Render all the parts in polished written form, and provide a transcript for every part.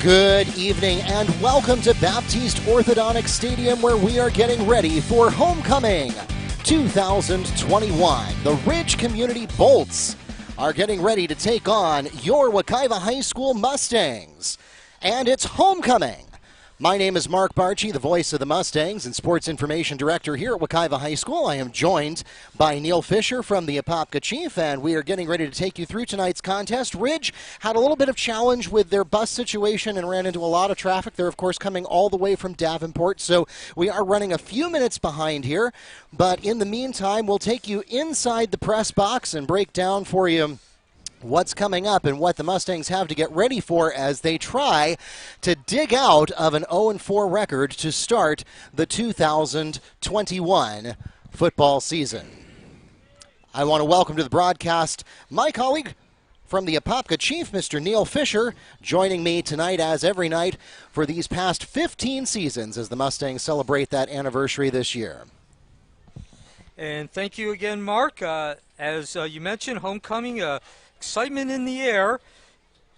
Good evening and welcome to Baptiste Orthodontic Stadium, where we are getting ready for Homecoming 2021. The Ridge Community Bolts are getting ready to take on your Wekiva High School Mustangs. And it's Homecoming. My name is Mark Barchi, the voice of the Mustangs and Sports Information Director here at Wekiva High School. I am joined by Neil Fisher from the Apopka Chief, and we are getting ready to take you through tonight's contest. Ridge had a little bit of challenge with their bus situation and ran into a lot of traffic. They're, of course, coming all the way from Davenport, so we are running a few minutes behind here. But in the meantime, we'll take you inside the press box and break down for you what's coming up and what the Mustangs have to get ready for as they try to dig out of an 0-4 record to start the 2021 football season. I want to welcome to the broadcast my colleague from the Apopka Chief, Mr. Neil Fisher, joining me tonight as every night for these past 15 seasons as the Mustangs celebrate that anniversary this year. And thank you again, Mark. As you mentioned, homecoming, excitement in the air,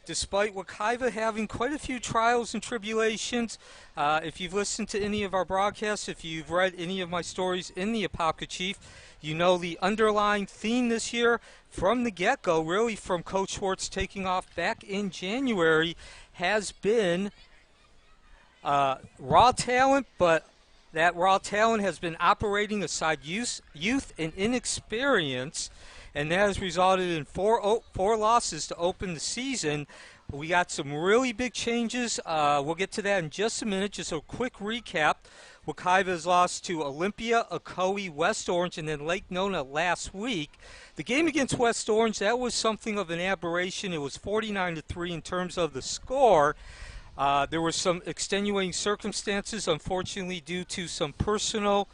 despite Wekiva having quite a few trials and tribulations. If you've listened to any of our broadcasts, if you've read any of my stories in the Apopka Chief, you know the underlying theme this year from the get-go, really from Coach Schwartz taking off back in January, has been raw talent, but that raw talent has been operating aside youth and inexperience, and that has resulted in four losses to open the season. We got some really big changes. We'll get to that in just a minute. Just a quick recap. Wekiva has lost to Olympia, Ocoee, West Orange, and then Lake Nona last week. The game against West Orange, that was something of an aberration. It was 49-3 in terms of the score. There were some extenuating circumstances, unfortunately, due to some personal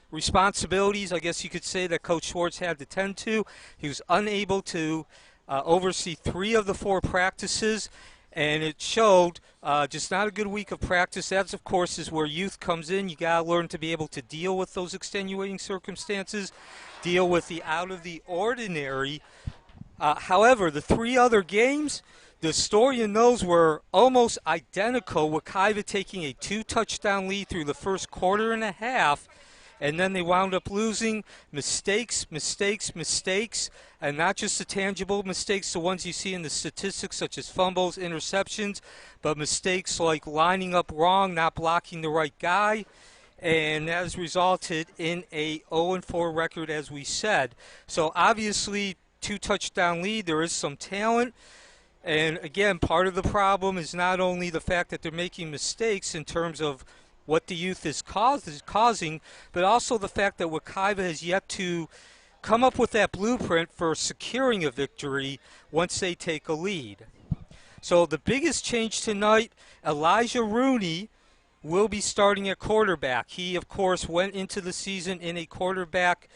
responsibilities, I guess you could say, that Coach Schwartz had to tend to. He was unable to oversee 3 of the 4 practices, and it showed just not a good week of practice. That, of course, is where youth comes in. You got to learn to be able to deal with those extenuating circumstances, deal with the out of the ordinary. However, the 3 other games, the story in those were almost identical. Wekiva taking a 2-touchdown lead through the first quarter and a half, and then they wound up losing. Mistakes, and not just the tangible mistakes, the ones you see in the statistics such as fumbles, interceptions, but mistakes like lining up wrong, not blocking the right guy, and that has resulted in a 0-4 record, as we said. So obviously, 2-touchdown lead, there is some talent. And again, part of the problem is not only the fact that they're making mistakes in terms of what the youth is causing, but also the fact that Wekiva has yet to come up with that blueprint for securing a victory once they take a lead. So the biggest change tonight, Alaysia Rooney will be starting at quarterback. He, of course, went into the season in a quarterback,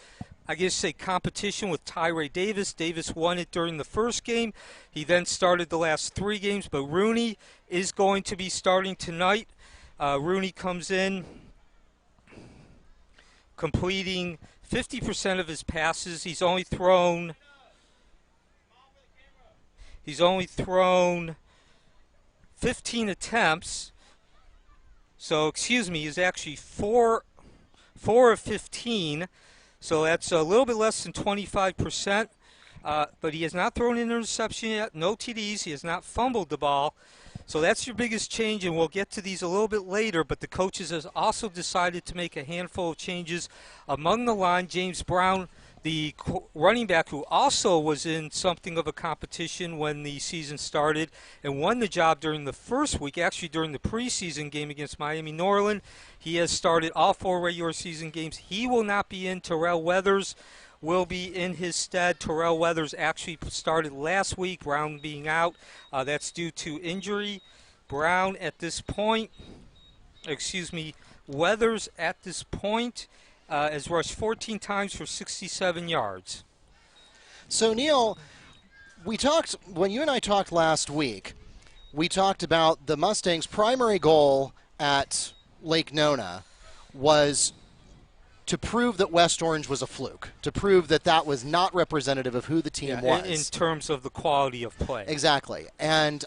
I guess say, competition with Tyree Davis. Davis won it during the first game. He then started the last 3 games, but Rooney is going to be starting tonight. Rooney comes in completing 50% of his passes. He's only thrown 15 attempts. So, excuse me, he's actually 4 of 15. So that's a little bit less than 25%. But he has not thrown an interception yet, no TDs. He has not fumbled the ball. So that's your biggest change, and we'll get to these a little bit later. But the coaches have also decided to make a handful of changes among the line. James Brown, the running back, who also was in something of a competition when the season started and won the job during the first week, actually during the preseason game against Miami Norland. He has started all 4 regular season games. He will not be in. Terrell Weathers will be in his stead. Terrell Weathers actually started last week, Brown being out. That's due to injury. Weathers at this point has rushed 14 times for 67 yards. So, Neil, when you and I talked last week, we talked about the Mustangs' primary goal at Lake Nona was to prove that West Orange was a fluke, to prove that that was not representative of who the team was. In terms of the quality of play. Exactly. And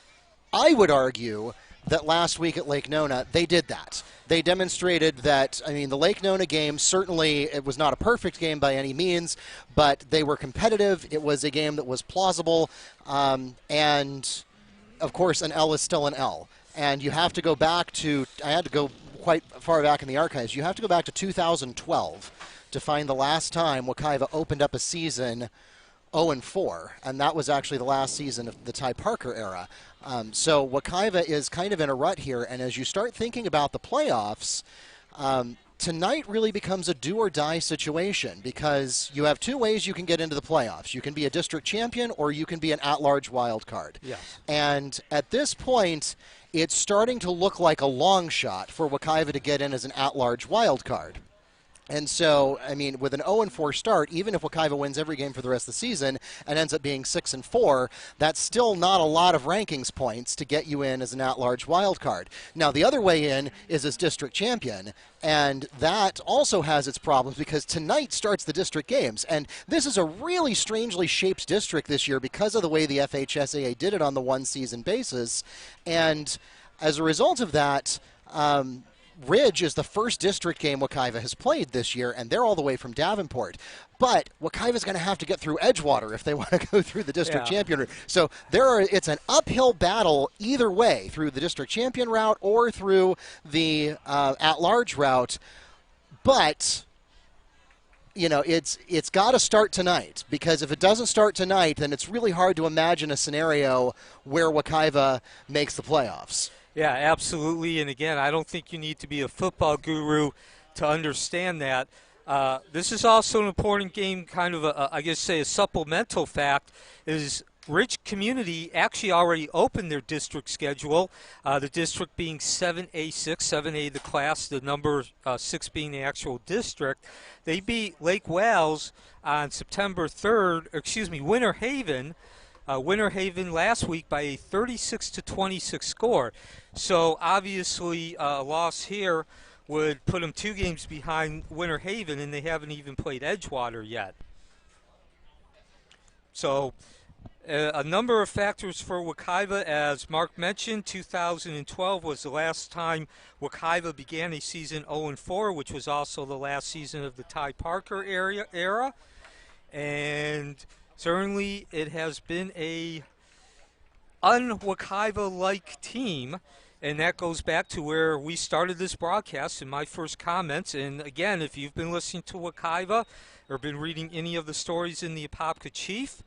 I would argue that last week at Lake Nona, they did that. They demonstrated that, I mean, the Lake Nona game, certainly it was not a perfect game by any means, but they were competitive. It was a game that was plausible. And, of course, an L is still an L. And you have to go back to, I had to go quite far back in the archives, you have to go back to 2012 to find the last time Wekiva opened up a season 0-4, and that was actually the last season of the Ty Parker era. So Wekiva is kind of in a rut here, and as you start thinking about the playoffs, tonight really becomes a do-or-die situation because you have two ways you can get into the playoffs. You can be a district champion or you can be an at-large wild card. Yes. And at this point, it's starting to look like a long shot for Wekiva to get in as an at-large wild card. And so, I mean, with an 0-4 start, even if Wekiva wins every game for the rest of the season and ends up being 6-4, that's still not a lot of rankings points to get you in as an at-large wild card. Now, the other way in is as district champion, and that also has its problems because tonight starts the district games. And this is a really strangely shaped district this year because of the way the FHSAA did it on the one-season basis. And as a result of that, Ridge is the first district game Wekiva has played this year, and they're all the way from Davenport. But Wekiva's going to have to get through Edgewater if they want to go through the district champion route. So it's an uphill battle either way, through the district champion route or through the at-large route. But you know, it's got to start tonight, because if it doesn't start tonight, then it's really hard to imagine a scenario where Wekiva makes the playoffs. Yeah, absolutely. And again, I don't think you need to be a football guru to understand that. This is also an important game, kind of, I guess, say a supplemental fact, is Ridge Community actually already opened their district schedule, the district being 7A6, 7A the class, the number 6 being the actual district. They beat Lake Wales on September 3rd, Winter Haven last week by a 36-26 score. So obviously a loss here would put them 2 games behind Winter Haven, and they haven't even played Edgewater yet. So a number of factors for Wekiva. As Mark mentioned, 2012 was the last time Wekiva began a season 0-4, which was also the last season of the Ty Parker era. And certainly it has been a un-Wekiva-like team, and that goes back to where we started this broadcast in my first comments. And again, if you've been listening to Wekiva or been reading any of the stories in the Apopka Chief,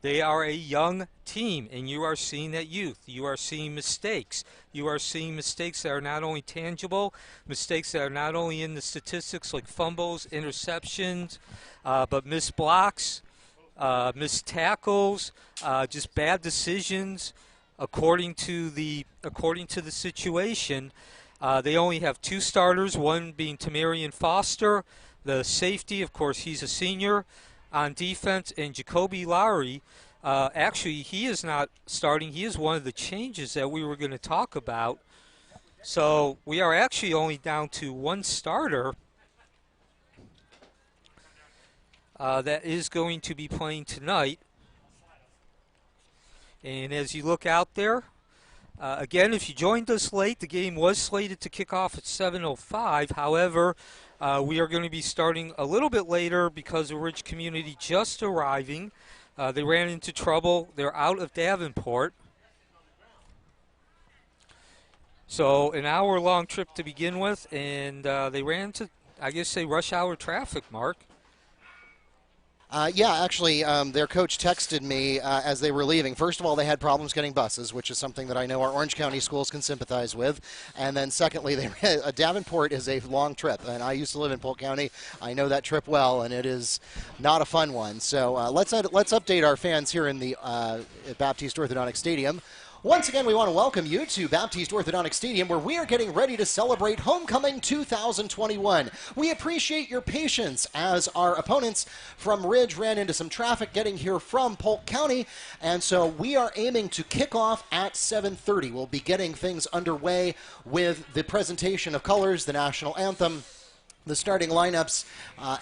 they are a young team, and you are seeing that youth. You are seeing mistakes. You are seeing mistakes that are not only tangible, mistakes that are not only in the statistics like fumbles, interceptions, but missed blocks, missed tackles, just bad decisions. According to the situation, they only have 2 starters, one being Tamarian Foster, the safety. Of course, he's a senior on defense, and Jacoby Lowry. Actually, he is not starting. He is one of the changes that we were going to talk about. So we are actually only down to 1 starter that is going to be playing tonight. And as you look out there, again, if you joined us late, the game was slated to kick off at 7:05. However, we are going to be starting a little bit later because of Ridge Community just arriving. They ran into trouble. They're out of Davenport. So an hour-long trip to begin with, and they ran into, I guess, say, rush hour traffic, Mark. Yeah, actually, their coach texted me as they were leaving. First of all, they had problems getting buses, which is something that I know our Orange County schools can sympathize with. And then secondly, Davenport is a long trip, and I used to live in Polk County. I know that trip well, and it is not a fun one. So let's update our fans here in the at Baptiste Orthodontic Stadium. Once again, we want to welcome you to Baptiste Orthodontic Stadium, where we are getting ready to celebrate Homecoming 2021. We appreciate your patience as our opponents from Ridge ran into some traffic getting here from Polk County, and so we are aiming to kick off at 7:30. We'll be getting things underway with the presentation of colors, the national anthem, The starting lineups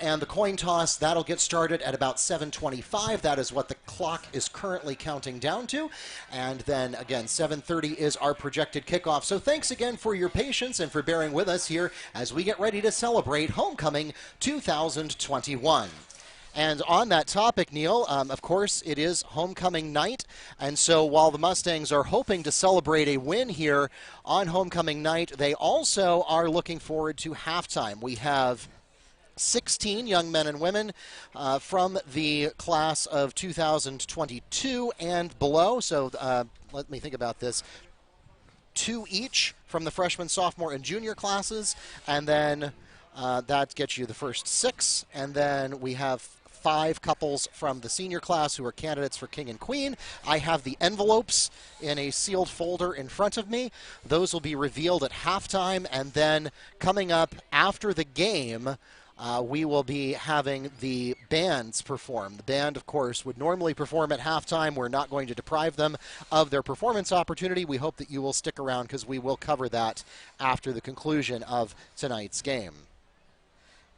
and the coin toss, that'll get started at about 7:25. That is what the clock is currently counting down to. And then, again, 7:30 is our projected kickoff. So thanks again for your patience and for bearing with us here as we get ready to celebrate Homecoming 2021. And on that topic, Neil, of course, it is homecoming night. And so while the Mustangs are hoping to celebrate a win here on homecoming night, they also are looking forward to halftime. We have 16 young men and women from the class of 2022 and below. So let me think about this. 2 each from the freshman, sophomore, and junior classes. And then that gets you the first 6. And then we have 5 couples from the senior class who are candidates for King and Queen. I have the envelopes in a sealed folder in front of me. Those will be revealed at halftime, and then coming up after the game, we will be having the bands perform. The band, of course, would normally perform at halftime. We're not going to deprive them of their performance opportunity. We hope that you will stick around because we will cover that after the conclusion of tonight's game.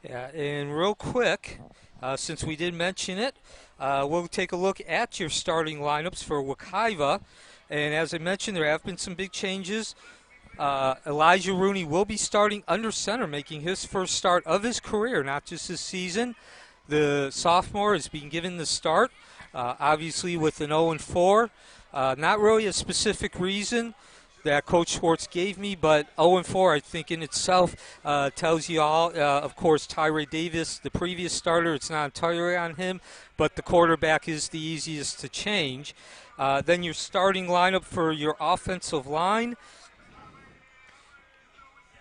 Yeah, and real quick, since we did mention it, we'll take a look at your starting lineups for Wekiva. And as I mentioned, there have been some big changes. Elijah Rooney will be starting under center, making his first start of his career, not just this season. The sophomore is being given the start, obviously with an 0-4. Not really a specific reason that Coach Schwartz gave me, but 0-4 I think in itself tells you all. Of course, Tyree Davis, the previous starter, it's not entirely on him, but the quarterback is the easiest to change. Then your starting lineup for your offensive line.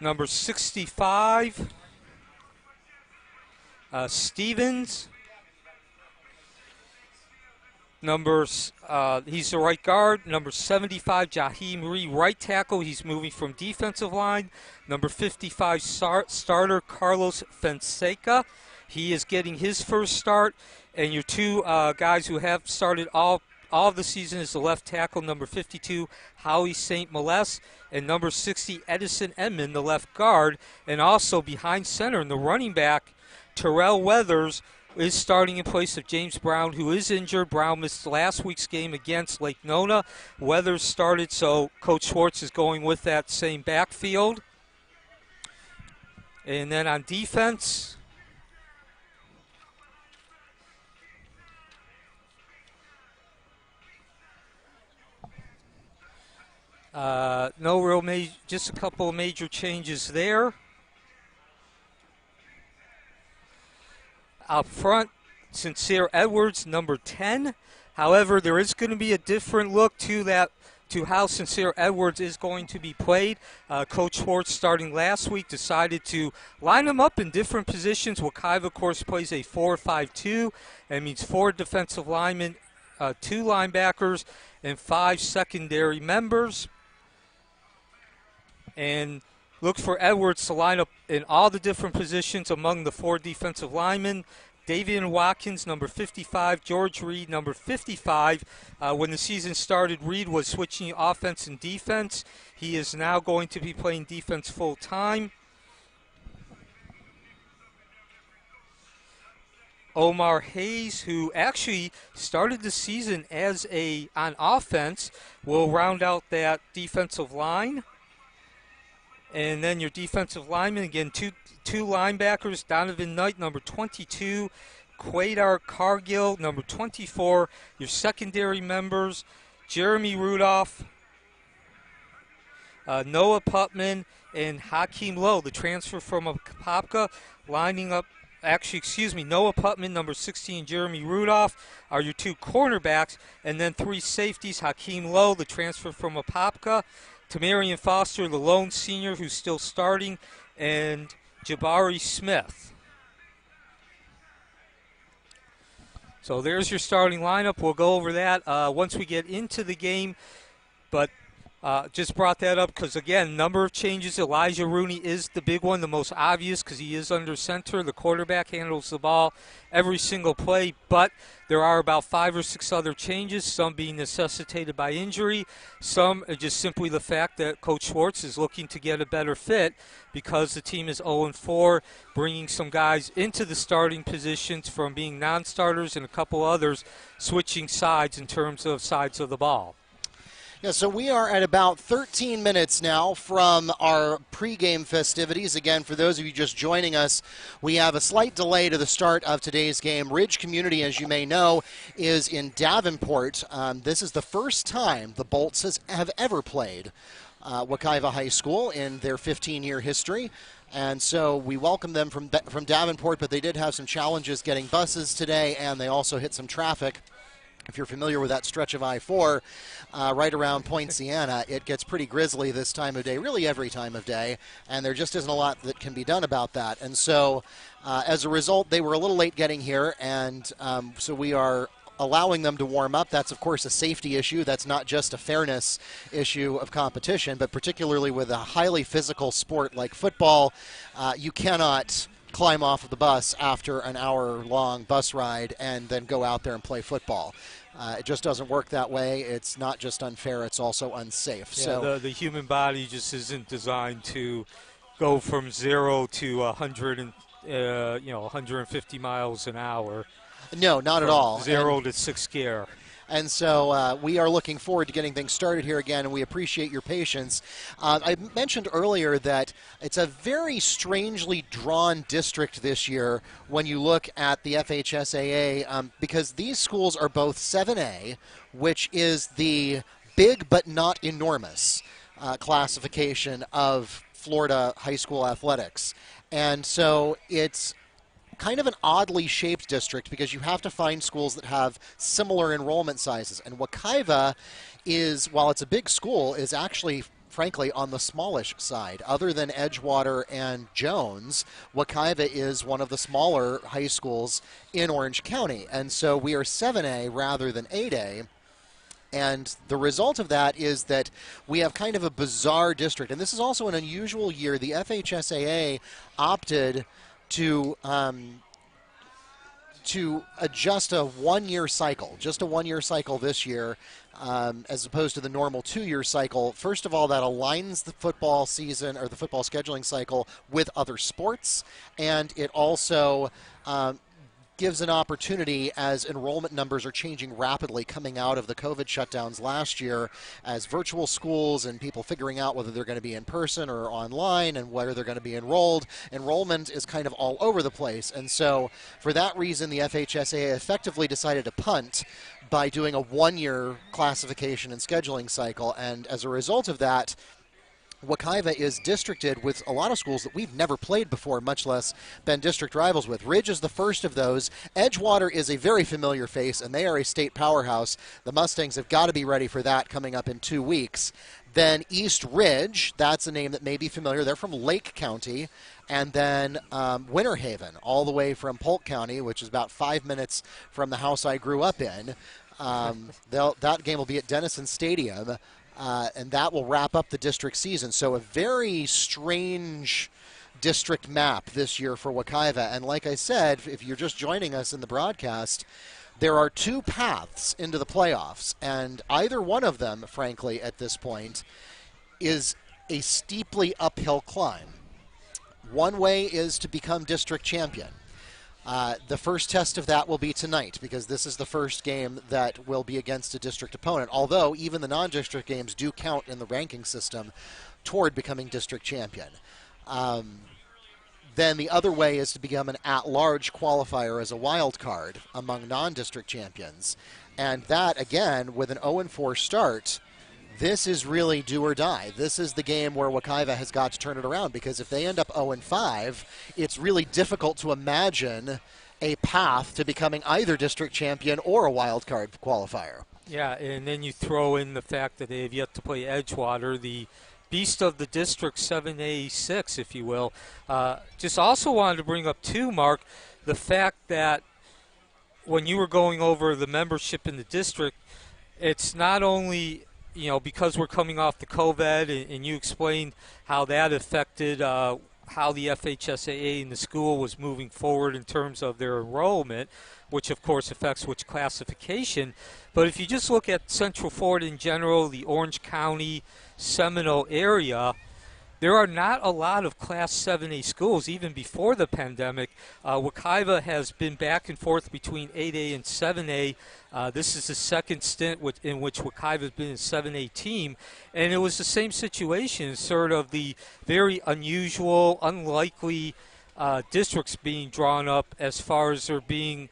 Number 65, Stevens. He's the right guard. Number 75, Jaheim Reed, right tackle. He's moving from defensive line. Number 55, starter Carlos Fonseca. He is getting his first start. And your 2 guys who have started all of the season is the left tackle, number 52, Howie St. Molest, and number 60, Edison Edmond, the left guard. And also behind center in the running back, Terrell Weathers is starting in place of James Brown, who is injured. Brown missed last week's game against Lake Nona. Weathers started, so Coach Schwartz is going with that same backfield. And then on defense, no real just a couple of major changes there. Up front, Sincere Edwards, number 10. However, there is going to be a different look to how Sincere Edwards is going to be played. Coach Schwartz, starting last week, decided to line them up in different positions. Wekiva, of course, plays a 4-5-2. That means 4 defensive linemen, 2 linebackers, and 5 secondary members. And look for Edwards to line up in all the different positions among the 4 defensive linemen. Davian Watkins, number 55. George Reed, number 55. When the season started, Reed was switching offense and defense. He is now going to be playing defense full time. Omar Hayes, who actually started the season as on offense, will round out that defensive line. And then your defensive linemen, again, two linebackers, Donovan Knight, number 22, Quaidar Cargill, number 24. Your secondary members, Jeremy Rudolph, Noah Putman, and Hakeem Lowe, the transfer from Apopka, lining up. Noah Putman, number 16, Jeremy Rudolph are your 2 cornerbacks, and then 3 safeties, Hakeem Lowe, the transfer from Apopka, Tamarian Foster, the lone senior who's still starting, and Jabari Smith. So there's your starting lineup. We'll go over that once we get into the game. But Just brought that up because, again, number of changes. Elijah Rooney is the big one, the most obvious, because he is under center. The quarterback handles the ball every single play, but there are about 5 or 6 other changes, some being necessitated by injury. Some are just simply the fact that Coach Schwartz is looking to get a better fit because the team is 0-4, bringing some guys into the starting positions from being non-starters and a couple others switching sides in terms of sides of the ball. Yeah, so we are at about 13 minutes now from our pregame festivities. Again, for those of you just joining us, we have a slight delay to the start of today's game. Ridge Community, as you may know, is in Davenport. This is the first time the Bolts have ever played Wekiva High School in their 15-year history. And so we welcome them from Davenport, but they did have some challenges getting buses today, and they also hit some traffic. If you're familiar with that stretch of I-4 right around Point Siena, it gets pretty grisly this time of day, really every time of day, and there just isn't a lot that can be done about that. And so as a result, they were a little late getting here, and so we are allowing them to warm up. That's, of course, a safety issue. That's not just a fairness issue of competition, but particularly with a highly physical sport like football, you cannot climb off of the bus after an hour-long bus ride and then go out there and play football. It just doesn't work that way. It's not just unfair, it's also unsafe. Yeah, so the human body just isn't designed to go from 0 to 100 and 150 miles an hour. No, not at all. 0 to 6th gear. And so we are looking forward to getting things started here again, and we appreciate your patience. I mentioned earlier that it's a very strangely drawn district this year when you look at the FHSAA, because these schools are both 7A, which is the big but not enormous classification of Florida high school athletics. And so it's kind of an oddly shaped district because you have to find schools that have similar enrollment sizes. And Wekiva is, while it's a big school, is actually, frankly, on the smallish side. Other than Edgewater and Jones, Wekiva is one of the smaller high schools in Orange County. And so we are 7A rather than 8A. And the result of that is that we have kind of a bizarre district. And this is also an unusual year. The FHSAA opted to adjust a one-year cycle, just a one-year cycle this year, as opposed to the normal two-year cycle. First of all, that aligns the football season or the football scheduling cycle with other sports, and it also gives an opportunity as enrollment numbers are changing rapidly coming out of the COVID shutdowns last year as virtual schools and people figuring out whether they're going to be in person or online and whether they're going to be enrolled. Enrollment is kind of all over the place. And so for that reason, the FHSAA effectively decided to punt by doing a one-year classification and scheduling cycle. And as a result of that, Wekiva is districted with a lot of schools that we've never played before, much less been district rivals with. Ridge is the first of those. Edgewater is a very familiar face, and they are a state powerhouse. The Mustangs have got to be ready for that coming up in 2 weeks. Then East Ridge, that's a name that may be familiar. They're from Lake County. And then Winter Haven, all the way from Polk County, which is about 5 minutes from the house I grew up in. That game will be at Denison Stadium. And that will wrap up the district season. So a very strange district map this year for Wekiva. And like I said, if you're just joining us in the broadcast, there are 2 paths into the playoffs. And either one of them, frankly, at this point, is a steeply uphill climb. One way is to become district champion. The first test of that will be tonight because this is the first game that will be against a district opponent, although even the non-district games do count in the ranking system toward becoming district champion. Then the other way is to become an at-large qualifier as a wild card among non-district champions. And that, again, with an 0-4 start, this is really do or die. This is the game where Wekiva has got to turn it around because if they end up 0-5, it's really difficult to imagine a path to becoming either district champion or a wild card qualifier. Yeah, and then you throw in the fact that they have yet to play Edgewater, the beast of the district, 7A6, if you will. Just also wanted to bring up, too, Mark, the fact that when you were going over the membership in the district, it's not only because we're coming off the COVID, and you explained how that affected how the FHSAA and the school was moving forward in terms of their enrollment, which of course affects which classification. But if you just look at Central Florida in general, the Orange County, Seminole area, there are not a lot of Class 7A schools, even before the pandemic. Wekiva has been back and forth between 8A and 7A. This is the second stint in which Wekiva has been a 7A team. And it was the same situation, sort of the very unusual, unlikely districts being drawn up as far as there being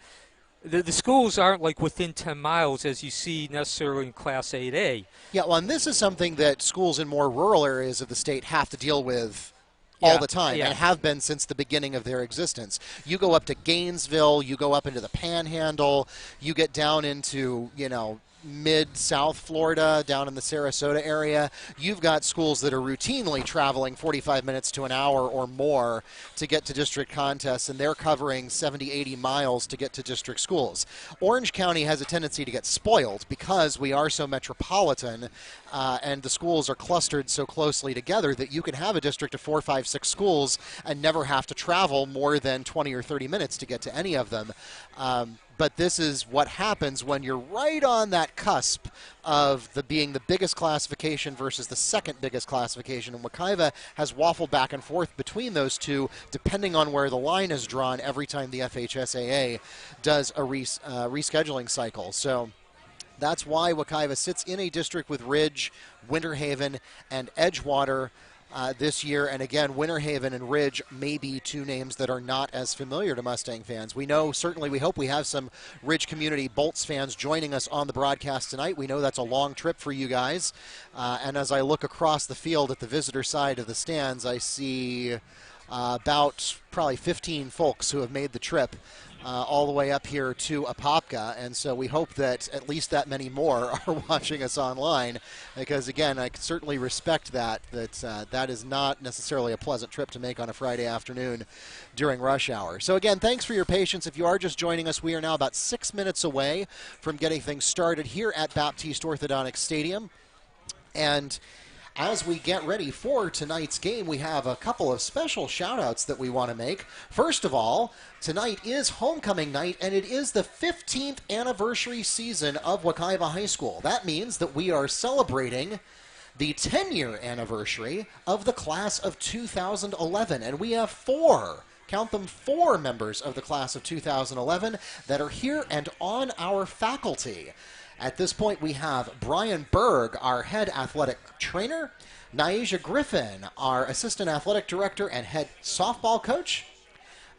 the schools aren't like within 10 miles as you see necessarily in Class 8A. Yeah, well, and this is something that schools in more rural areas of the state have to deal with all the time and have been since the beginning of their existence. You go up to Gainesville, you go up into the Panhandle, you get down into, mid-South Florida, down in the Sarasota area, you've got schools that are routinely traveling 45 minutes to an hour or more to get to district contests, and they're covering 70, 80 miles to get to district schools. Orange County has a tendency to get spoiled because we are so metropolitan and the schools are clustered so closely together that you can have a district of 4, 5, 6 schools and never have to travel more than 20 or 30 minutes to get to any of them. But this is what happens when you're right on that cusp of being the biggest classification versus the second biggest classification. And Wekiva has waffled back and forth between those two, depending on where the line is drawn every time the FHSAA does a rescheduling cycle. So that's why Wekiva sits in a district with Ridge, Winter Haven, and Edgewater this year. And again, Winter Haven and Ridge may be two names that are not as familiar to Mustang fans. We know, certainly we hope we have some Ridge Community Bolts fans joining us on the broadcast tonight. We know that's a long trip for you guys. And as I look across the field at the visitor side of the stands, I see about probably 15 folks who have made the trip all the way up here to Apopka, and so we hope that at least that many more are watching us online, because again, I certainly respect that is not necessarily a pleasant trip to make on a Friday afternoon during rush hour. So again, thanks for your patience. If you are just joining us, we are now about 6 minutes away from getting things started here at Baptiste Orthodontic Stadium, and as we get ready for tonight's game, we have a couple of special shout-outs that we want to make. First of all, tonight is homecoming night, and it is the 15th anniversary season of Wekiva High School. That means that we are celebrating the 10-year anniversary of the class of 2011, and we have four members of the class of 2011 that are here and on our faculty. At this point, we have Brian Berg, our head athletic trainer, Naisha Griffin, our assistant athletic director and head softball coach,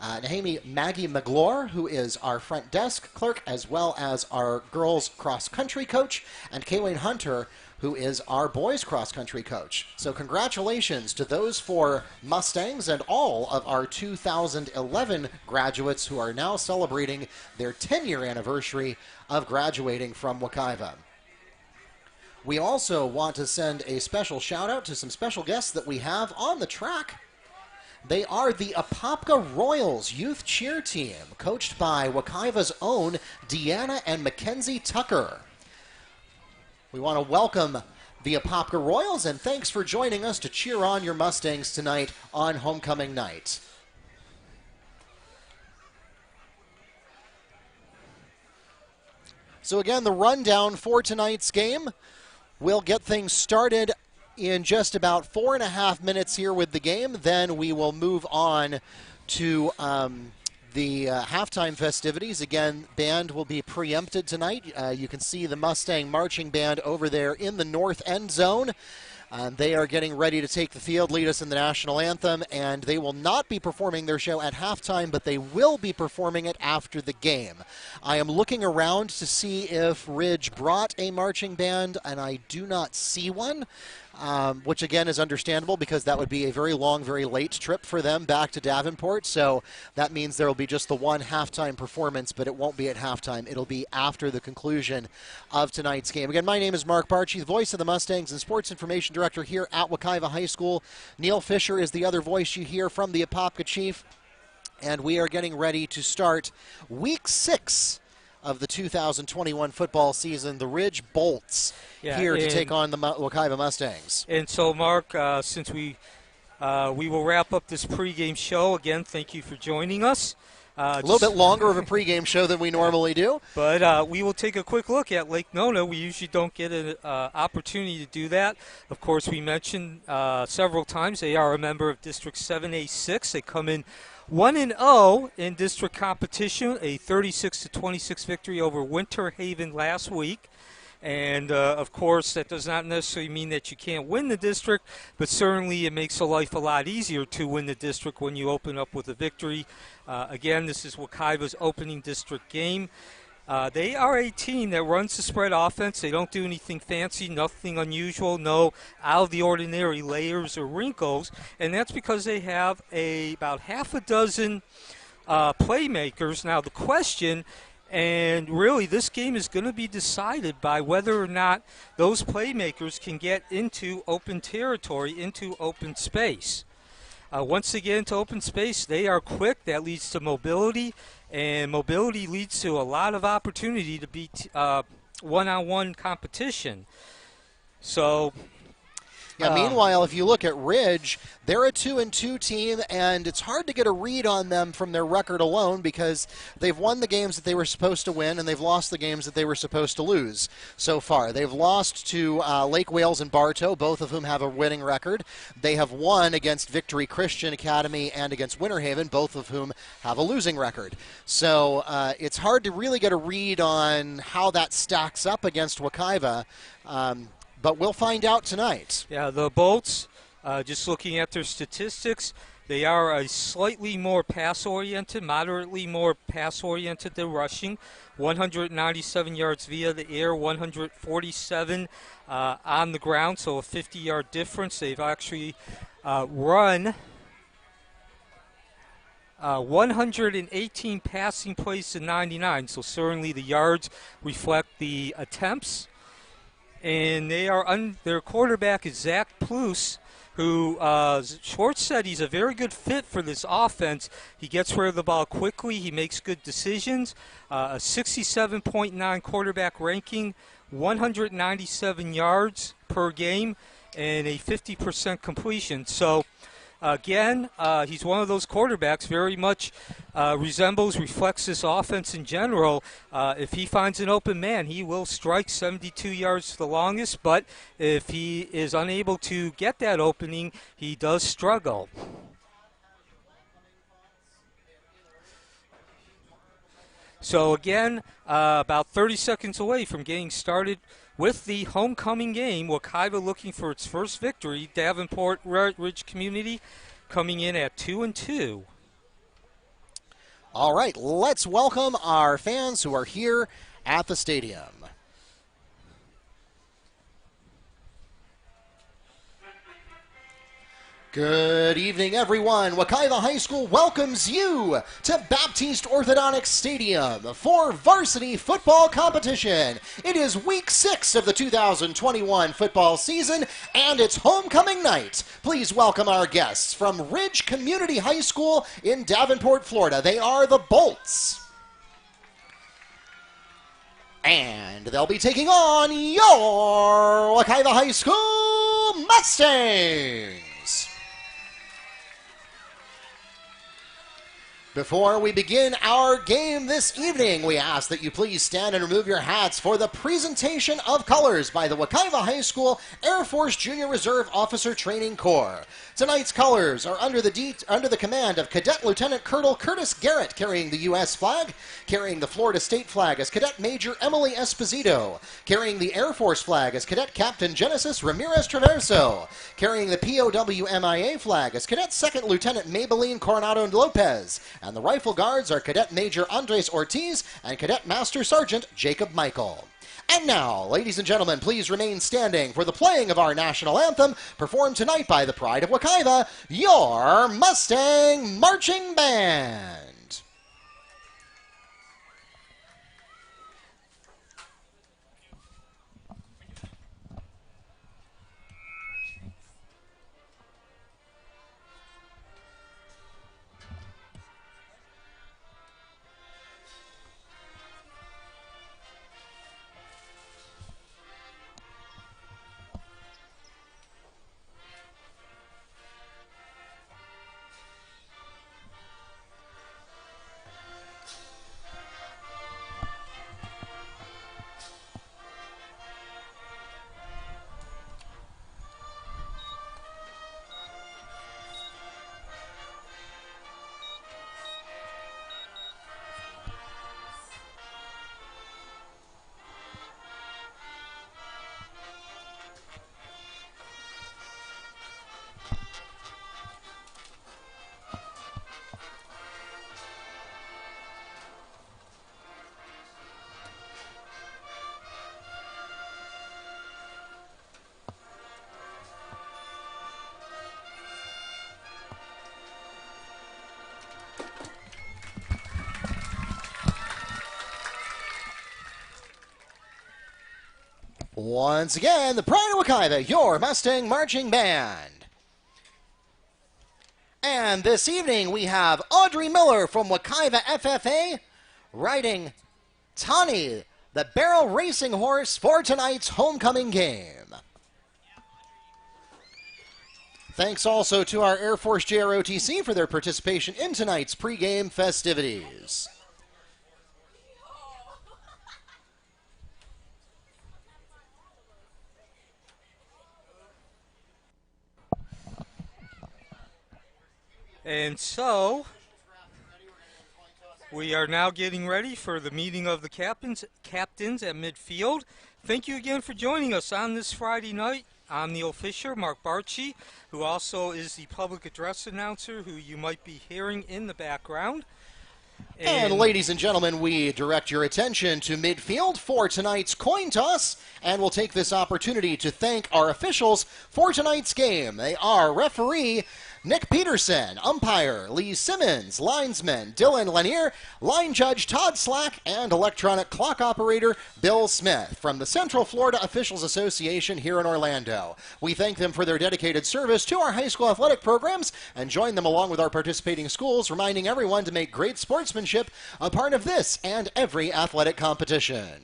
Maggie McGlure, who is our front desk clerk, as well as our girls cross-country coach, and Kayleen Hunter, who is our boys cross-country coach. So congratulations to those four Mustangs and all of our 2011 graduates who are now celebrating their 10-year anniversary of graduating from Wekiva. We also want to send a special shout-out to some special guests that we have on the track. They are the Apopka Royals youth cheer team, coached by Wekiva's own Deanna and Mackenzie Tucker. We want to welcome the Apopka Royals, and thanks for joining us to cheer on your Mustangs tonight on homecoming night. So again, the rundown for tonight's game. We'll get things started in just about 4.5 minutes here with the game. Then we will move on to the halftime festivities. Again, band will be preempted tonight. You can see the Mustang Marching Band over there in the north end zone. They are getting ready to take the field, lead us in the national anthem, and they will not be performing their show at halftime, but they will be performing it after the game. I am looking around to see if Ridge brought a marching band, and I do not see one. Which again is understandable because that would be a very long, very late trip for them back to Davenport. So that means there will be just the one halftime performance, but it won't be at halftime. It'll be after the conclusion of tonight's game. Again, my name is Mark Barchi, the voice of the Mustangs and sports information director here at Wekiva High School. Neil Fisher is the other voice you hear from the Apopka Chief. And we are getting ready to start week 6 of the 2021 football season, the Ridge Bolts, here to take on the Wekiva Mustangs. And so, Mark, since we will wrap up this pregame show, again, thank you for joining us. A little bit longer of a pregame show than we normally do. But we will take a quick look at Lake Nona. We usually don't get an opportunity to do that. Of course, we mentioned several times they are a member of District 7A6. They come in 1-0 in district competition, a 36-26 victory over Winter Haven last week. And, of course, that does not necessarily mean that you can't win the district, but certainly it makes life a lot easier to win the district when you open up with a victory. Again, this is Wekiva's opening district game. They are a team that runs the spread offense. They don't do anything fancy, nothing unusual, no out-of-the-ordinary layers or wrinkles, and that's because they have about half a dozen playmakers. Now, the question, and really this game is going to be decided by whether or not those playmakers can get into open territory, into open space. Once they get into open space, they are quick. That leads to mobility, and mobility leads to a lot of opportunity to beat one-on-one competition. So, meanwhile, if you look at Ridge, they're a 2-2 team, and it's hard to get a read on them from their record alone because they've won the games that they were supposed to win, and they've lost the games that they were supposed to lose so far. They've lost to Lake Wales and Bartow, both of whom have a winning record. They have won against Victory Christian Academy and against Winter Haven, both of whom have a losing record. So it's hard to really get a read on how that stacks up against Wekiva. But we'll find out tonight. Yeah, the Bolts, just looking at their statistics, they are a slightly more pass-oriented, moderately more pass-oriented than rushing. 197 yards via the air, 147 on the ground, so a 50-yard difference. They've actually run 118 passing plays to 99, so certainly the yards reflect the attempts. And they are their quarterback is Zach Plus, who Schwartz said he's a very good fit for this offense. He gets rid of the ball quickly. He makes good decisions. A 67.9 quarterback ranking, 197 yards per game, and a 50% completion. So, again, he's one of those quarterbacks very much reflects this offense in general. If he finds an open man, he will strike 72 yards to the longest, but if he is unable to get that opening, he does struggle. So again, about 30 seconds away from getting started with the homecoming game. Wekiva looking for its first victory. Davenport Ridge Community coming in at 2-2. All right, let's welcome our fans who are here at the stadium. Good evening, everyone. Wekiva High School welcomes you to Baptiste Orthodontic Stadium for varsity football competition. It is week 6 of the 2021 football season, and it's homecoming night. Please welcome our guests from Ridge Community High School in Davenport, Florida. They are the Bolts. And they'll be taking on your Wekiva High School Mustangs. Before we begin our game this evening, we ask that you please stand and remove your hats for the presentation of colors by the Wekiva High School Air Force Junior Reserve Officer Training Corps. Tonight's colors are under the command of Cadet Lieutenant Colonel Curtis Garrett, carrying the U.S. flag. Carrying the Florida State flag as Cadet Major Emily Esposito. Carrying the Air Force flag as Cadet Captain Genesis Ramirez Traverso. Carrying the POW-MIA flag as Cadet Second Lieutenant Maybelline Coronado Lopez. And the Rifle Guards are Cadet Major Andres Ortiz and Cadet Master Sergeant Jacob Michael. And now, ladies and gentlemen, please remain standing for the playing of our national anthem, performed tonight by the Pride of Wekiva, your Mustang Marching Band. Once again, the Pride of Wekiva, your Mustang Marching Band. And this evening we have Audrey Miller from Wekiva FFA riding Tani, the barrel racing horse for tonight's homecoming game. Thanks also to our Air Force JROTC for their participation in tonight's pregame festivities. And so, we are now getting ready for the meeting of the captains at midfield. Thank you again for joining us on this Friday night. I'm Neil Fisher, Mark Barchi, who also is the public address announcer, who you might be hearing in the background. And ladies and gentlemen, we direct your attention to midfield for tonight's coin toss, and we'll take this opportunity to thank our officials for tonight's game. They are referee Nick Peterson, umpire Lee Simmons, linesman Dylan Lanier, line judge Todd Slack, and electronic clock operator Bill Smith from the Central Florida Officials Association here in Orlando. We thank them for their dedicated service to our high school athletic programs and join them along with our participating schools, reminding everyone to make great sportsmanship a part of this and every athletic competition.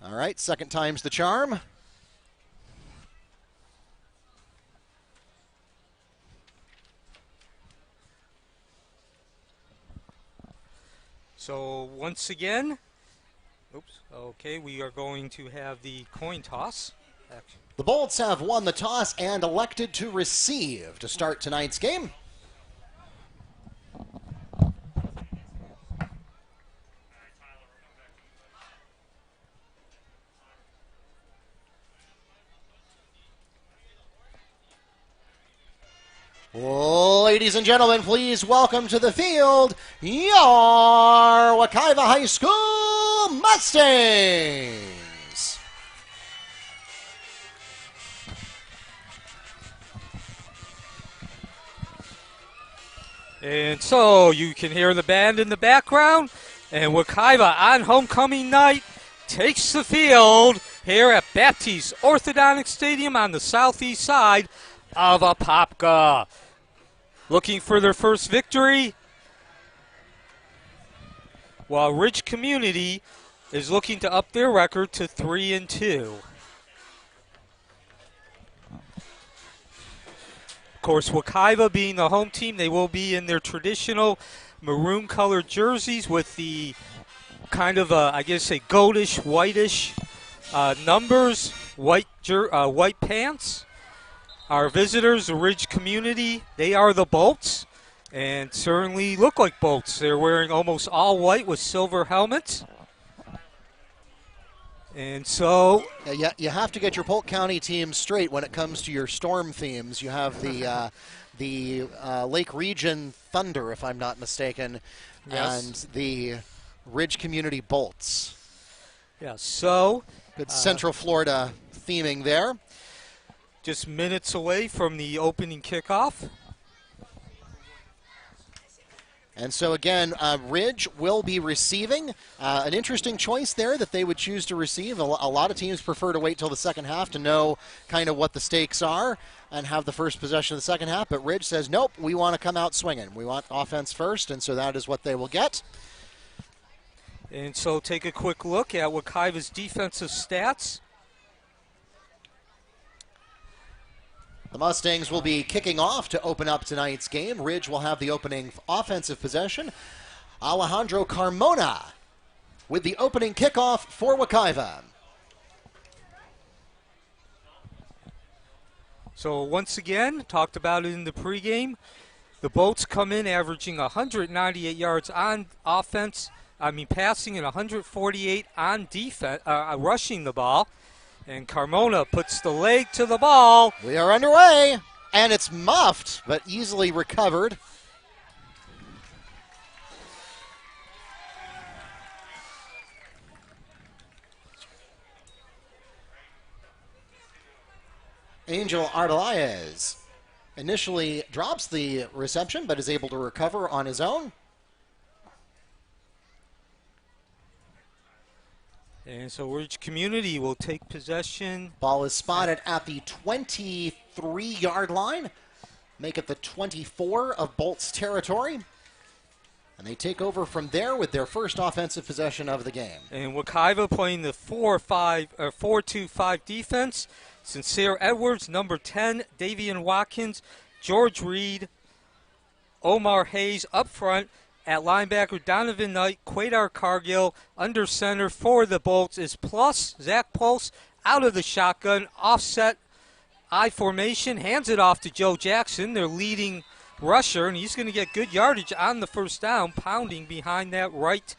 All right, second time's the charm. So once again, we are going to have the coin toss. The Bolts have won the toss and elected to receive to start tonight's game. Ladies and gentlemen, please welcome to the field your Wekiva High School Mustangs. And so you can hear the band in the background, and Wekiva on homecoming night takes the field here at Baptiste Orthodontic Stadium on the southeast side of Apopka. Looking for their first victory, while Ridge Community is looking to up their record to 3-2. Of course, Wekiva being the home team, they will be in their traditional maroon-colored jerseys with the kind of, a goldish, whitish numbers, white pants. Our visitors, the Ridge Community, they are the Bolts, and certainly look like Bolts. They're wearing almost all white with silver helmets. And so... you have to get your Polk County team straight when it comes to your storm themes. You have the Lake Region Thunder, if I'm not mistaken, yes, and the Ridge Community Bolts. Yeah, so... Good Central Florida theming there. Just minutes away from the opening kickoff. And so again, Ridge will be receiving. An interesting choice there that they would choose to receive. A lot of teams prefer to wait till the second half to know kind of what the stakes are and have the first possession of the second half. But Ridge says, nope, we want to come out swinging. We want offense first, and so that is what they will get. And so take a quick look at Wekiva's defensive stats. The Mustangs will be kicking off to open up tonight's game. Ridge will have the opening offensive possession. Alejandro Carmona with the opening kickoff for Wekiva. So once again, talked about it in the pregame, the Bolts come in averaging 198 yards on passing, and 148 on defense, rushing the ball. And Carmona puts the leg to the ball. We are underway, and it's muffed, but easily recovered. Angel Alaysia initially drops the reception, but is able to recover on his own. And so Ridge Community will take possession. Ball is spotted at the 23-yard line. Make it the 24 of Bolts territory. And they take over from there with their first offensive possession of the game. And Wekiva playing the 4-2-5 defense. Sincere Edwards, number 10, Davian Watkins, George Reed, Omar Hayes up front. At linebacker, Donovan Knight, Quaidar Cargill. Under center for the Bolts is Plus, Zach Pulse, out of the shotgun, offset I formation, hands it off to Joe Jackson, their leading rusher, and he's going to get good yardage on the first down, pounding behind that right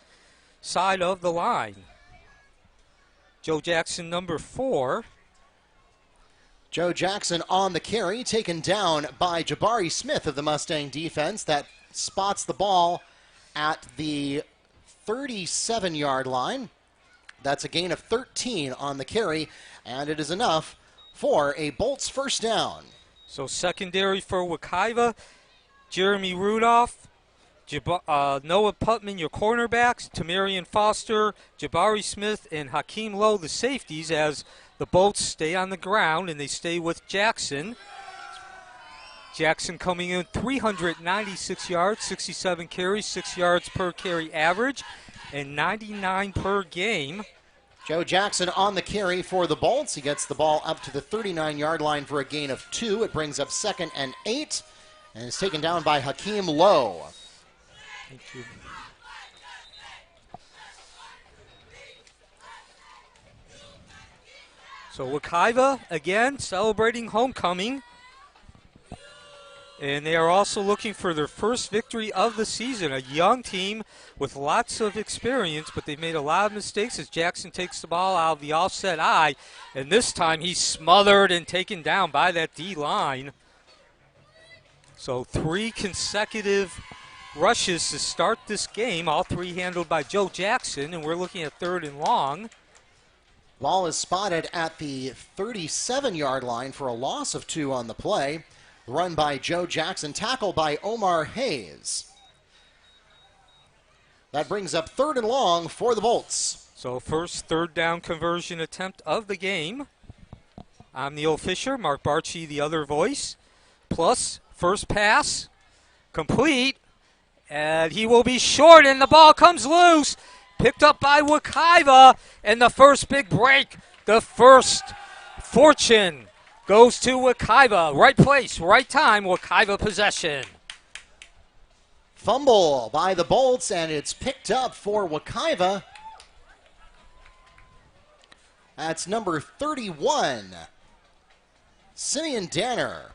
side of the line. Joe Jackson, number 4. Joe Jackson on the carry, taken down by Jabari Smith of the Mustang defense. That spots the ball at the 37-yard line. That's a gain of 13 on the carry, and it is enough for a Bolts first down. So secondary for Wekiva, Jeremy Rudolph, Noah Putman, your cornerbacks, Tamarian Foster, Jabari Smith, and Hakeem Lowe, the safeties, as the Bolts stay on the ground and they stay with Jackson. Jackson coming in 396 yards, 67 carries, 6 yards per carry average, and 99 per game. Joe Jackson on the carry for the Bolts. He gets the ball up to the 39-yard line for a gain of 2. It brings up 2nd and 8, and is taken down by Hakeem Lowe. Thank you. So Wekiva, again, celebrating homecoming. And they are also looking for their first victory of the season. A young team with lots of experience, but they made a lot of mistakes as Jackson takes the ball out of the offset I. And this time he's smothered and taken down by that D-line. So 3 consecutive rushes to start this game, all 3 handled by Joe Jackson, and we're looking at 3rd and long. Ball is spotted at the 37-yard line for a loss of 2 on the play. Run by Joe Jackson, tackle by Omar Hayes. That brings up 3rd and long for the Bolts. So first 3rd down conversion attempt of the game. I'm Neil Fisher, Mark Barchi, the other voice. Plus, first pass, complete, and he will be short, and the ball comes loose. Picked up by Wekiva, and the first big break, the first fortune goes to Wekiva. Right place, right time, Wekiva possession. Fumble by the Bolts, and it's picked up for Wekiva. That's number 31, Simeon Danner.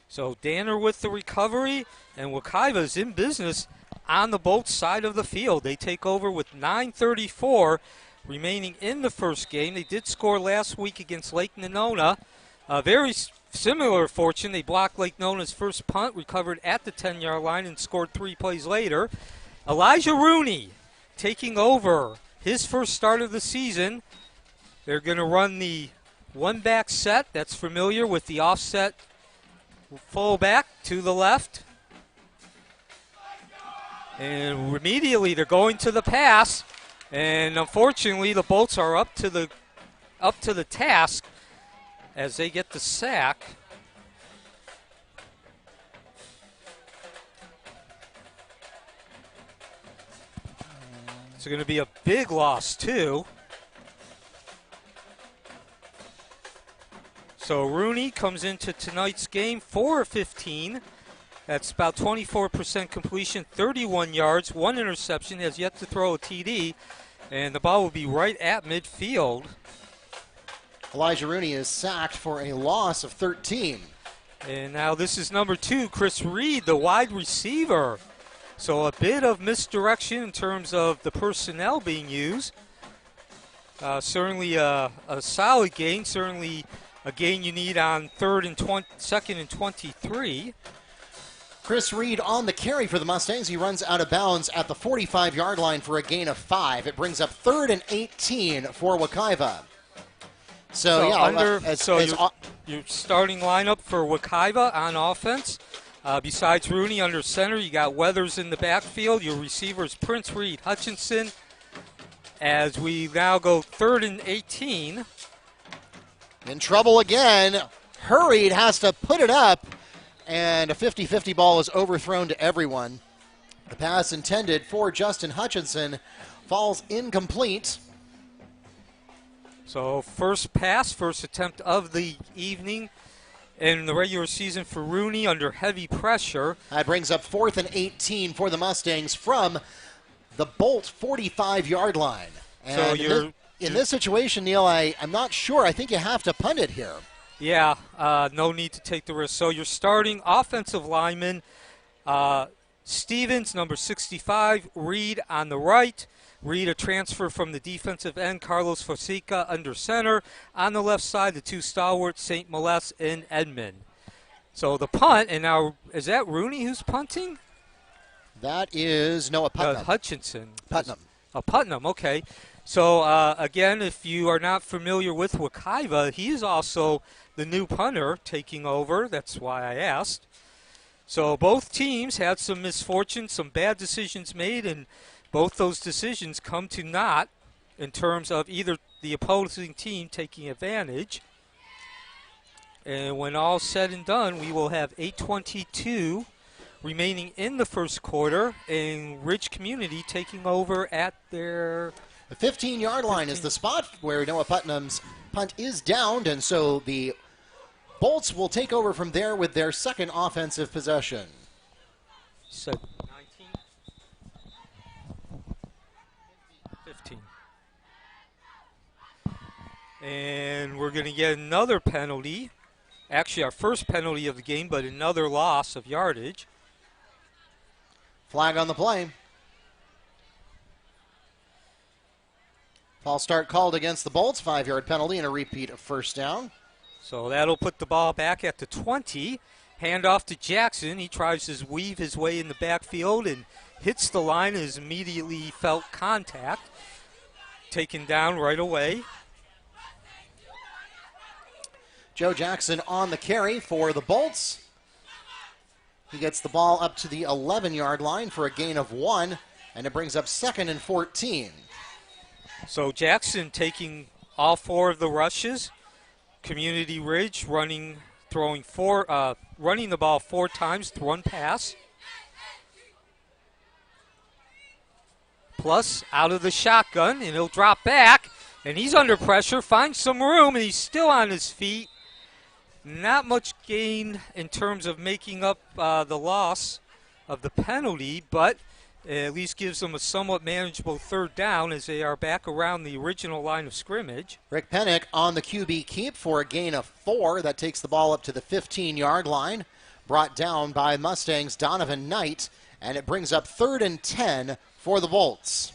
So Danner with the recovery, and Wekiva's in business on the Bolts side of the field. They take over with 9:34 remaining in the first game. They did score last week against Lake Nona. A very similar fortune. They blocked Lake Nona's first punt, recovered at the 10-yard line, and scored 3 plays later. Elijah Rooney taking over his first start of the season. They're going to run the one-back set. That's familiar with the offset fullback to the left. And immediately they're going to the pass. And unfortunately, the Bolts are up to the task as they get the sack. It's going to be a big loss, too. So Rooney comes into tonight's game 4 of 15. That's about 24% completion, 31 yards, 1 interception, has yet to throw a TD, and the ball will be right at midfield. Elijah Rooney is sacked for a loss of 13. And now this is number 2, Chris Reed, the wide receiver. So a bit of misdirection in terms of the personnel being used. Certainly a solid gain, certainly a gain you need on 2nd and 23. Chris Reed on the carry for the Mustangs. He runs out of bounds at the 45-yard line for a gain of 5. It brings up 3rd and 18 for Wekiva. Your starting lineup for Wekiva on offense. Besides Rooney under center, you got Weathers in the backfield. Your receivers, Prince, Reed, Hutchinson. As we now go 3rd and 18. In trouble again. Hurried, has to put it up, and a 50-50 ball is overthrown to everyone. The pass intended for Justin Hutchinson falls incomplete. So first attempt of the evening in the regular season for Rooney under heavy pressure. That brings up 4th and 18 for the Mustangs from the Bolt 45-yard line. And So in this situation, Neil, I'm not sure. I think you have to punt it here. Yeah, no need to take the risk. So you're starting offensive lineman, Stevens, number 65, Reed on the right. Reed, a transfer from the defensive end, Carlos Fonseca under center. On the left side, the two stalwarts, St. Molesse and Edmond. So the punt, and now, is that Rooney who's punting? That is Noah Putnam. Hutchinson. Putnam. Putnam, okay. So, again, if you are not familiar with Wekiva, he is also the new punter taking over. That's why I asked. So both teams had some misfortune, some bad decisions made, and both those decisions come to naught in terms of either the opposing team taking advantage. And when all said and done, we will have 8:22 remaining in the first quarter, and Ridge Community taking over at their... The 15-yard line is the spot where Noah Putnam's punt is downed, and so the Bolts will take over from there with their second offensive possession. So 19? 15. And we're going to get another penalty. Actually, our first penalty of the game, but another loss of yardage. Flag on the play. False start called against the Bolts, 5-yard penalty and a repeat of first down. So that'll put the ball back at the 20. Handoff to Jackson. He tries to weave his way in the backfield and hits the line and has immediately felt contact. Taken down right away. Joe Jackson on the carry for the Bolts. He gets the ball up to the 11-yard line for a gain of 1, and it brings up 2nd and 14. So Jackson taking all 4 of the rushes. Community Ridge running the ball 4 times, 1 pass. Plus, out of the shotgun, and he'll drop back, and he's under pressure, finds some room, and he's still on his feet. Not much gain in terms of making up the loss of the penalty, but at least gives them a somewhat manageable 3rd down as they are back around the original line of scrimmage. Rick Pennick on the QB keep for a gain of 4. That takes the ball up to the 15-yard line. Brought down by Mustangs' Donovan Knight, and it brings up 3rd and 10 for the Bolts.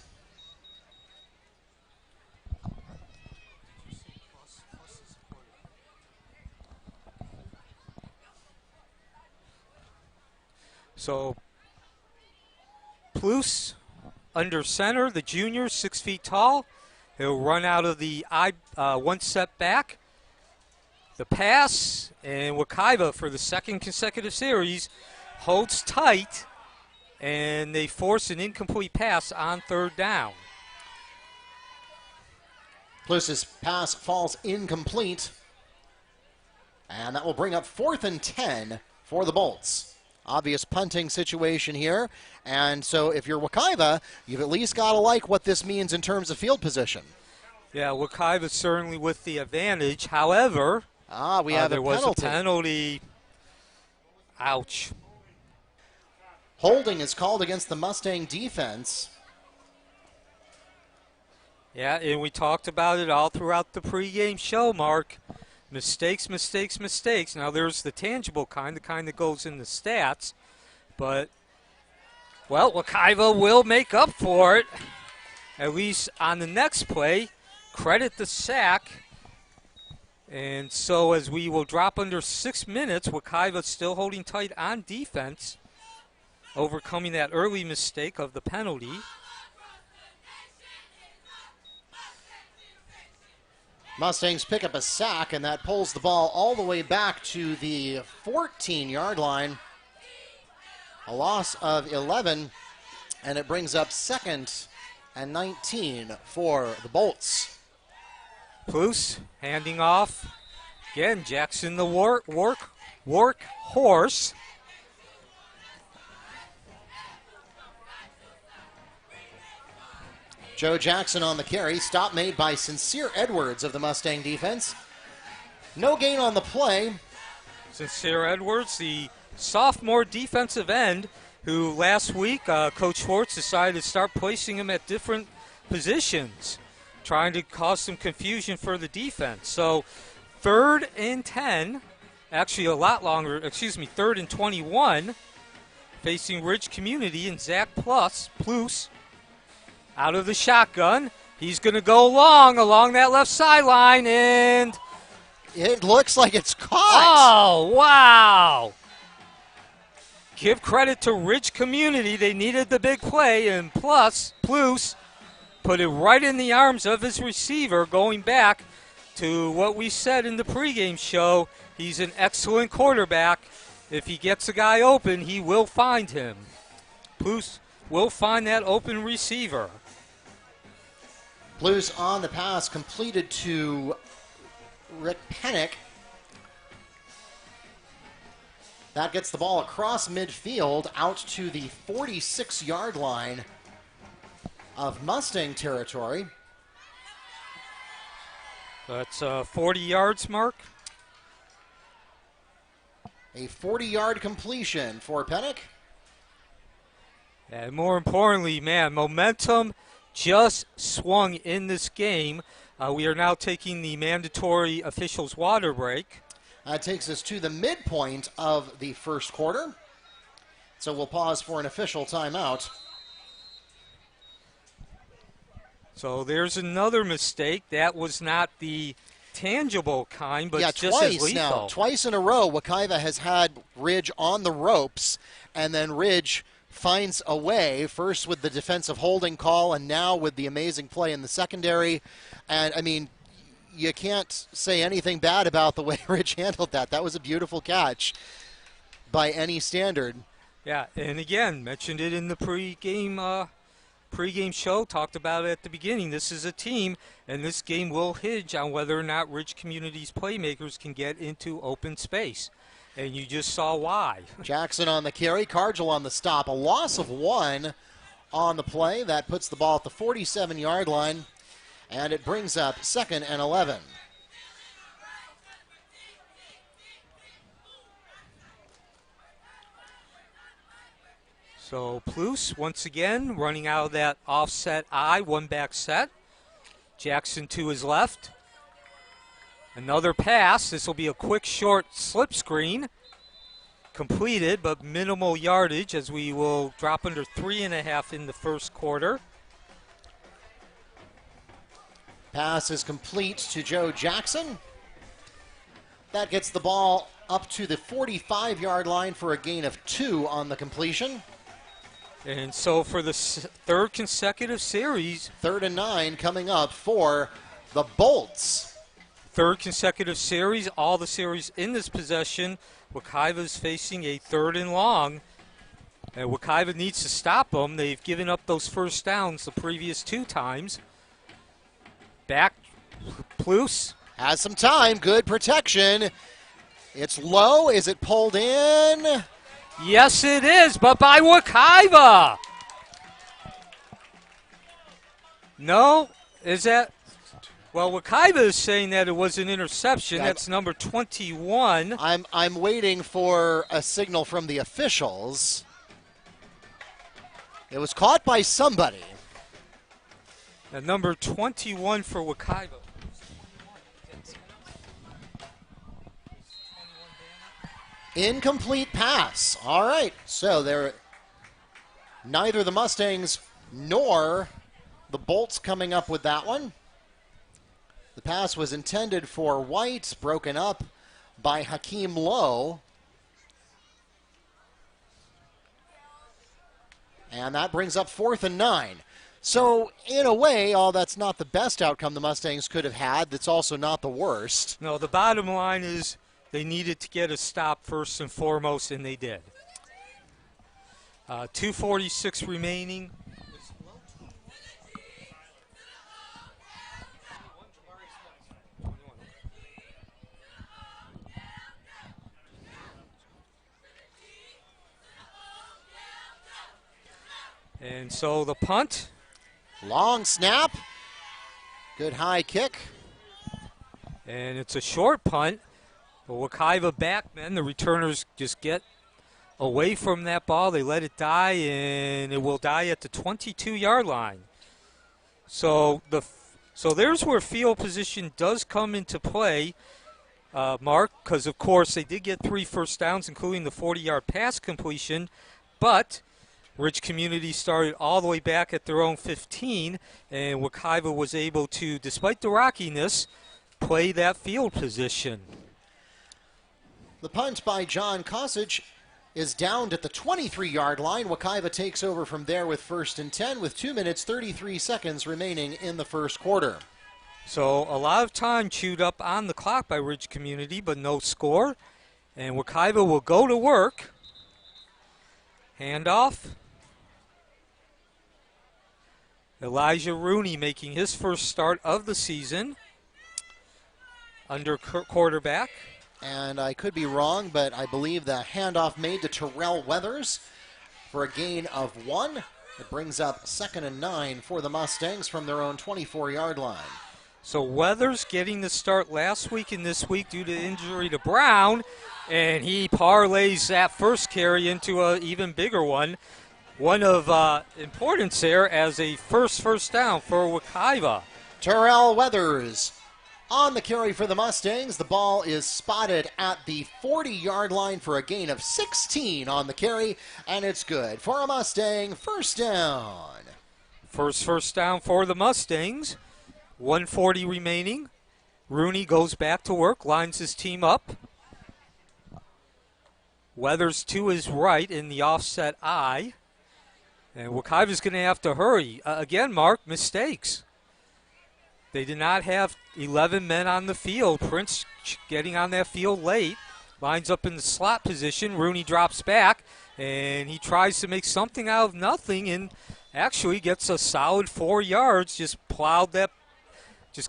So Plus under center, the junior, 6 feet tall. He'll run out of the one step back. The pass, and Wekiva for the second consecutive series holds tight, and they force an incomplete pass on 3rd down. Plus's pass falls incomplete, and that will bring up 4th and 10 for the Bolts. Obvious punting situation here, and so if you're Wekiva, you've at least got to like what this means in terms of field position. Yeah, Wekiva certainly with the advantage. However, we have there a was penalty. a penalty. Ouch. Holding is called against the Mustang defense. Yeah, and we talked about it all throughout the pregame show, Mark. Mistakes, mistakes, mistakes. Now, there's the tangible kind, the kind that goes in the stats. But, well, Wekiva will make up for it, at least on the next play. Credit the sack. And so as we will drop under 6 minutes, Wekiva still holding tight on defense, overcoming that early mistake of the penalty. Mustangs pick up a sack, and that pulls the ball all the way back to the 14-yard line. A loss of 11, and it brings up 2nd and 19 for the Bolts. Plus handing off. Again, Jackson the work horse. Joe Jackson on the carry. Stop made by Sincere Edwards of the Mustang defense. No gain on the play. Sincere Edwards, the sophomore defensive end, who last week Coach Schwartz decided to start placing him at different positions, trying to cause some confusion for the defense. So 3rd and 10, actually a lot longer, 3rd and 21, facing Ridge Community, and Zach Plus out of the shotgun. He's going to go along that left sideline, and it looks like it's caught. Oh, wow. Give credit to Ridge Community. They needed the big play, and Plus put it right in the arms of his receiver, going back to what we said in the pregame show. He's an excellent quarterback. If he gets a guy open, he will find him. Plus will find that open receiver. Blues on the pass, completed to Rick Pennick. That gets the ball across midfield out to the 46-yard line of Mustang territory. That's 40 yards, Mark. A 40-yard completion for Pennick. And more importantly, man, momentum just swung in this game. We are now taking the mandatory officials water break. That takes us to the midpoint of the first quarter. So we'll pause for an official timeout. So there's another mistake. That was not the tangible kind, but just twice as lethal. now. Twice in a row, Wekiva has had Ridge on the ropes, and then Ridge finds a way, first with the defensive holding call and now with the amazing play in the secondary. And, I mean, you can't say anything bad about the way Ridge handled that. That was a beautiful catch by any standard. Yeah, and again, mentioned it in the pregame show, talked about it at the beginning. This is a team, and this game will hinge on whether or not Ridge Community's playmakers can get into open space. And you just saw why. Jackson on the carry, Cargill on the stop. A loss of 1 on the play. That puts the ball at the 47-yard line, and it brings up 2nd and 11. So Plus, once again, running out of that offset I, one-back set. Jackson to his left. Another pass. This will be a quick, short slip screen. Completed, but minimal yardage as we will drop under 3.5 in the first quarter. Pass is complete to Joe Jackson. That gets the ball up to the 45-yard line for a gain of 2 on the completion. And so for the third consecutive series. 3rd and 9 coming up for the Bolts. Third consecutive series, all the series in this possession. Wekiva is facing a 3rd and long. And Wekiva needs to stop them. They've given up those first downs the previous 2 times. Back, Plus. Has some time, good protection. It's low, is it pulled in? Yes, it is, but by Wekiva. No, is that? Well, Wekiva is saying that it was an interception. That's number 21. I'm waiting for a signal from the officials. It was caught by somebody. And number 21 for Wekiva. Incomplete pass. All right. So neither the Mustangs nor the Bolts coming up with that one. The pass was intended for White, broken up by Hakeem Lowe. And that brings up 4th and 9. So, in a way, that's not the best outcome the Mustangs could have had. That's also not the worst. No, the bottom line is they needed to get a stop first and foremost, and they did. 2:46 remaining. And so the punt. Long snap. Good high kick. And it's a short punt. The Wekiva backmen, the returners just get away from that ball. They let it die, and it will die at the 22-yard line. So there's where field position does come into play, Mark, because, of course, they did get 3 first downs, including the 40-yard pass completion, but Ridge Community started all the way back at their own 15, and Wekiva was able to, despite the rockiness, play that field position. The punt by John Kosich is downed at the 23-yard line. Wekiva takes over from there with 1st and 10 with 2 minutes 33 seconds remaining in the first quarter. So a lot of time chewed up on the clock by Ridge Community, but no score. And Wekiva will go to work. Handoff. Elijah Rooney making his first start of the season under quarterback. And I could be wrong, but I believe the handoff made to Terrell Weathers for a gain of 1. It brings up 2nd and 9 for the Mustangs from their own 24-yard line. So Weathers getting the start last week and this week due to injury to Brown, and he parlays that first carry into an even bigger one. One of importance there as a first down for Wekiva. Terrell Weathers on the carry for the Mustangs. The ball is spotted at the 40-yard line for a gain of 16 on the carry, and it's good for a Mustang first down. First down for the Mustangs. 1:40 remaining. Rooney goes back to work, lines his team up. Weathers to his right in the offset eye. And Wekiva's going to have to hurry. Again, Mark, mistakes. They did not have 11 men on the field. Prince getting on that field late. Lines up in the slot position. Rooney drops back, and he tries to make something out of nothing and actually gets a solid 4 yards. Just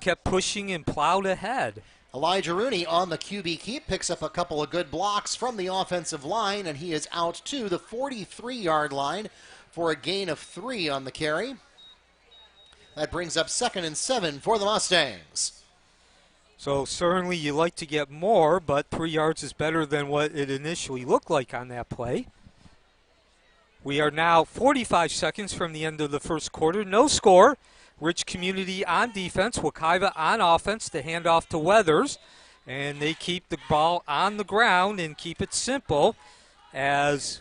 kept pushing and plowed ahead. Elijah Rooney on the QB keep picks up a couple of good blocks from the offensive line, and he is out to the 43-yard line for a gain of 3 on the carry. That brings up 2nd and 7 for the Mustangs. So certainly you like to get more, but 3 yards is better than what it initially looked like on that play. We are now 45 seconds from the end of the first quarter. No score. Ridge Community on defense. Wekiva on offense. The handoff to Weathers. And they keep the ball on the ground and keep it simple as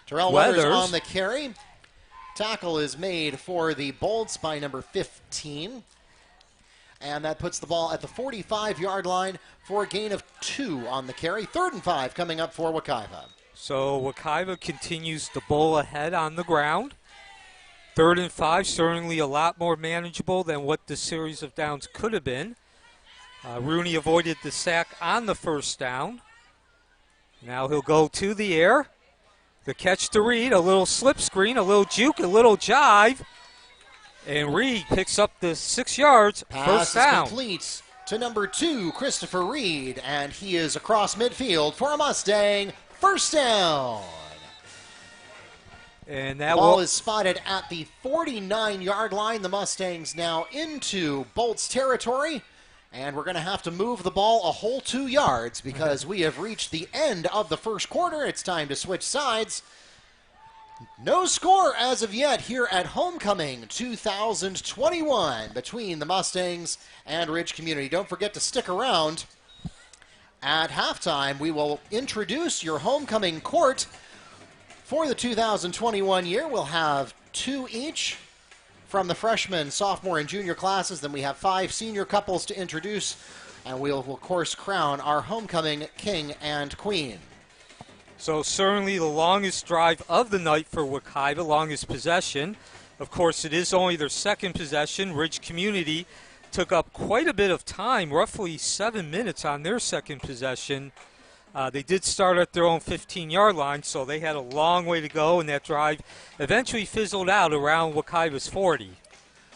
Terrell Weathers on the carry. Tackle is made for the Bolts by number 15. And that puts the ball at the 45-yard line for a gain of 2 on the carry. 3rd and 5 coming up for Wekiva. So Wekiva continues to bowl ahead on the ground. 3rd and 5, certainly a lot more manageable than what the series of downs could have been. Rooney avoided the sack on the first down. Now he'll go to the air. The catch to Reed, a little slip screen, a little juke, a little jive. And Reed picks up the 6 yards, first down. Pass is complete to number 2, Christopher Reed, and he is across midfield for a Mustang first down. And that ball is spotted at the 49-yard line. The Mustangs now into Bolts territory. And we're going to have to move the ball a whole 2 yards because we have reached the end of the first quarter. It's time to switch sides. No score as of yet here at Homecoming 2021 between the Mustangs and Ridge Community. Don't forget to stick around. At halftime, we will introduce your Homecoming court for the 2021 year. We'll have 2 each from the freshman, sophomore, and junior classes. Then we have 5 senior couples to introduce, and we'll of course crown our homecoming king and queen. So certainly the longest drive of the night for Wekiva, longest possession. Of course, it is only their second possession. Ridge Community took up quite a bit of time, roughly 7 minutes on their second possession They did start at their own 15-yard line, so they had a long way to go, and that drive eventually fizzled out around Wekiva's 40.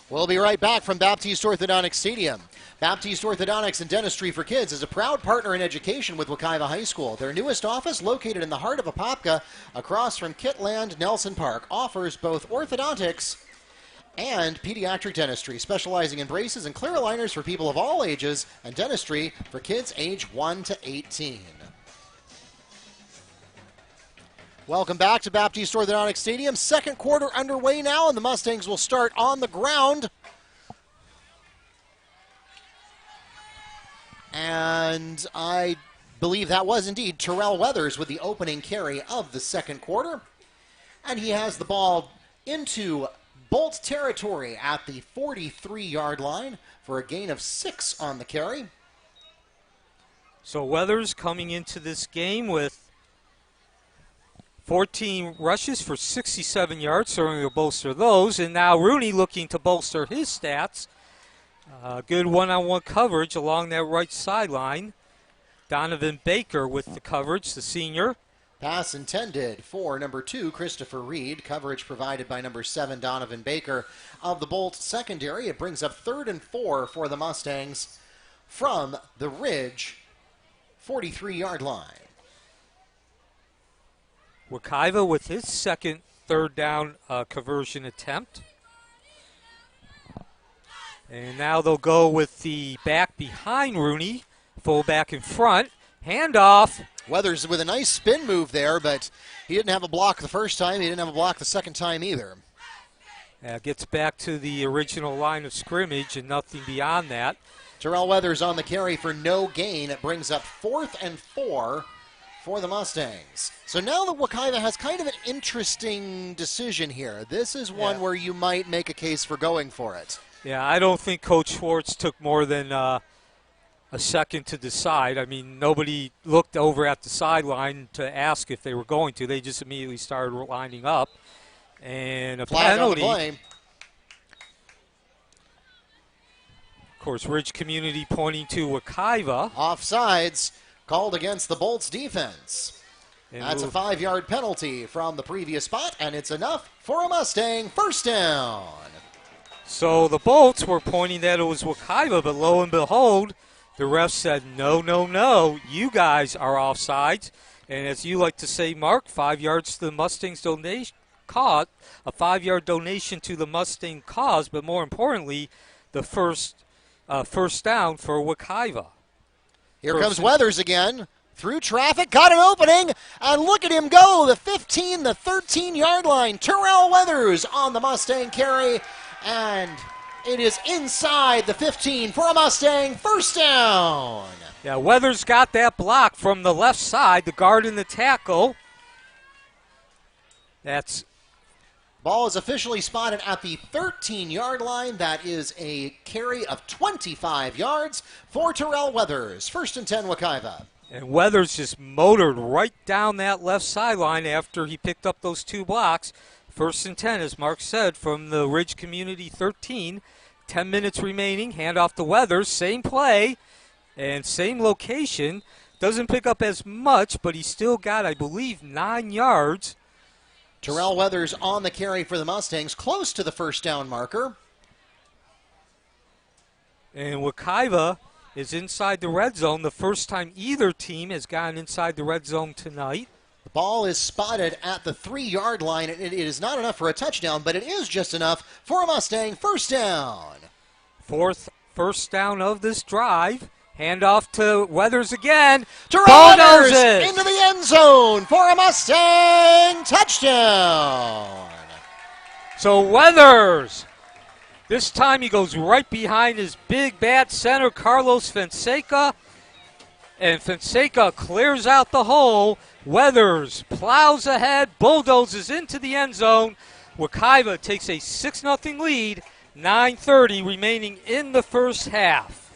We'll be right back from Baptiste Orthodontic Stadium. Baptiste Orthodontics and Dentistry for Kids is a proud partner in education with Wekiva High School. Their newest office, located in the heart of Apopka, across from Kitland Nelson Park, offers both orthodontics and pediatric dentistry, specializing in braces and clear aligners for people of all ages, and dentistry for kids age 1 to 18. Welcome back to Baptiste Orthodontic Stadium. Second quarter underway now, and the Mustangs will start on the ground. And I believe that was indeed Terrell Weathers with the opening carry of the second quarter. And he has the ball into Bolt territory at the 43-yard line for a gain of 6 on the carry. So Weathers coming into this game with 14 rushes for 67 yards, certainly will bolster those. And now Rooney looking to bolster his stats. Good one-on-one coverage along that right sideline. Donovan Baker with the coverage, the senior. Pass intended for number 2, Christopher Reed. Coverage provided by number 7, Donovan Baker of the Bolt secondary. It brings up 3rd and 4 for the Mustangs from the Ridge 43-yard line. Wekiva with his second third down conversion attempt. And now they'll go with the back behind Rooney, fullback in front. Handoff. Weathers with a nice spin move there, but he didn't have a block the first time. He didn't have a block the second time either. Gets back to the original line of scrimmage and nothing beyond that. Terrell Weathers on the carry for no gain. It brings up 4th and 4 for the Mustangs. So now that Wekiva has kind of an interesting decision here. This is one where you might make a case for going for it. Yeah, I don't think Coach Schwartz took more than a second to decide. I mean, nobody looked over at the sideline to ask if they were going to. They just immediately started lining up. And a penalty. Of course, Ridge Community pointing to Wekiva. Offsides called against the Bolts defense. And that's a 5-yard penalty from the previous spot, and it's enough for a Mustang first down. So the Bolts were pointing that it was Wekiva, but lo and behold, the ref said, no, no, no, you guys are offsides. And as you like to say, Mark, 5 yards to the Mustangs donation cause, a 5-yard donation to the Mustang cause, but more importantly, the first down for Wekiva. Here comes Weathers again. Through traffic, got an opening, and look at him go. The 15, the 13-yard line. Terrell Weathers on the Mustang carry, and it is inside the 15 for a Mustang first down. Yeah, Weathers got that block from the left side, the guard and the tackle. That's ball is officially spotted at the 13-yard line. That is a carry of 25 yards for Terrell Weathers. First and 10, Wekiva. And Weathers just motored right down that left sideline after he picked up those 2 blocks. First and 10, as Mark said, from the Ridge Community 13. 10 minutes remaining. Handoff to Weathers. Same play and same location. Doesn't pick up as much, but he still got, I believe, 9 yards. Terrell Weathers on the carry for the Mustangs, close to the first down marker. And Wekiva is inside the red zone. The first time either team has gone inside the red zone tonight. The ball is spotted at the 3-yard line. It is not enough for a touchdown, but it is just enough for a Mustang first down. Fourth first down of this drive. Handoff to Weathers again. Terrell Weathers into the end zone for a Mustang touchdown. So Weathers, this time he goes right behind his big bad center, Carlos Fonseca. And Fonseca clears out the hole. Weathers plows ahead, bulldozes into the end zone. Wekiva takes a 6-0 lead, 9:30 remaining in the first half.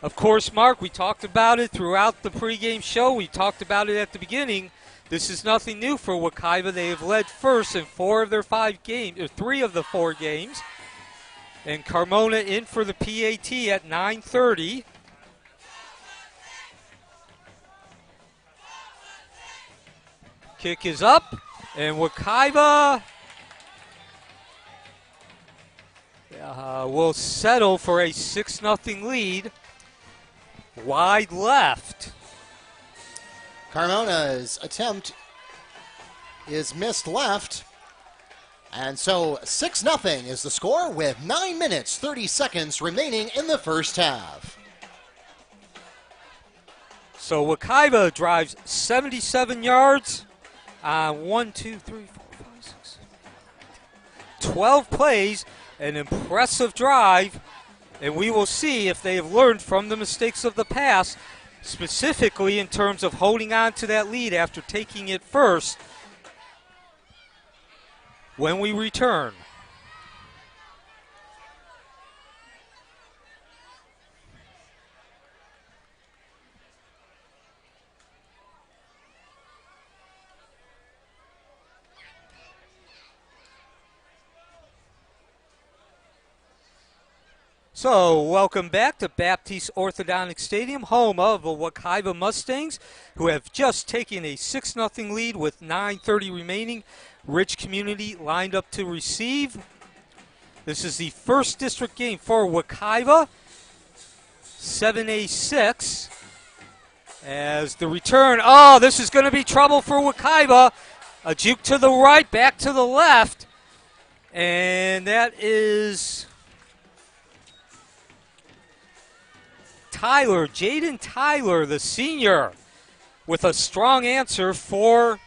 Of course, Mark, we talked about it throughout the pregame show. We talked about it at the beginning. This is nothing new for Wekiva. They have led first in 4 of their 5 games, or 3 of the 4 games. And Carmona in for the PAT at 9:30. Kick is up, and Wekiva will settle for a 6-0 lead. Wide left. Carmona's attempt is missed left. And so 6-0 is the score with 9 minutes, 30 seconds remaining in the first half. So Wekiva drives 77 yards on 12 plays, an impressive drive, and we will see if they have learned from the mistakes of the past, specifically in terms of holding on to that lead after taking it first when we return. So, welcome back to Baptiste Orthodontic Stadium, home of the Wekiva Mustangs, who have just taken a 6-0 lead with 9:30 remaining. Rich Community lined up to receive. This is the first district game for Wekiva, 7A6. As the return, this is going to be trouble for Wekiva. A juke to the right, back to the left, and that is Jaden Tyler, the senior, with a strong answer for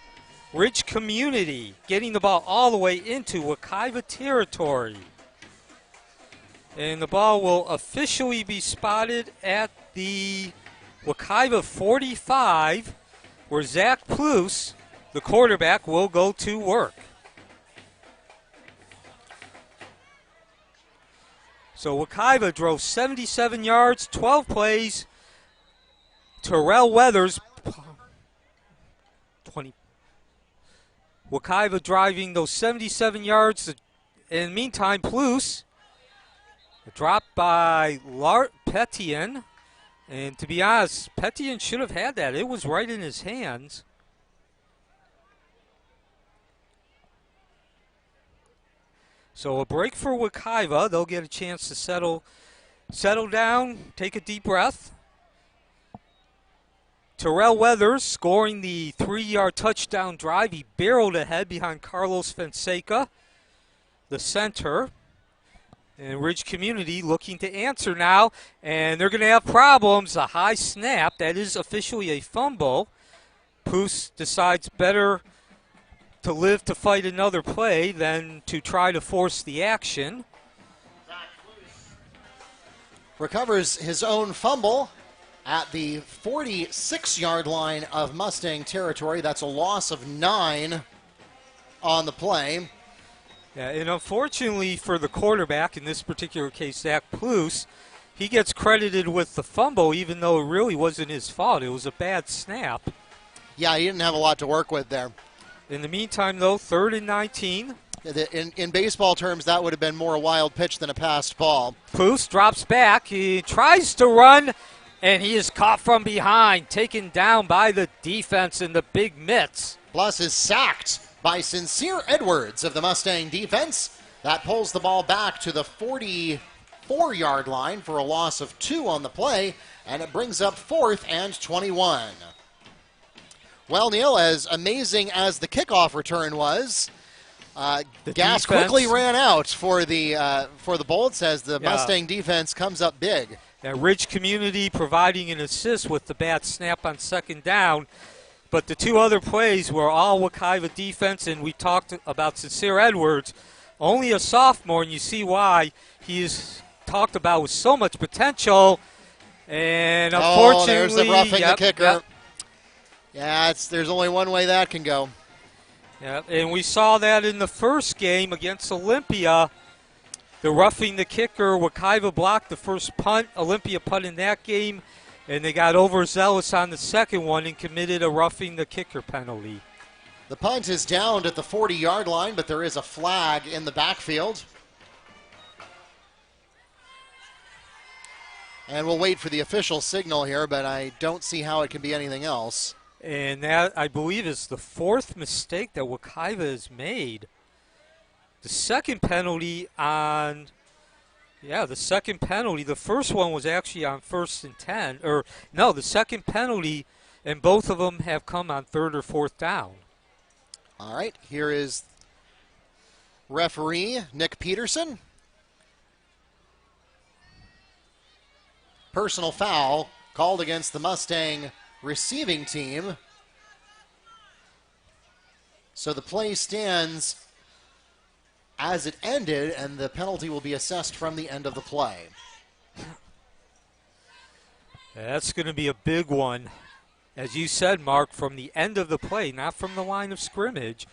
Ridge Community, getting the ball all the way into Wekiva territory. And the ball will officially be spotted at the Wekiva 45, where Zach Plus, the quarterback, will go to work. So Wekiva drove 77 yards, 12 plays. Terrell Weathers, 20. Wekiva driving those 77 yards. In the meantime, Plus dropped by Petian. And to be honest, Petian should have had that. It was right in his hands. So a break for Wekiva. They'll get a chance to settle down, take a deep breath. Terrell Weathers scoring the 3-yard touchdown drive. He barreled ahead behind Carlos Fonseca, the center. And Ridge Community looking to answer now, and they're going to have problems. A high snap, that is officially a fumble. Poos decides better to live to fight another play than to try to force the action. Recovers his own fumble at the 46-yard line of Mustang territory. That's a loss of 9 on the play. Yeah, and unfortunately for the quarterback, in this particular case, Zach Plus, he gets credited with the fumble even though it really wasn't his fault. It was a bad snap. Yeah, he didn't have a lot to work with there. In the meantime, though, 3rd and 19. In baseball terms, that would have been more a wild pitch than a passed ball. Plus drops back. He tries to run, and he is caught from behind, taken down by the defense in the big mitts. Plus is sacked by Sincere Edwards of the Mustang defense. That pulls the ball back to the 44-yard line for a loss of 2 on the play, and it brings up 4th and 21. Well, Neil, as amazing as the kickoff return was, gas quickly ran out for the Bolts as the Mustang defense comes up big. That Ridge Community providing an assist with the bad snap on 2nd down. But the 2 other plays were all Wekiva defense, and we talked about Sincere Edwards, only a sophomore, and you see why he is talked about with so much potential. And unfortunately, there's the roughing the kicker. Yep. Yeah, there's only one way that can go. Yeah, and we saw that in the first game against Olympia. The roughing the kicker, Wekiva blocked the first punt. Olympia punt in that game, and they got overzealous on the second one and committed a roughing the kicker penalty. The punt is downed at the 40-yard line, but there is a flag in the backfield. And we'll wait for the official signal here, but I don't see how it can be anything else. And that, I believe, is the fourth mistake that Wekiva has made. The second penalty on, the second penalty. The first one was actually on 1st and 10. Or, no, the second penalty, and both of them have come on 3rd or 4th down. All right, here is referee Nick Peterson. Personal foul called against the Mustang receiving team. So the play stands as it ended, and the penalty will be assessed from the end of the play. That's going to be a big one. As you said, Mark, from the end of the play, not from the line of scrimmage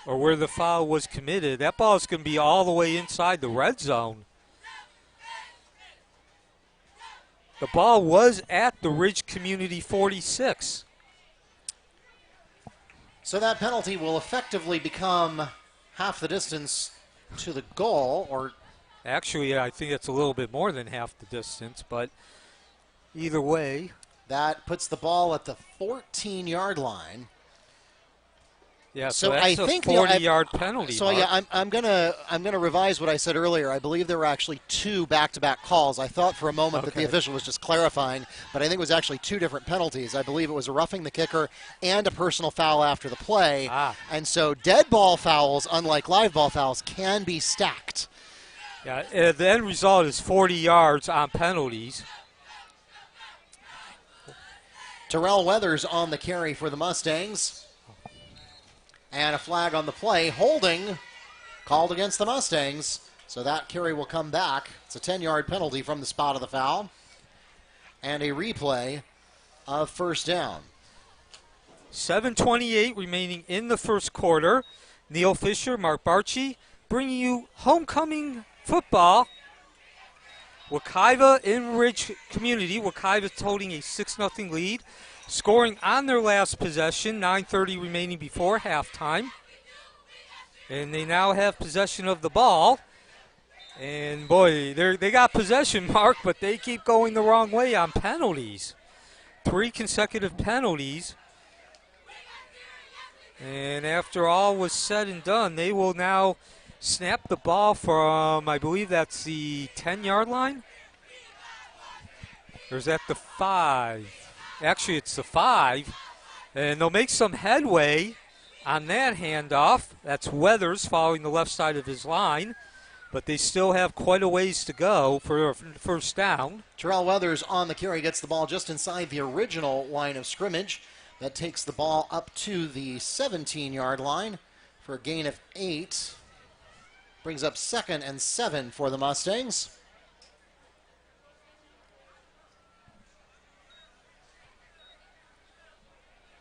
or where the foul was committed. That ball is going to be all the way inside the red zone. The ball was at the Ridge Community 46. So that penalty will effectively become half the distance to the goal, or actually, I think it's a little bit more than half the distance, but either way. That puts the ball at the 14-yard line. Yeah, so that's I think 40-yard penalty. So Mark. yeah, I'm gonna revise what I said earlier. I believe there were actually 2 back-to-back calls. I thought for a moment that the official was just clarifying, but I think it was actually 2 different penalties. I believe it was a roughing the kicker and a personal foul after the play. And so dead ball fouls, unlike live ball fouls, can be stacked. Yeah, the end result is 40 yards on penalties. Terrell Weathers on the carry for the Mustangs. And a flag on the play. Holding called against the Mustangs. So that carry will come back. It's a 10-yard penalty from the spot of the foul. And a replay of first down. 7:28 remaining in the first quarter. Neil Fisher, Mark Barchi, bringing you homecoming football. Wekiva in Ridge Community. Wekiva holding a 6-0 lead. Scoring on their last possession, 9:30 remaining before halftime. And they now have possession of the ball. And boy, they got possession, Mark, but they keep going the wrong way on penalties. 3 consecutive penalties. And after all was said and done, they will now snap the ball from, I believe that's the 10-yard line? Or is that the 5? Actually, it's the 5. And they'll make some headway on that handoff. That's Weathers following the left side of his line. But they still have quite a ways to go for first down. Terrell Weathers on the carry gets the ball just inside the original line of scrimmage. That takes the ball up to the 17-yard line for a gain of 8. Brings up 2nd and 7 for the Mustangs.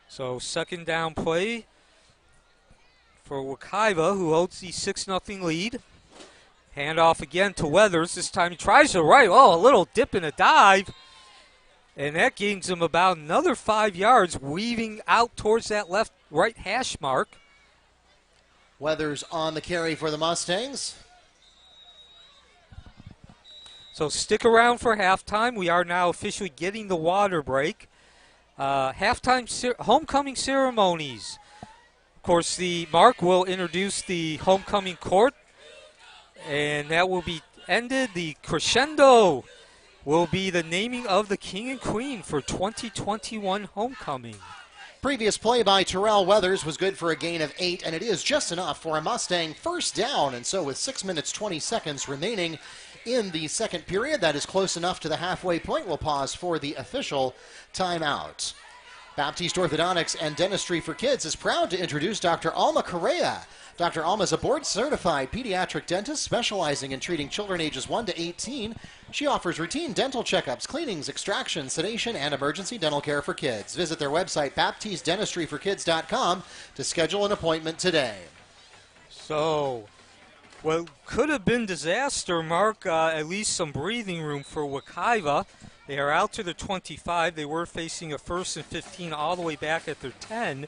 So second down play for Wekiva, who holds the 6-0 lead. Handoff again to Weathers. This time he tries to right. Oh, a little dip and a dive. And that gains him about another 5 yards, weaving out towards that right hash mark. Weathers on the carry for the Mustangs. So stick around for halftime. We are now officially getting the water break. Halftime homecoming ceremonies. Of course, the Mark will introduce the homecoming court, and that will be ended. The crescendo will be the naming of the king and queen for 2021 homecoming. Previous play by Terrell Weathers was good for a gain of 8, and it is just enough for a Mustang first down. And so with 6 minutes, 20 seconds remaining in the second period, that is close enough to the halfway point. We'll pause for the official timeout. Baptiste Orthodontics and Dentistry for Kids is proud to introduce Dr. Alma Correa. Dr. Alma is a board-certified pediatric dentist specializing in treating children ages 1 to 18. She offers routine dental checkups, cleanings, extraction, sedation, and emergency dental care for kids. Visit their website, BaptisteDentistryForKids.com, to schedule an appointment today. So, what could have been disaster, Mark, at least some breathing room for Wekiva. They are out to the 25. They were facing a 1st and 15 all the way back at their 10.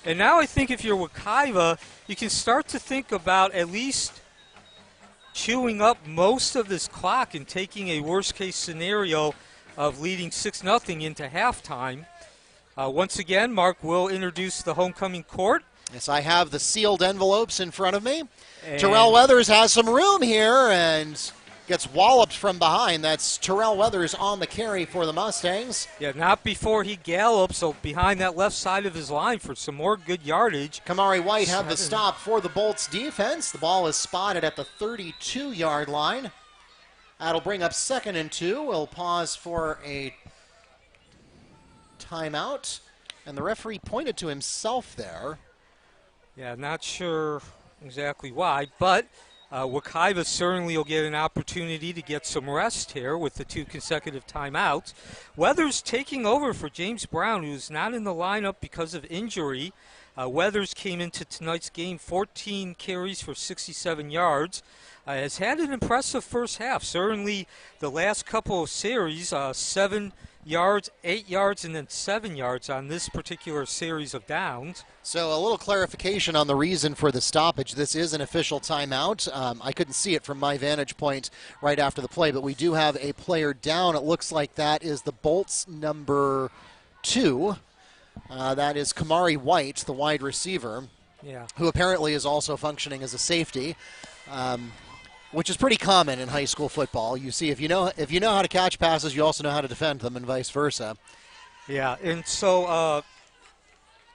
And now I think if you're Wekiva, you can start to think about at least chewing up most of this clock and taking a worst-case scenario of leading 6-0 into halftime. Once again, Mark will introduce the homecoming court. Yes, I have the sealed envelopes in front of me. And Terrell Weathers has some room here and gets walloped from behind. That's Terrell Weathers on the carry for the Mustangs. Yeah, not before he gallops, so behind that left side of his line for some more good yardage. Kamari White had the stop for the Bolts defense. The ball is spotted at the 32-yard line. That'll bring up 2nd and 2. We'll pause for a timeout. And the referee pointed to himself there. Yeah, not sure exactly why, but Wekiva certainly will get an opportunity to get some rest here with the 2 consecutive timeouts. Weathers taking over for James Brown, who's not in the lineup because of injury. Weathers came into tonight's game 14 carries for 67 yards. Has had an impressive first half. Certainly the last couple of series, 7 yards, 8 yards, and then 7 yards on this particular series of downs. So a little clarification on the reason for the stoppage. This is an official timeout. I couldn't see it from my vantage point right after the play, but we do have a player down. It looks like that is the Bolts number 2. That is Kamari White, the wide receiver, who apparently is also functioning as a safety, which is pretty common in high school football. You see, if you know how to catch passes, you also know how to defend them, and vice versa. Yeah, and so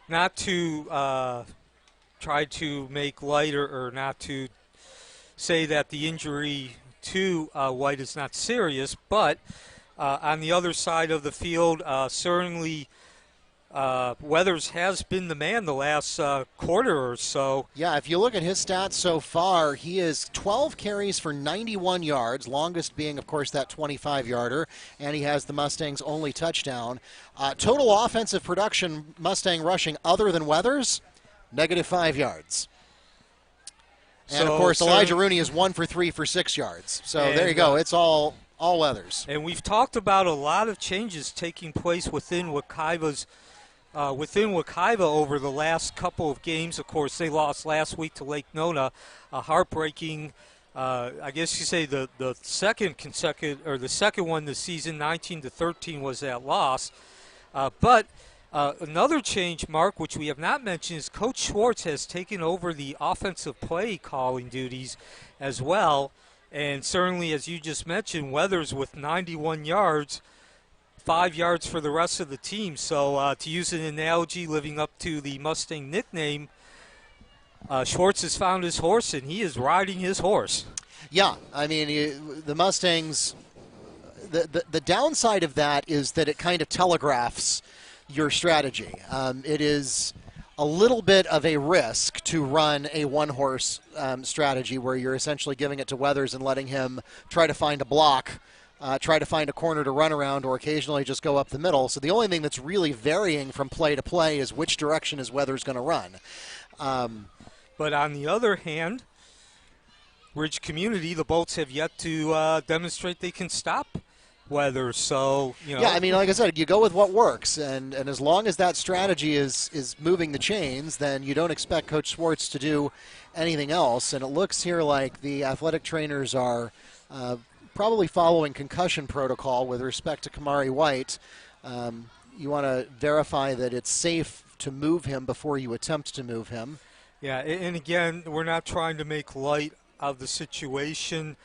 not to try to make light or not to say that the injury to White is not serious, but on the other side of the field, certainly Weathers has been the man the last quarter or so. Yeah, if you look at his stats so far, he is 12 carries for 91 yards, longest being, of course, that 25-yarder, and he has the Mustangs' only touchdown. Total offensive production, Mustang rushing other than Weathers, -5 yards. And, of course, Elijah Rooney is 1 for 3 for 6 yards. So there you go. It's all Weathers. And we've talked about a lot of changes taking place within Wekiva over the last couple of games. Of course, they lost last week to Lake Nona, a heartbreaking. I guess you say the second one this season, 19-13 was that loss. But another change, Mark, which we have not mentioned, is Coach Schwartz has taken over the offensive play calling duties as well. And certainly, as you just mentioned, Weathers with 91 yards. 5 yards for the rest of the team. So to use an analogy, living up to the Mustang nickname, Schwartz has found his horse, and he is riding his horse. Yeah, I mean, the Mustangs, the downside of that is that it kind of telegraphs your strategy. It is a little bit of a risk to run a one-horse strategy where you're essentially giving it to Weathers and letting him try to find a block, try to find a corner to run around, or occasionally just go up the middle. So the only thing that's really varying from play to play is which direction is Weathers going to run. But on the other hand, Ridge Community, the Bolts have yet to demonstrate they can stop Weathers. So, you know. Yeah, I mean, like I said, you go with what works. And as long as that strategy is moving the chains, then you don't expect Coach Schwartz to do anything else. And it looks here like the athletic trainers are probably following concussion protocol with respect to Kamari White. You want to verify that it's safe to move him before you attempt to move him. Yeah, and again, we're not trying to make light of the situation,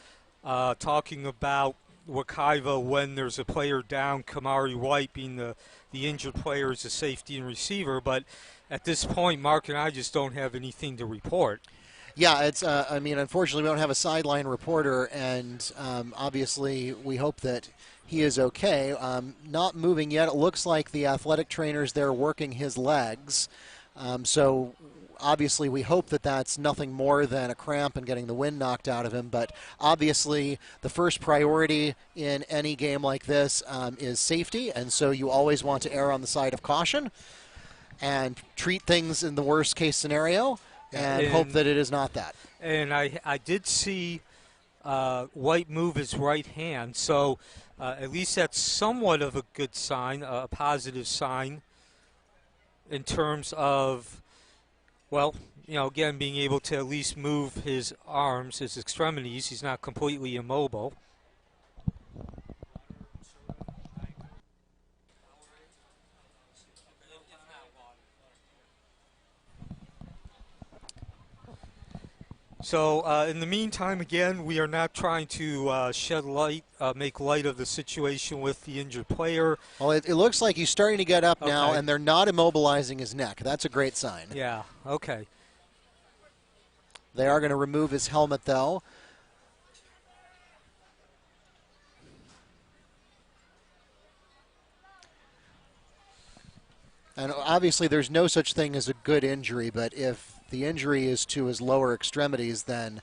talking about Wekiva when there's a player down, Kamari White being the injured player as a safety and receiver. But at this point, Mark and I just don't have anything to report. Yeah, it's. I mean, unfortunately, we don't have a sideline reporter, and obviously, we hope that he is okay. Not moving yet. It looks like the athletic trainers there working his legs. So, obviously, we hope that that's nothing more than a cramp and getting the wind knocked out of him. But obviously, the first priority in any game like this is safety, and so you always want to err on the side of caution and treat things in the worst case scenario. And hope that it is not that. And I did see White move his right hand, so at least that's somewhat of a good sign, a positive sign in terms of, well, you know, again, being able to at least move his arms, his extremities. He's not completely immobile. So in the meantime, again, we are not trying to shed light, make light of the situation with the injured player. Well, it looks like he's starting to get up now, Okay. and they're not immobilizing his neck. That's a great sign. Yeah, okay. They are going to remove his helmet, though. And obviously there's no such thing as a good injury, but if the injury is to his lower extremities, then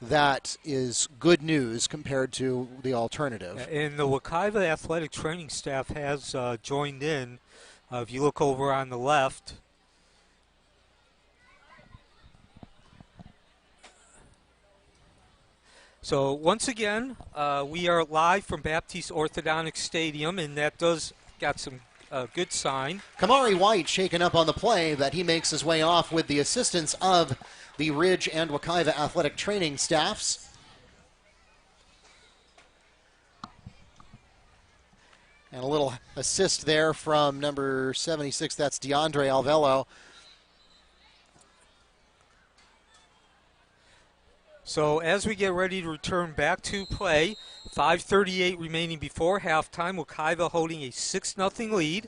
that is good news compared to the alternative. And the Wekiva athletic training staff has joined in. If you look over on the left, so once again, we are live from Baptiste Orthodontic Stadium, and that does got some good sign. Kamari White shaken up on the play, that he makes his way off with the assistance of the Ridge and Wekiva athletic training staffs. And a little assist there from number 76, that's DeAndre Alvelo. So as we get ready to return back to play, 5:38 remaining before halftime, Wekiva holding a 6-0 lead.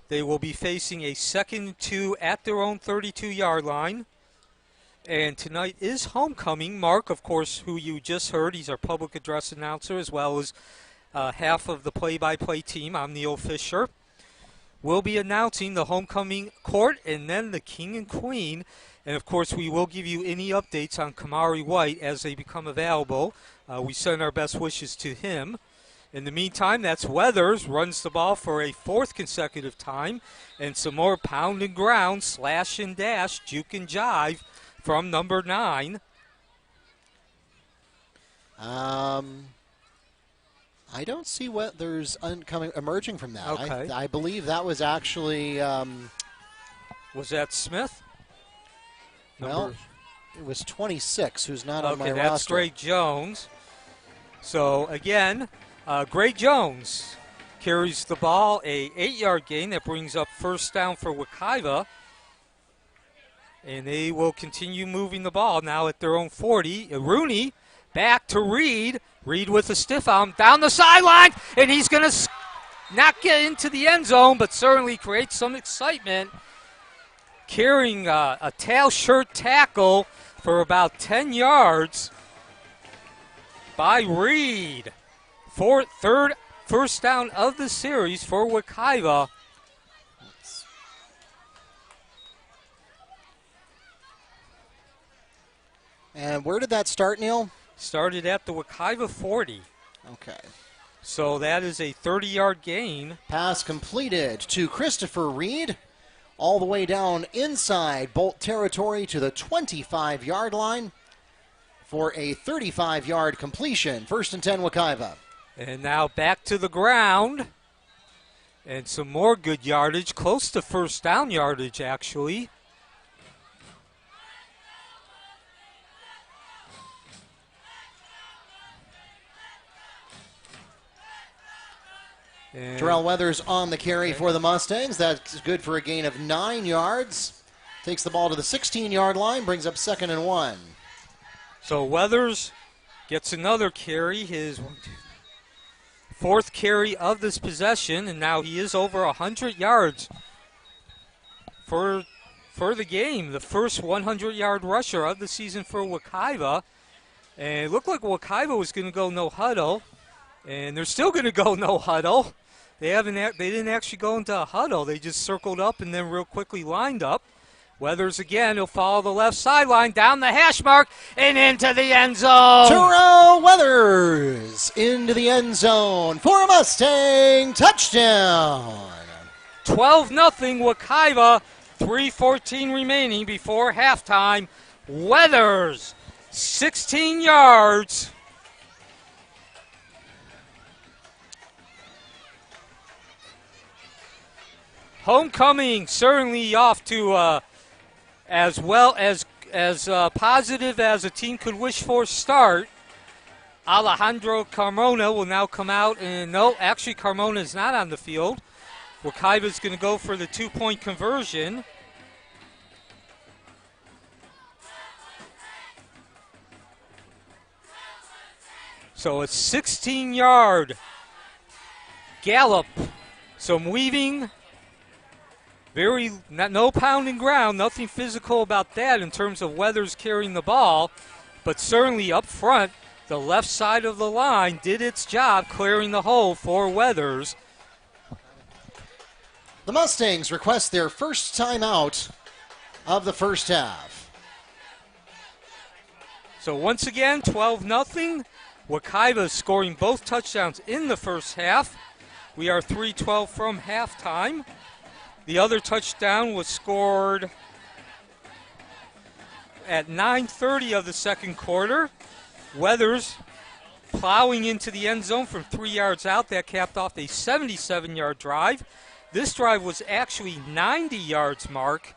They will be facing a 2nd and 2 at their own 32-yard line. And tonight is homecoming. Mark, of course, who you just heard, he's our public address announcer, as well as half of the play-by-play team. I'm Neil Fisher. We'll be announcing the homecoming court and then the king and queen. And, of course, we will give you any updates on Kamari White as they become available. We send our best wishes to him. In the meantime, that's Weathers, runs the ball for a 4th consecutive time. And some more pound and ground, slash and dash, juke and jive from number 9. I don't see Weathers emerging from that. Okay. I believe that was actually... Was that Smith? Well, it was 26, who's not on my roster. Okay, that's Greg Jones. So, again, Greg Jones carries the ball, a 8-yard gain that brings up first down for Wekiva. And they will continue moving the ball now at their own 40. Rooney back to Reed. Reed with a stiff arm down the sideline, and he's going to not get into the end zone, but certainly create some excitement. Carrying a tail shirt tackle for about 10 yards by Reed. Third first down of the series for Wekiva. And where did that start, Neil? Started at the Wekiva 40. Okay. So that is a 30-yard gain. Pass completed to Christopher Reed. All the way down inside Bolt territory to the 25-yard line for a 35-yard completion. 1st and 10, Wekiva. And now back to the ground. And some more good yardage, close to first down yardage, actually. Terrell Weathers on the carry for the Mustangs. That's good for a gain of 9 yards. Takes the ball to the 16-yard line, brings up 2nd and 1. So Weathers gets another carry, his 4th carry of this possession, and now he is over 100 yards for the game. The first 100-yard rusher of the season for Wekiva. And it looked like Wekiva was going to go no huddle, and they're still going to go no huddle. They didn't actually go into a huddle. They just circled up and then real quickly lined up. Weathers again, he'll follow the left sideline, down the hash mark, and into the end zone. Terrell Weathers into the end zone for a Mustang touchdown. 12-0 Wekiva, 3:14 remaining before halftime. Weathers, 16 yards. Homecoming certainly off to as well as positive as a team could wish for start. Alejandro Carmona will now come out, and no, actually Carmona is not on the field. Wekiva is going to go for the 2-point conversion. So a 16-yard gallop. Some weaving. No pounding ground. Nothing physical about that in terms of Weathers carrying the ball. But certainly up front, the left side of the line did its job clearing the hole for Weathers. The Mustangs request their first timeout of the first half. So once again, 12-0. Wekiva scoring both touchdowns in the first half. We are 3:12 from halftime. The other touchdown was scored at 9:30 of the second quarter. Weathers plowing into the end zone from 3 yards out. That capped off a 77-yard drive. This drive was actually 90 yards, Mark.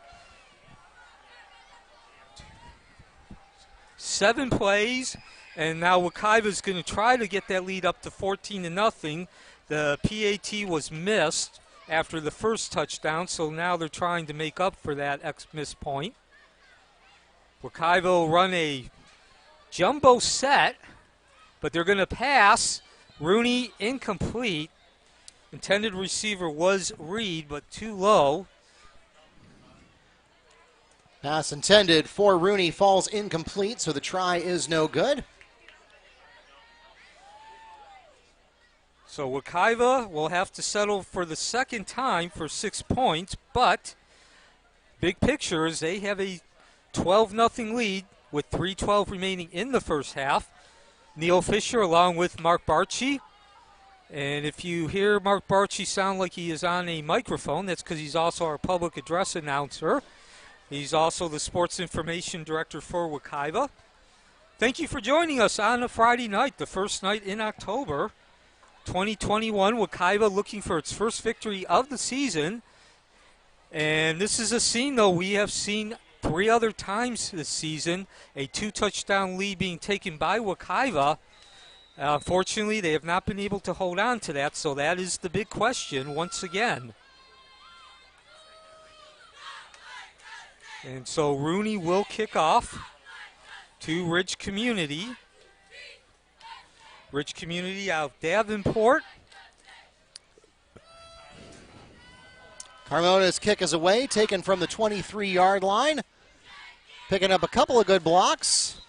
7 plays, and now Wekiva's going to try to get that lead up to 14-0. The PAT was missed after the first touchdown, so now they're trying to make up for that missed point. Wekiva will run a jumbo set, but they're going to pass. Rooney incomplete. Intended receiver was Reed, but too low. Pass intended for Rooney falls incomplete, so the try is no good. So Wekiva will have to settle for the second time for 6 points, but big picture is they have a 12-0 lead with 3:12 remaining in the first half. Neil Fisher along with Mark Barchi. And if you hear Mark Barchi sound like he is on a microphone, that's because he's also our public address announcer. He's also the sports information director for Wekiva. Thank you for joining us on a Friday night, the first night in October 2021. Wekiva looking for its first victory of the season. And this is a scene, though, we have seen 3 other times this season, a 2-touchdown lead being taken by Wekiva. Unfortunately, they have not been able to hold on to that, so that is the big question once again. And so Rooney will kick off to Ridge Community. Ridge Community out of Davenport. Carmona's kick is away, taken from the 23-yard line. Picking up a couple of good blocks.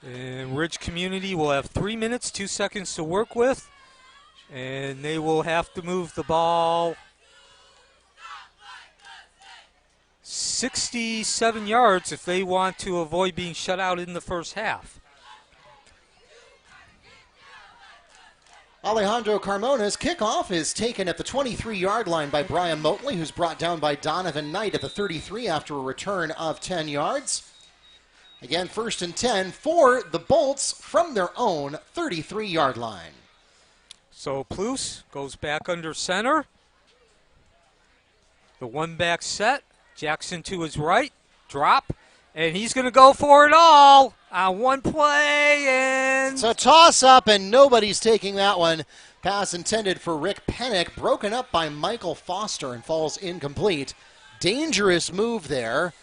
And Ridge Community will have 3 minutes, 2 seconds to work with. And they will have to move the ball 67 yards if they want to avoid being shut out in the first half. Alejandro Carmona's kickoff is taken at the 23-yard line by Brian Motley, who's brought down by Donovan Knight at the 33 after a return of 10 yards. Again, 1st and 10 for the Bolts from their own 33-yard line. So Plus goes back under center. The one-back set. Jackson to his right. Drop. And he's going to go for it all on one play. And it's a toss-up, and nobody's taking that one. Pass intended for Rick Pennick, broken up by Michael Foster and falls incomplete. Dangerous move there.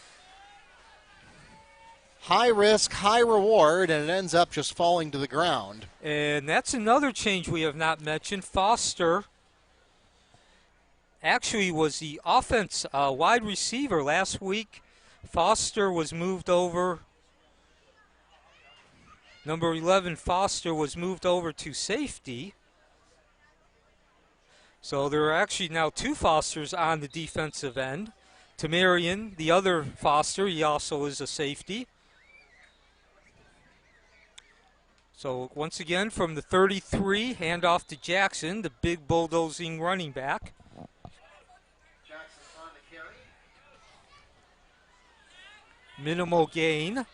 High risk, high reward, and it ends up just falling to the ground. And that's another change we have not mentioned. Foster actually was the offense wide receiver last week. Foster was moved over. Number 11, Foster, was moved over to safety. So there are actually now 2 Fosters on the defensive end. Tamarian, the other Foster, he also is a safety. So once again, from the 33, handoff to Jackson, the big bulldozing running back. Minimal gain.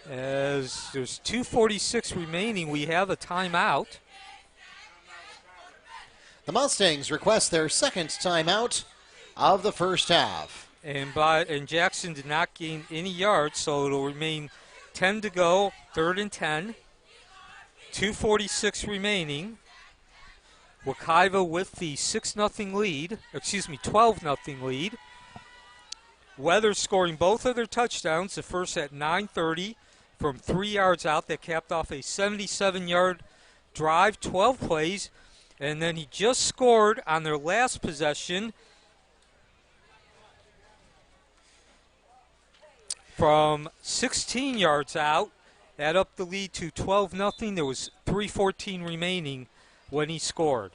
As there's 2:46 remaining, we have a timeout. The Mustangs request their second timeout of the first half. And Jackson did not gain any yards, so it'll remain 10 to go, 3rd and 10. 2:46 remaining. Wekiva with the 12-0 lead. Weathers scoring both of their touchdowns, the first at 9:30 from 3 yards out. That capped off a 77-yard drive, 12 plays. And then he just scored on their last possession from 16 yards out. That upped the lead to 12-0. There was 3:14 remaining when he scored.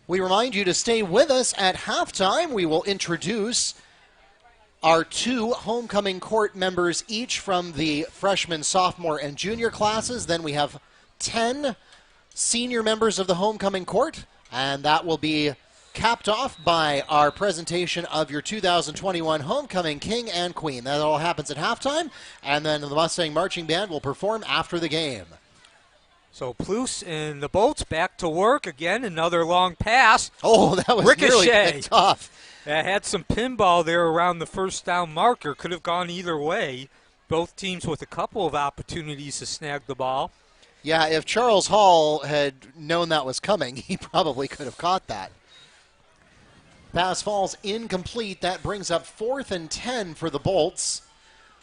We remind you to stay with us at halftime. We will introduce our 2 homecoming court members, each from the freshman, sophomore, and junior classes. Then we have 10 senior members of the homecoming court, and that will be capped off by our presentation of your 2021 homecoming king and queen. That all happens at halftime, and then the Mustang Marching Band will perform after the game. So Plouffe and the Bolts back to work again. Another long pass. Oh, that was nearly picked off. That had some pinball there around the first down marker. Could have gone either way. Both teams with a couple of opportunities to snag the ball. Yeah, if Charles Hall had known that was coming, he probably could have caught that. Pass falls incomplete. That brings up 4th and 10 for the Bolts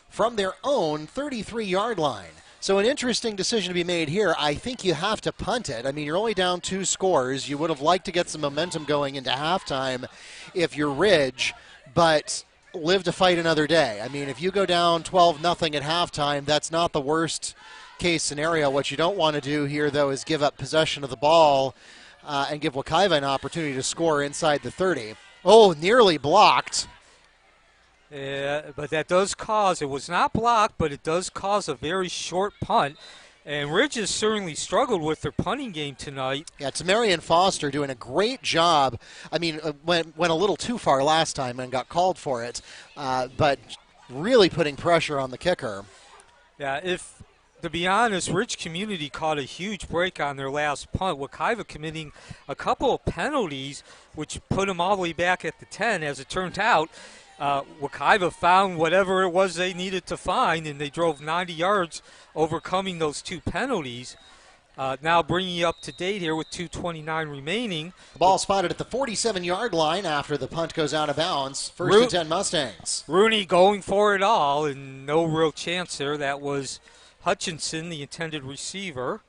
from their own 33-yard line. So an interesting decision to be made here. I think you have to punt it. I mean, you're only down 2 scores. You would have liked to get some momentum going into halftime if you're Ridge, but live to fight another day. I mean, if you go down 12-0 at halftime, that's not the worst case scenario. What you don't want to do here, though, is give up possession of the ball and give Wekiva an opportunity to score inside the 30. Oh, nearly blocked. Yeah, but that does cause, it was not blocked, but it does cause a very short punt. And Ridge has certainly struggled with their punting game tonight. Yeah, Tamarian Foster doing a great job. I mean, went a little too far last time and got called for it, but really putting pressure on the kicker. Yeah, to be honest, Ridge Community caught a huge break on their last punt. Wekiva committing a couple of penalties, which put them all the way back at the 10. As it turned out, Wekiva found whatever it was they needed to find, and they drove 90 yards overcoming those 2 penalties. Now bringing you up to date here with 2:29 remaining. The ball spotted at the 47-yard line after the punt goes out of bounds. First and 10 Mustangs. Rooney going for it all, and no real chance there. That was Hutchinson, the intended receiver.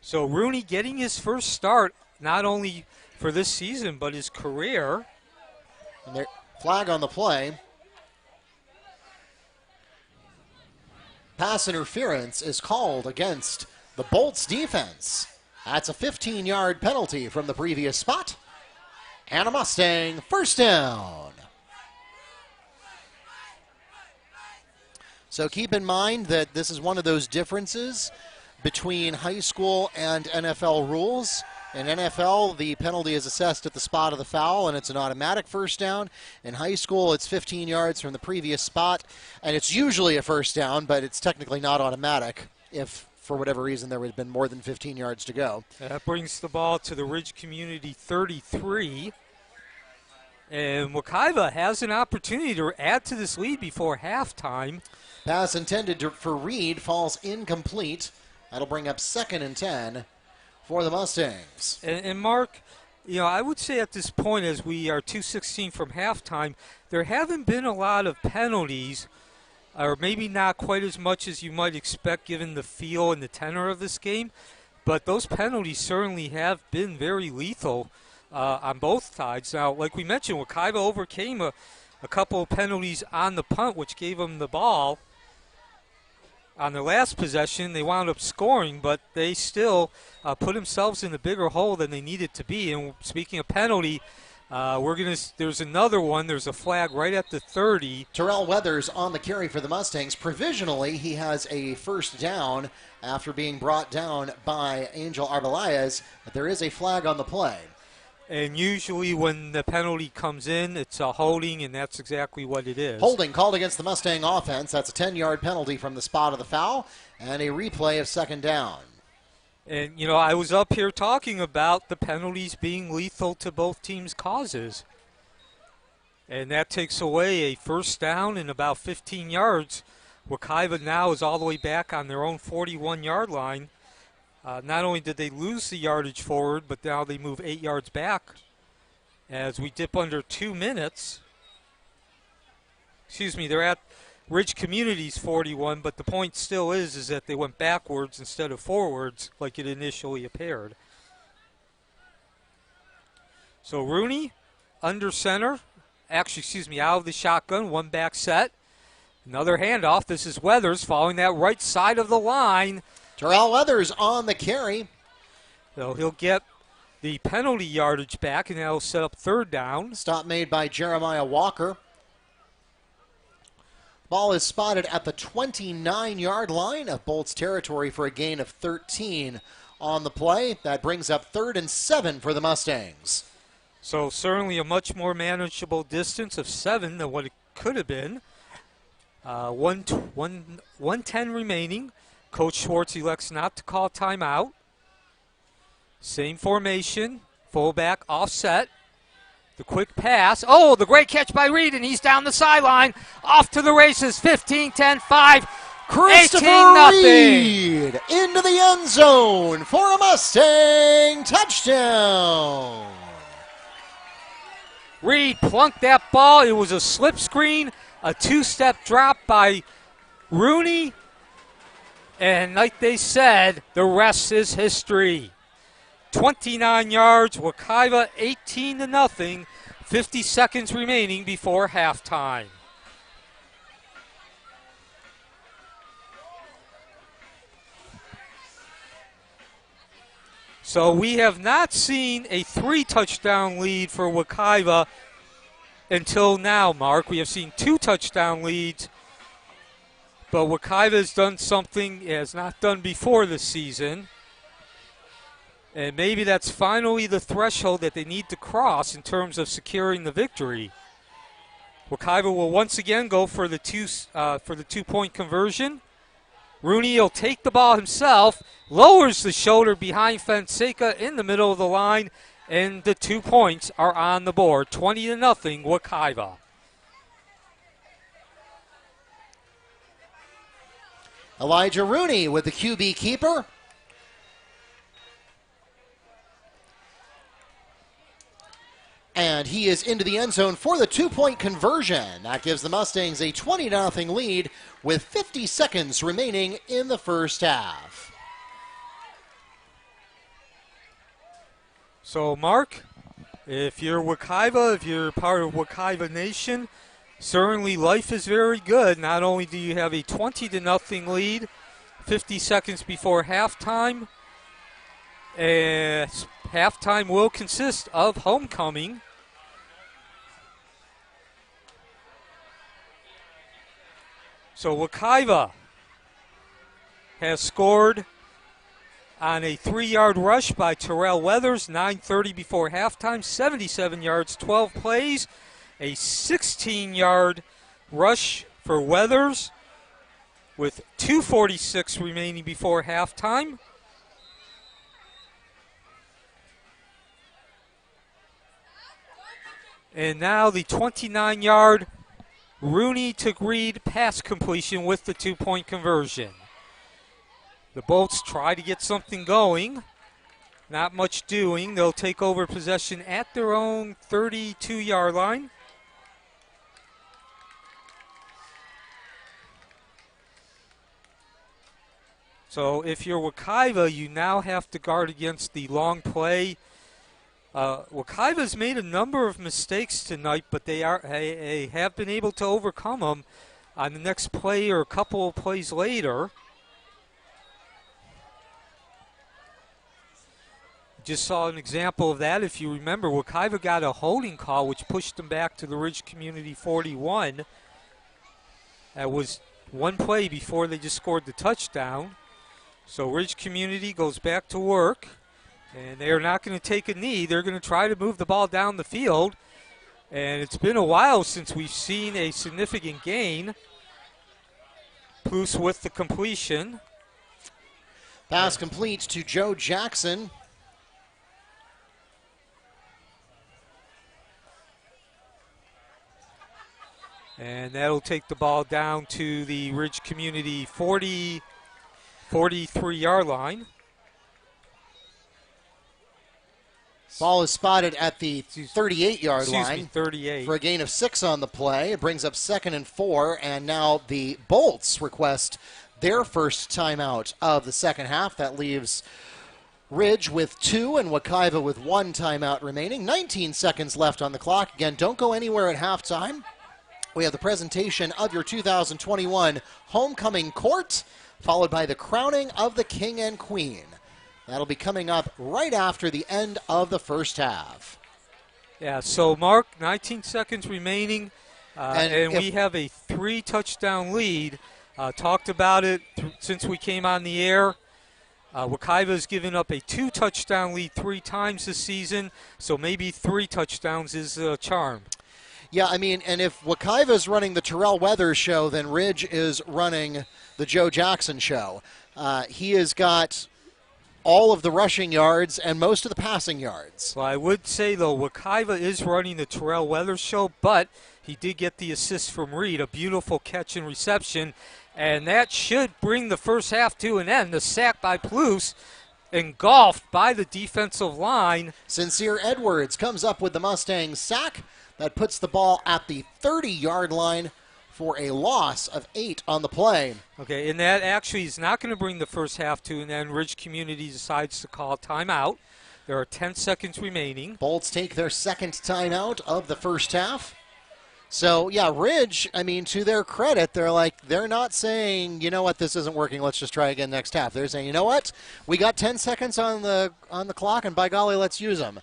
So Rooney getting his first start, not only for this season, but his career. And their flag on the play. Pass interference is called against the Bolts defense. That's a 15-yard penalty from the previous spot. And a Mustang first down. So keep in mind that this is one of those differences between high school and NFL rules. In NFL, the penalty is assessed at the spot of the foul, and it's an automatic first down. In high school, it's 15 yards from the previous spot, and it's usually a first down, but it's technically not automatic if, for whatever reason, there had been more than 15 yards to go. That brings the ball to the Ridge Community 33. And Wekiva has an opportunity to add to this lead before halftime. Pass intended for Reed falls incomplete. That'll bring up 2nd and 10 for the Mustangs. And Mark, you know, I would say at this point, as we are 2:16 from halftime, there haven't been a lot of penalties, or maybe not quite as much as you might expect given the feel and the tenor of this game. But those penalties certainly have been very lethal on both sides. Now, like we mentioned, Wekiva overcame a couple of penalties on the punt, which gave them the ball. On their last possession, they wound up scoring, but they still put themselves in a bigger hole than they needed to be. And speaking of penalty, there's another one. There's a flag right at the 30. Terrell Weathers on the carry for the Mustangs. Provisionally, he has a first down after being brought down by Angel Arbelayez, but there is a flag on the play. And usually when the penalty comes in, it's a holding, and that's exactly what it is. Holding called against the Mustang offense. That's a 10-yard penalty from the spot of the foul, and a replay of 2nd down. And, you know, I was up here talking about the penalties being lethal to both teams' causes. And that takes away a first down and about 15 yards. Wekiva now is all the way back on their own 41-yard line. Not only did they lose the yardage forward, but now they move 8 yards back as we dip under 2 minutes. Excuse me, they're at Ridge Community's 41, but the point still is that they went backwards instead of forwards like it initially appeared. So Rooney under center, actually, excuse me, out of the shotgun, one back set. Another handoff. This is Weathers following that right side of the line. Terrell Weathers on the carry. So he'll get the penalty yardage back, and that'll set up third down. Stop made by Jeremiah Walker. Ball is spotted at the 29-yard line of Bolts territory for a gain of 13 on the play. That brings up 3rd and 7 for the Mustangs. So certainly a much more manageable distance of 7 than what it could have been. 1:10 remaining. Coach Schwartz elects not to call timeout. Same formation. Fullback offset. The quick pass. Oh, the great catch by Reed, and he's down the sideline. Off to the races. 15, 10, 5. Christopher 18-0. Reed into the end zone for a Mustang touchdown. Reed plunked that ball. It was a slip screen, a 2-step drop by Rooney. And like they said, the rest is history. 29 yards, Wekiva 18-0, 50 seconds remaining before halftime. So we have not seen a 3-touchdown lead for Wekiva until now, Mark. We have seen 2 touchdown leads, but Wekiva has done something it has not done before this season. And maybe that's finally the threshold that they need to cross in terms of securing the victory. Wekiva will once again go for the 2-point conversion. Rooney will take the ball himself, lowers the shoulder behind Fonseca in the middle of the line, and the 2 points are on the board. 20-0 Wekiva. Elijah Rooney with the QB keeper. And he is into the end zone for the 2-point conversion. That gives the Mustangs a 20-0 lead with 50 seconds remaining in the first half. So, Mark, if you're Wekiva, if you're part of Wekiva Nation, certainly life is very good. Not only do you have a 20-0 lead, 50 seconds before halftime, halftime will consist of homecoming. So Wekiva has scored on a 3-yard rush by Terrell Weathers, 9:30 before halftime, 77 yards, 12 plays. A 16-yard rush for Weathers with 2:46 remaining before halftime. And now the 29-yard Rooney to Reed pass completion with the 2-point conversion. The Bolts try to get something going. Not much doing. They'll take over possession at their own 32-yard line. So if you're Wekiva, you now have to guard against the long play. Wekiva's made a number of mistakes tonight, but they have been able to overcome them on the next play or a couple of plays later. Just saw an example of that. If you remember, Wekiva got a holding call which pushed them back to the Ridge Community 41. That was one play before they just scored the touchdown. So Ridge Community goes back to work. And they're not going to take a knee. They're going to try to move the ball down the field. And it's been a while since we've seen a significant gain. Poos with the completion. Pass complete to Joe Jackson. And that'll take the ball down to the Ridge Community 43-yard line. Ball is spotted at the 38-yard line. Excuse me, 38. For a gain of 6 on the play. It brings up 2nd and 4, and now the Bolts request their first timeout of the second half. That leaves Ridge with 2 and Wekiva with 1 timeout remaining. 19 seconds left on the clock. Again, don't go anywhere at halftime. We have the presentation of your 2021 Homecoming Court, followed by the crowning of the King and Queen. That'll be coming up right after the end of the first half. Yeah, so Mark, 19 seconds remaining, and we have a 3-touchdown lead. Talked about it since we came on the air. Wekiva has given up a 2-touchdown lead 3 times this season, so maybe 3 touchdowns is a charm. Yeah, I mean, and if Wekiva is running the Terrell Weathers show, then Ridge is running the Joe Jackson show. He has got all of the rushing yards and most of the passing yards. Well, I would say, though, Wekiva is running the Terrell Weathers show, but he did get the assist from Reed, a beautiful catch and reception. And that should bring the first half to an end. The sack by Palouse, engulfed by the defensive line. Sincere Edwards comes up with the Mustangs sack. That puts the ball at the 30-yard line for a loss of 8 on the play. Okay, and that actually is not going to bring the first half to an end. Ridge Community decides to call timeout. There are 10 seconds remaining. Bolts take their second timeout of the first half. So, yeah, Ridge, I mean, to their credit, they're not saying, you know what, this isn't working, let's just try again next half. They're saying, you know what, we got 10 seconds on the clock, and by golly, let's use them.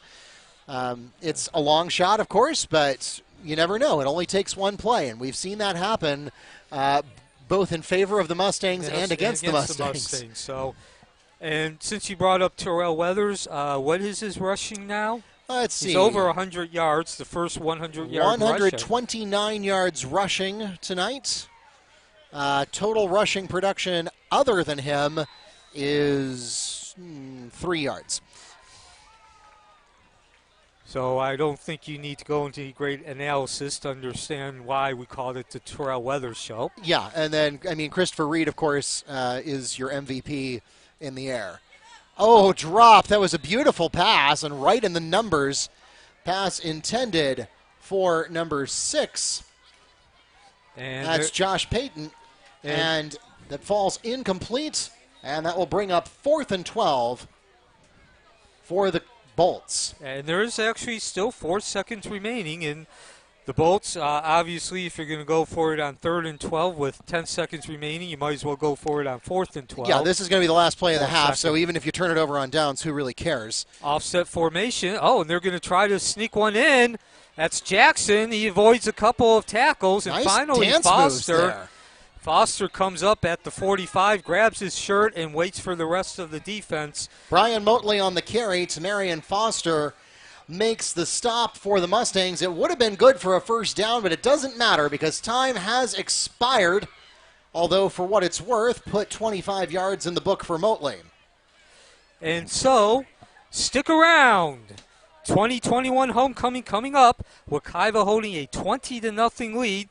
It's a long shot, of course, but you never know. It only takes one play, and we've seen that happen both in favor of the Mustangs and against the Mustangs. So, and since you brought up Terrell Weathers, what is his rushing now? Let's see. He's over 100 yards, the first 100-yard 129 yards rushing tonight. Total rushing production other than him is 3 yards. So I don't think you need to go into great analysis to understand why we called it the Terrell Weathers show. Yeah, and then, I mean, Christopher Reed, of course, is your MVP in the air. Oh, drop. That was a beautiful pass, and right in the numbers. Pass intended for number 6. And that's Josh Payton, and that falls incomplete, and that will bring up 4th and 12 for the Bolts. And there is actually still 4 seconds remaining in the Bolts. Obviously, if you're going to go for it on 3rd and 12 with 10 seconds remaining, you might as well go for it on 4th and 12. Yeah, this is going to be the last play of the half, so even if you turn it over on downs, who really cares? Offset formation. Oh, and they're going to try to sneak one in. That's Jackson. He avoids a couple of tackles, and nice finally Foster. Foster comes up at the 45, grabs his shirt, and waits for the rest of the defense. Brian Motley on the carry to Marion Foster. Makes the stop for the Mustangs. It would have been good for a first down, but it doesn't matter because time has expired. Although, for what it's worth, put 25 yards in the book for Motley. And so, stick around. 2021 homecoming coming up. Wekiva holding a 20-0 lead.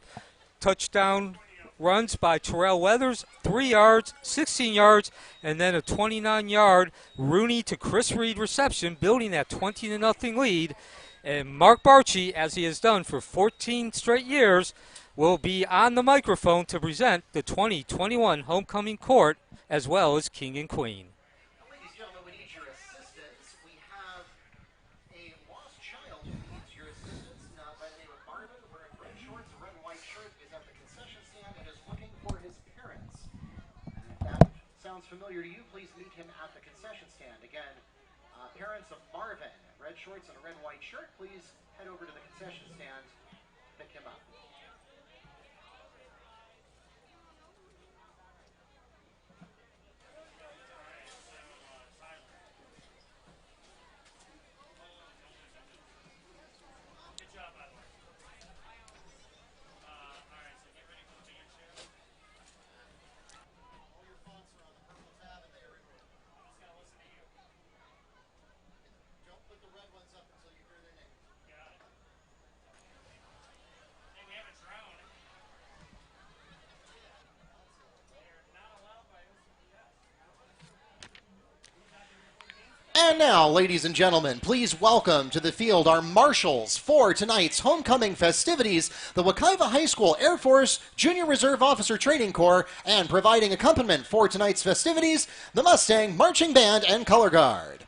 Touchdown runs by Terrell Weathers, 3 yards, 16 yards, and then a 29-yard Rooney to Chris Reed reception, building that 20-0 lead. And Mark Barchi, as he has done for 14 straight years, will be on the microphone to present the 2021 homecoming court as well as King and Queen. Ladies and gentlemen, we need your assistance. We have a lost child who needs your assistance. By the name of Marvin, wearing red shorts, a red and white shirt, is at the concession stand and is looking for his parents. And if that sounds familiar to you, please meet him at the concession stand. Again, parents of Marvin, red shorts and a red and white shirt, please head over to the concession stand to pick him up. And now, ladies and gentlemen, please welcome to the field our marshals for tonight's homecoming festivities, the Wekiva High School Air Force Junior Reserve Officer Training Corps, and providing accompaniment for tonight's festivities, the Mustang Marching Band and Color Guard.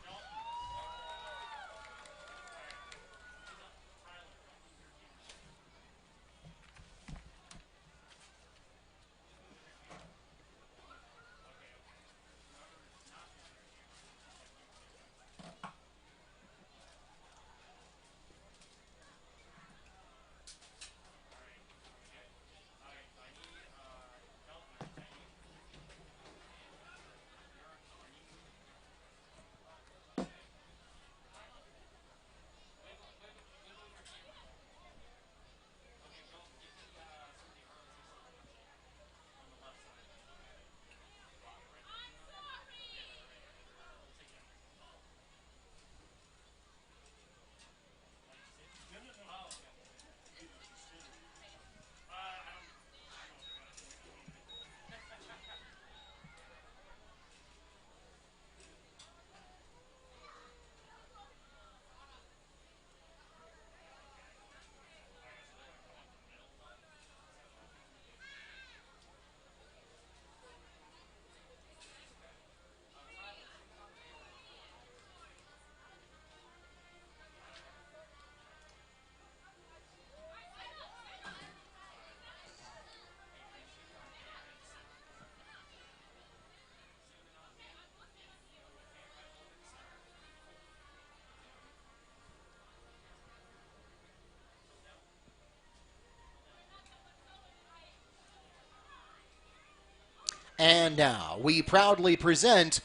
And now, we proudly present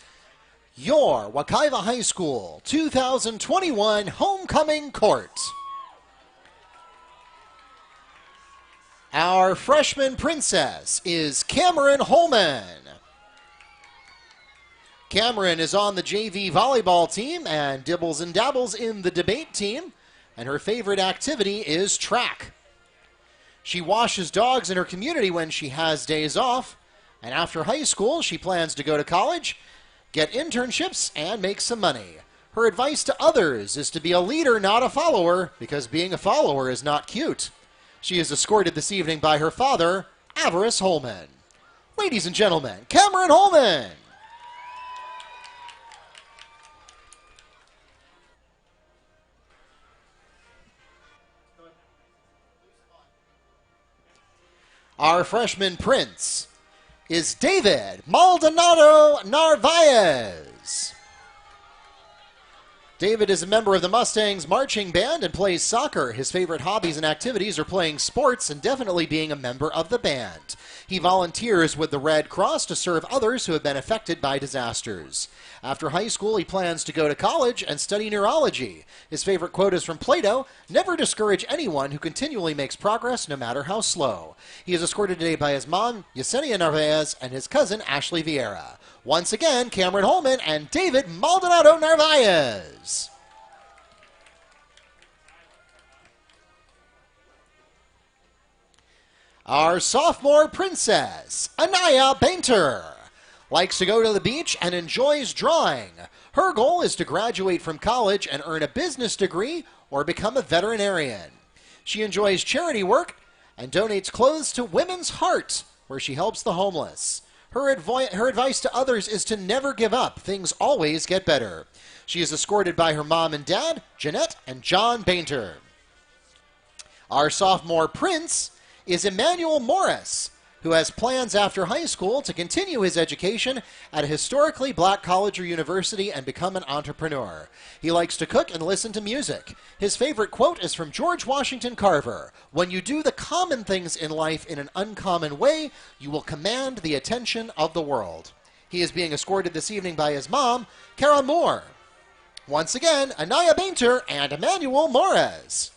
your Wekiva High School 2021 Homecoming Court. Our freshman princess is Cameron Holman. Cameron is on the JV volleyball team and dibbles and dabbles in the debate team, and her favorite activity is track. She washes dogs in her community when she has days off, and after high school, she plans to go to college, get internships, and make some money. Her advice to others is to be a leader, not a follower, because being a follower is not cute. She is escorted this evening by her father, Avarice Holman. Ladies and gentlemen, Cameron Holman. Our freshman prince is David Maldonado Narvaez. David is a member of the Mustangs marching band and plays soccer. His favorite hobbies and activities are playing sports and definitely being a member of the band. He volunteers with the Red Cross to serve others who have been affected by disasters. After high school, he plans to go to college and study neurology. His favorite quote is from Plato: "Never discourage anyone who continually makes progress, no matter how slow." He is escorted today by his mom, Yesenia Narvaez, and his cousin, Ashley Vieira. Once again, Cameron Holman and David Maldonado Narvaez. Our sophomore princess, Anaya Bainter, likes to go to the beach and enjoys drawing. Her goal is to graduate from college and earn a business degree or become a veterinarian. She enjoys charity work and donates clothes to Women's Heart, where she helps the homeless. Her advice to others is to never give up. Things always get better. She is escorted by her mom and dad, Jeanette and John Bainter. Our sophomore prince is Emmanuel Morris, who has plans after high school to continue his education at a historically black college or university and become an entrepreneur. He likes to cook and listen to music. His favorite quote is from George Washington Carver: "When you do the common things in life in an uncommon way, you will command the attention of the world." He is being escorted this evening by his mom, Kara Moore. Once again, Anaya Bainter and Emmanuel Morris.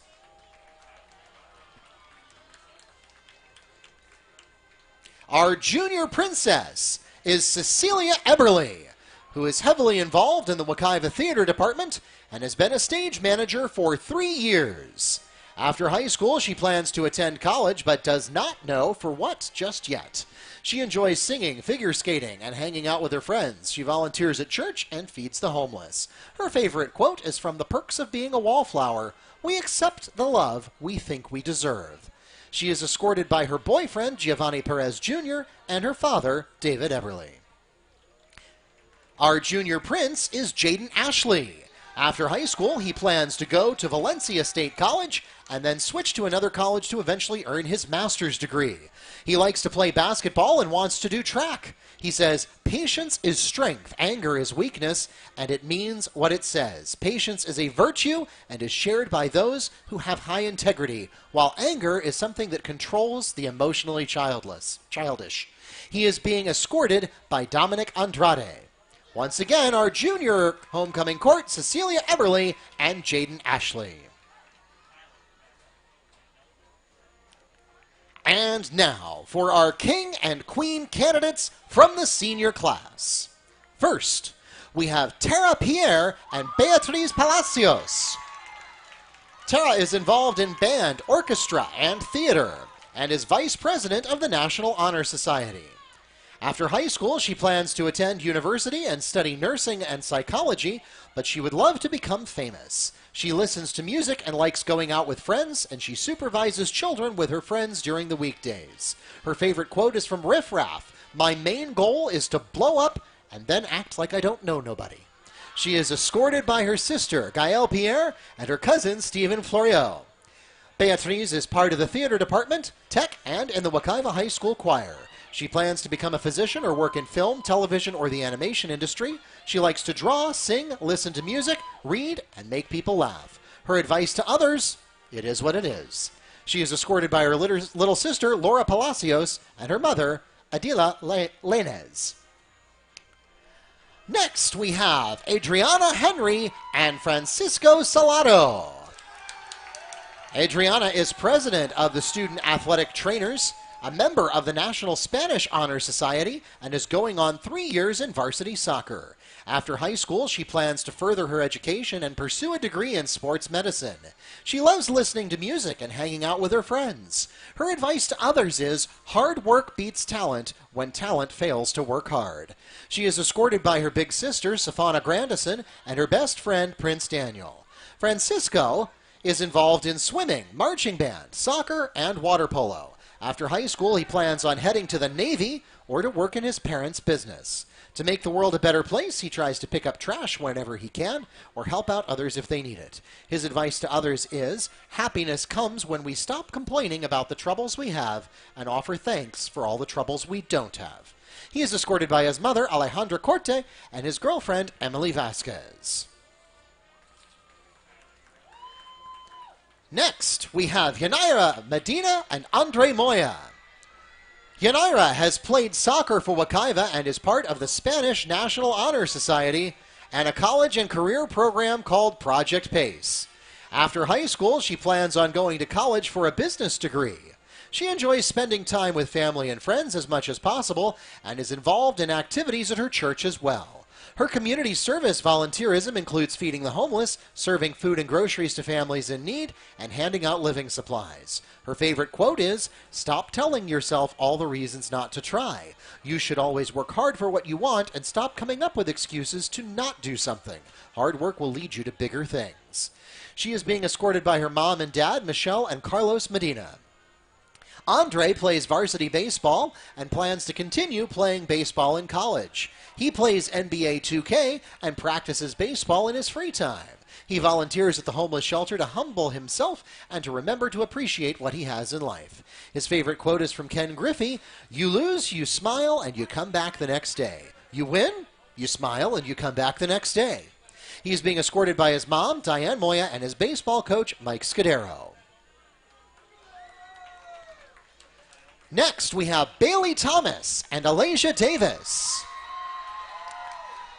Our junior princess is Cecilia Eberly, who is heavily involved in the Wekiva Theater Department and has been a stage manager for 3 years. After high school, she plans to attend college but does not know for what just yet. She enjoys singing, figure skating, and hanging out with her friends. She volunteers at church and feeds the homeless. Her favorite quote is from The Perks of Being a Wallflower: "We accept the love we think we deserve." She is escorted by her boyfriend, Giovanni Perez Jr., and her father, David Eberly. Our junior prince is Jaden Ashley. After high school, he plans to go to Valencia State College and then switch to another college to eventually earn his master's degree. He likes to play basketball and wants to do track. He says, "Patience is strength, anger is weakness, and it means what it says. Patience is a virtue and is shared by those who have high integrity, while anger is something that controls the emotionally childish." He is being escorted by Dominic Andrade. Once again, our junior homecoming court, Cecilia Eberly and Jaden Ashley. And now for our king and queen candidates from the senior class. First, we have Tara Pierre and Beatriz Palacios. Tara is involved in band, orchestra, and theater, and is vice president of the National Honor Society. After high school, she plans to attend university and study nursing and psychology, but she would love to become famous. She listens to music and likes going out with friends, and she supervises children with her friends during the weekdays. Her favorite quote is from Riff Raff: "My main goal is to blow up and then act like I don't know nobody." She is escorted by her sister, Gael Pierre, and her cousin, Stephen Florio. Beatriz is part of the theater department, tech, and in the Wekiva High School choir. She plans to become a physician or work in film, television, or the animation industry. She likes to draw, sing, listen to music, read, and make people laugh. Her advice to others: it is what it is. She is escorted by her little sister, Laura Palacios, and her mother, Adila Lainez. Next, we have Adriana Henry and Francisco Salado. Adriana is president of the Student Athletic Trainers, a member of the National Spanish Honor Society, and is going on 3 years in varsity soccer. After high school, she plans to further her education and pursue a degree in sports medicine. She loves listening to music and hanging out with her friends. Her advice to others is, hard work beats talent when talent fails to work hard. She is escorted by her big sister, Safana Grandison, and her best friend, Prince Daniel. Francisco is involved in swimming, marching band, soccer, and water polo. After high school, he plans on heading to the Navy or to work in his parents' business. To make the world a better place, he tries to pick up trash whenever he can or help out others if they need it. His advice to others is, happiness comes when we stop complaining about the troubles we have and offer thanks for all the troubles we don't have. He is escorted by his mother, Alejandro Corte, and his girlfriend, Emily Vasquez. Next, we have Yanira Medina and Andre Moya. Yanira has played soccer for Wekiva and is part of the Spanish National Honor Society and a college and career program called Project PACE. After high school, she plans on going to college for a business degree. She enjoys spending time with family and friends as much as possible and is involved in activities at her church as well. Her community service volunteerism includes feeding the homeless, serving food and groceries to families in need, and handing out living supplies. Her favorite quote is, "Stop telling yourself all the reasons not to try. You should always work hard for what you want and stop coming up with excuses to not do something. Hard work will lead you to bigger things." She is being escorted by her mom and dad, Michelle and Carlos Medina. Andre plays varsity baseball and plans to continue playing baseball in college. He plays NBA 2K and practices baseball in his free time. He volunteers at the homeless shelter to humble himself and to remember to appreciate what he has in life. His favorite quote is from Ken Griffey: "You lose, you smile, and you come back the next day. You win, you smile, and you come back the next day." He is being escorted by his mom, Diane Moya, and his baseball coach, Mike Scudero. Next, we have Bailey Thomas and Alaysia Davis.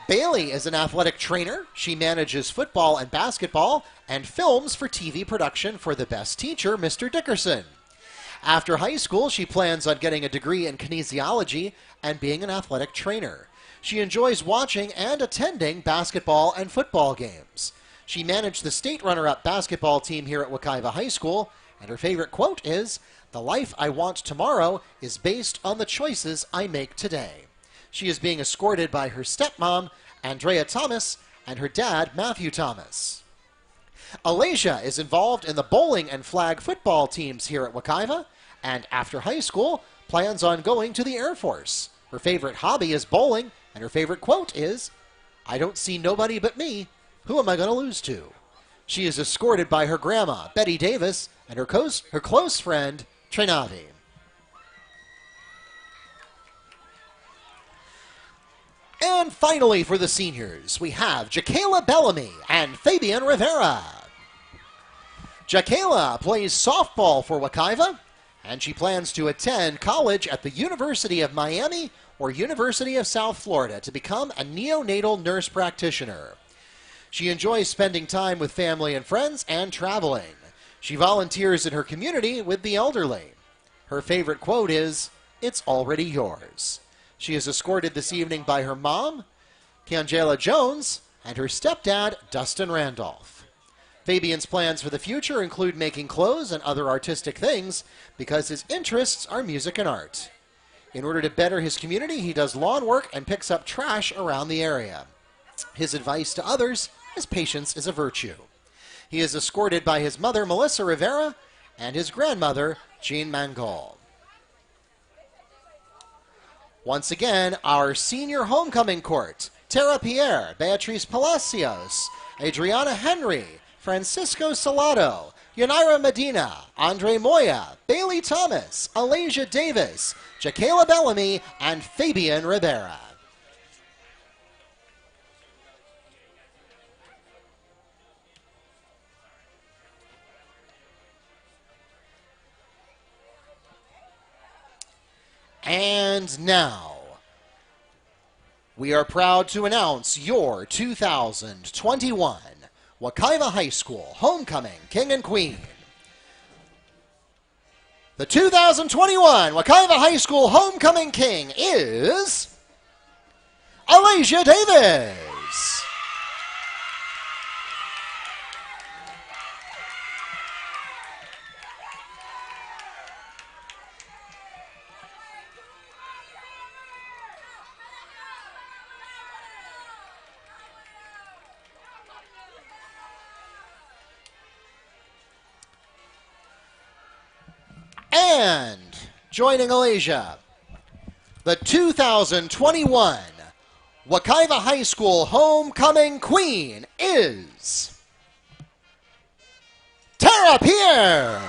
Bailey is an athletic trainer. She manages football and basketball and films for TV production for The Best Teacher, Mr. Dickerson. After high school, she plans on getting a degree in kinesiology and being an athletic trainer. She enjoys watching and attending basketball and football games. She managed the state runner-up basketball team here at Wekiva High School, and her favorite quote is, "The life I want tomorrow is based on the choices I make today." She is being escorted by her stepmom, Andrea Thomas, and her dad, Matthew Thomas. Alaysia is involved in the bowling and flag football teams here at Wekiva, and after high school, plans on going to the Air Force. Her favorite hobby is bowling, and her favorite quote is, "I don't see nobody but me. Who am I going to lose to?" She is escorted by her grandma, Betty Davis, and her close friend, Trinavi. And finally for the seniors, we have Jaquela Bellamy and Fabian Rivera. Jaquela plays softball for Wekiva, and she plans to attend college at the University of Miami or University of South Florida to become a neonatal nurse practitioner. She enjoys spending time with family and friends and traveling. She volunteers in her community with the elderly. Her favorite quote is, "It's already yours." She is escorted this evening by her mom, Kiangela Jones, and her stepdad, Dustin Randolph. Fabian's plans for the future include making clothes and other artistic things because his interests are music and art. In order to better his community, he does lawn work and picks up trash around the area. His advice to others is patience is a virtue. He is escorted by his mother, Melissa Rivera, and his grandmother, Jean Mangol. Once again, our senior homecoming court: Tara Pierre, Beatriz Palacios, Adriana Henry, Francisco Salado, Yanira Medina, Andre Moya, Bailey Thomas, Alaysia Davis, Jaquela Bellamy, and Fabian Rivera. And now, we are proud to announce your 2021 Wekiva High School Homecoming King and Queen. The 2021 Wekiva High School Homecoming King is Alaysia Davis. And joining Alaysia, the 2021 Wekiva High School Homecoming Queen is Tara Pierre.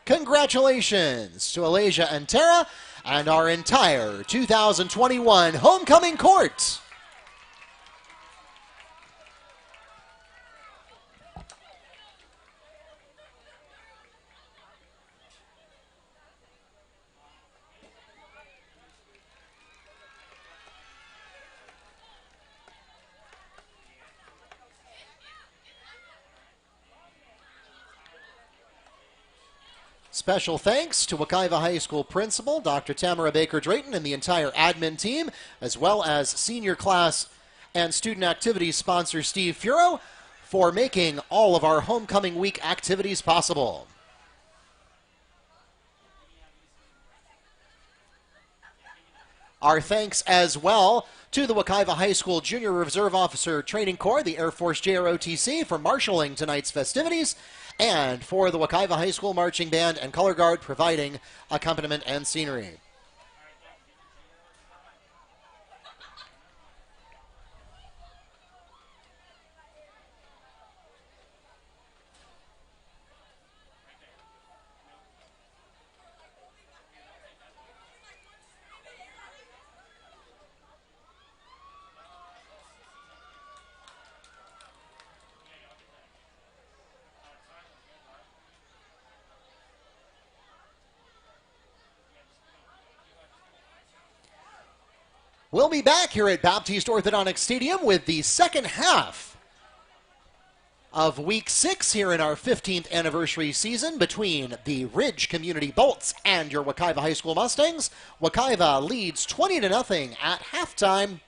Congratulations to Alaysia and Tara and our entire 2021 Homecoming Court. Special thanks to Wekiva High School Principal Dr. Tamara Baker-Drayton and the entire admin team, as well as senior class and student activities sponsor Steve Furo for making all of our Homecoming Week activities possible. Our thanks as well to the Wekiva High School Junior Reserve Officer Training Corps, the Air Force JROTC, for marshaling tonight's festivities, and for the Wekiva High School Marching Band and Color Guard providing accompaniment and scenery. We'll be back here at Baptiste Orthodontic Stadium with the second half of Week 6 here in our 15th anniversary season between the Ridge Community Bolts and your Wekiva High School Mustangs. Wekiva leads 20-0 at halftime.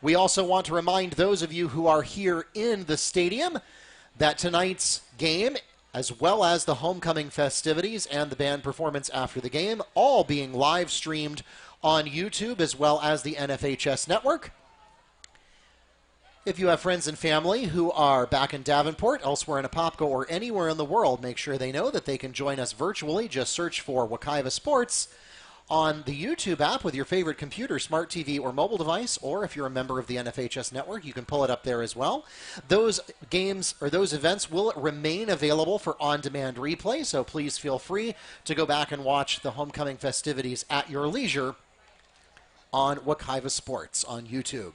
We also want to remind those of you who are here in the stadium that tonight's game, as well as the homecoming festivities and the band performance after the game, all being live streamed on YouTube as well as the NFHS network. If you have friends and family who are back in Davenport, elsewhere in Apopka, or anywhere in the world, make sure they know that they can join us virtually. Just search for Wekiva Sports on the YouTube app with your favorite computer, smart TV, or mobile device, or if you're a member of the NFHS network, you can pull it up there as well. Those games or those events will remain available for on-demand replay, so please feel free to go back and watch the homecoming festivities at your leisure on Wekiva Sports on YouTube.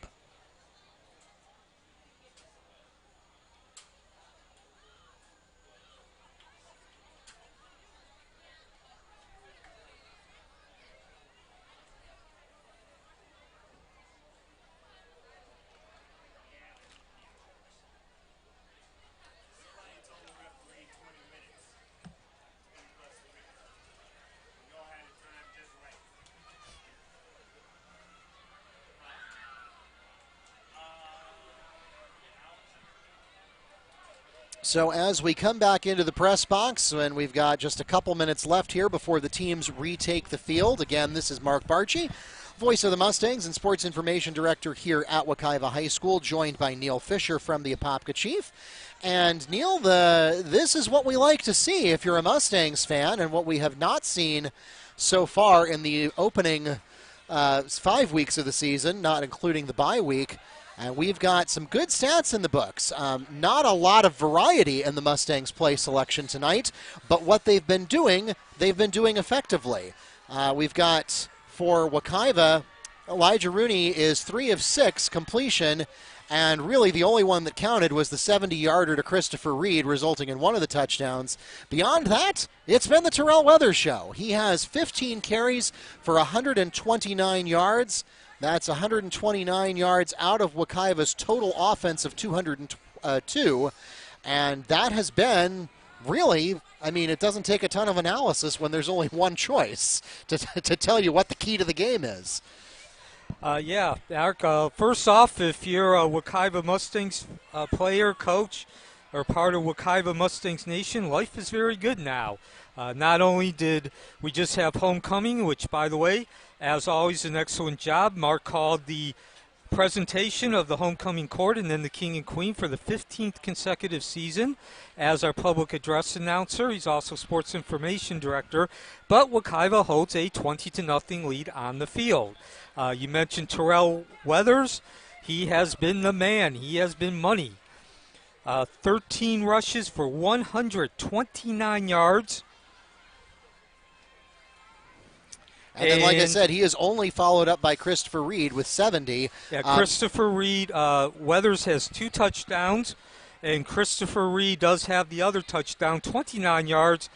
So as we come back into the press box, and we've got just a couple minutes left here before the teams retake the field. Again, this is Mark Barchi, voice of the Mustangs and sports information director here at Wekiva High School, joined by Neil Fisher from the Apopka Chief. And Neil, this is what we like to see if you're a Mustangs fan, and what we have not seen so far in the opening 5 weeks of the season, not including the bye week. And we've got some good stats in the books. Not a lot of variety in the Mustangs play selection tonight, but what they've been doing effectively. We've got, for Wekiva, Elijah Rooney is 3 of 6 completion, and really the only one that counted was the 70-yarder to Christopher Reed, resulting in one of the touchdowns. Beyond that, it's been the Terrell Weathers show. He has 15 carries for 129 yards. That's 129 yards out of Wekiva's total offense of 202. And that has been really, I mean, it doesn't take a ton of analysis when there's only one choice to tell you what the key to the game is. Yeah, Eric, first off, if you're a Wekiva Mustangs player, coach, or part of Wekiva Mustangs Nation, life is very good now. Not only did we just have homecoming, which, by the way, as always, an excellent job. Mark called the presentation of the homecoming court and then the king and queen for the 15th consecutive season as our public address announcer. He's also sports information director. But Wekiva holds a 20-0 lead on the field. You mentioned Terrell Weathers. He has been the man. He has been money. 13 rushes for 129 yards. And then, like I said, he is only followed up by Christopher Reed with 70. Yeah, Christopher Reed, Weathers has 2 touchdowns, and Christopher Reed does have the other touchdown, 29 yards.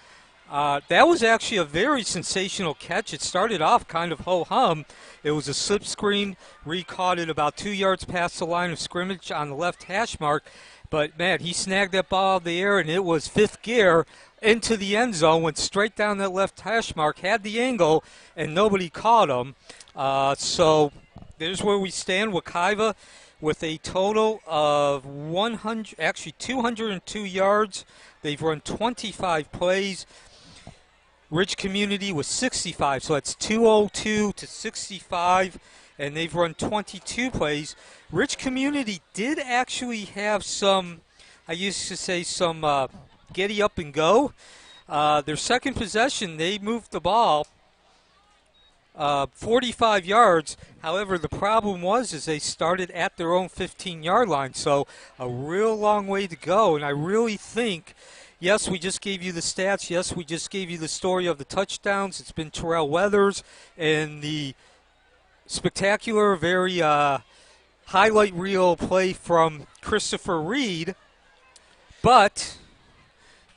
That was actually a very sensational catch. It started off kind of ho-hum. It was a slip screen. Reed caught it about 2 yards past the line of scrimmage on the left hash mark. But, man, he snagged that ball out of the air, and it was 5th gear into the end zone, went straight down that left hash mark, had the angle, and nobody caught him. So there's where we stand. Wekiva with a total of 202 yards. They've run 25 plays. Ridge Community was 65, so that's 202 to 65, and they've run 22 plays. Ridge Community did actually have some, I used to say, some giddy up and go. Their second possession, they moved the ball 45 yards. However, the problem is they started at their own 15-yard line, so a real long way to go. And I really think, yes, we just gave you the stats. Yes, we just gave you the story of the touchdowns. It's been Terrell Weathers and the spectacular, very highlight reel play from Christopher Reed. But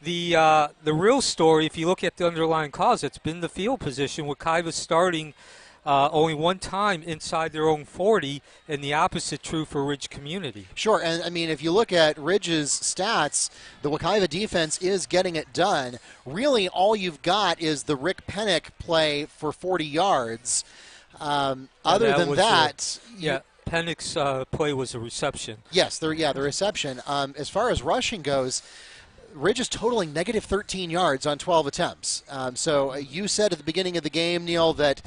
The real story, if you look at the underlying cause, it's been the field position. Wekiva starting only one time inside their own 40, and the opposite true for Ridge Community. Sure, and I mean, if you look at Ridge's stats, the Wekiva defense is getting it done. Really, all you've got is the Rick Pennick play for 40 yards. Other than that, Pennick's play was a reception. Yes, the reception. As far as rushing goes, Ridge is totaling negative 13 yards on 12 attempts. So you said at the beginning of the game, Neil, that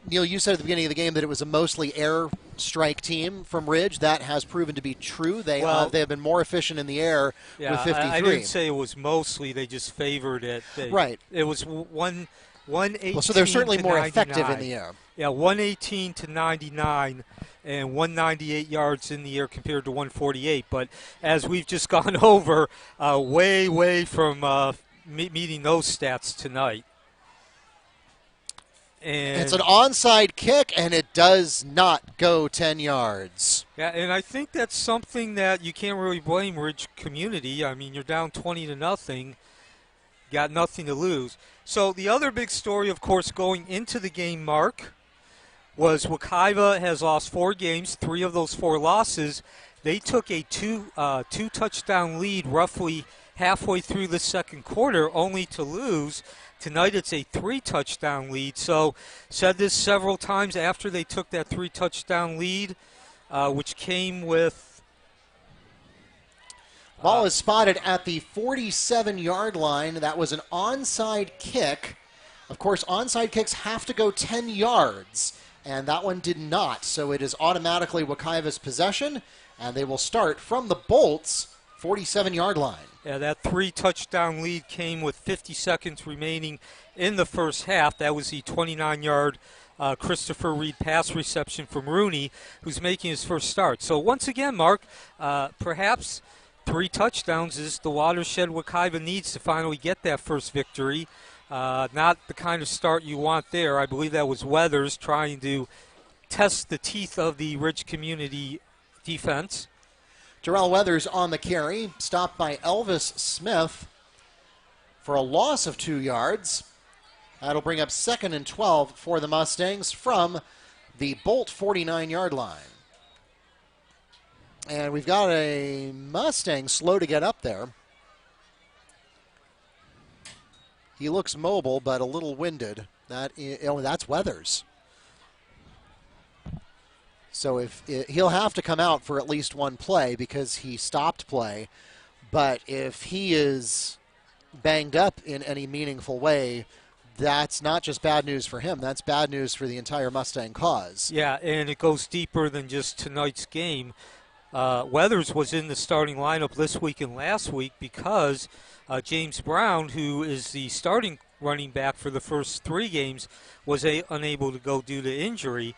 you said at the beginning of the game that it was a mostly air strike team from Ridge. That has proven to be true. They have been more efficient in the air with 53. I didn't say it was mostly. They just favored it. Right. It was 118 well, so they're certainly more 99. effective in the air. Yeah, 118 to 99 and 198 yards in the air compared to 148. But as we've just gone over, way from meeting those stats tonight. And it's an onside kick, and it does not go 10 yards. Yeah, and I think that's something that you can't really blame Ridge Community. I mean, you're down 20-0, got nothing to lose. So the other big story, of course, going into the game, Mark, was Wekiva has lost 4 games. 3 of those 4 losses, they took a two-touchdown lead roughly halfway through the second quarter, only to lose. Tonight it's a 3-touchdown lead. So said this several times after they took that 3-touchdown lead, which came with. Ball is spotted at the 47-yard line. That was an onside kick. Of course, onside kicks have to go 10 yards, and that one did not. So it is automatically Wekiva's possession, and they will start from the Bolts' 47-yard line. Yeah, that 3-touchdown lead came with 50 seconds remaining in the first half. That was the 29-yard Christopher Reed pass reception from Rooney, who's making his first start. So once again, Mark, perhaps 3 touchdowns is the watershed Wekiva needs to finally get that first victory. Not the kind of start you want there. I believe that was Weathers trying to test the teeth of the Ridge Community defense. Terrell Weathers on the carry, stopped by Elvis Smith for a loss of 2 yards. That'll bring up 2nd and 12 for the Mustangs from the Bolt 49-yard line. And we've got a Mustang slow to get up there. He looks mobile, but a little winded. That's Weathers. So he'll have to come out for at least one play because he stopped play. But if he is banged up in any meaningful way, that's not just bad news for him. That's bad news for the entire Mustang cause. Yeah, and it goes deeper than just tonight's game. Weathers was in the starting lineup this week and last week because James Brown, who is the starting running back for the first 3 games, was unable to go due to injury.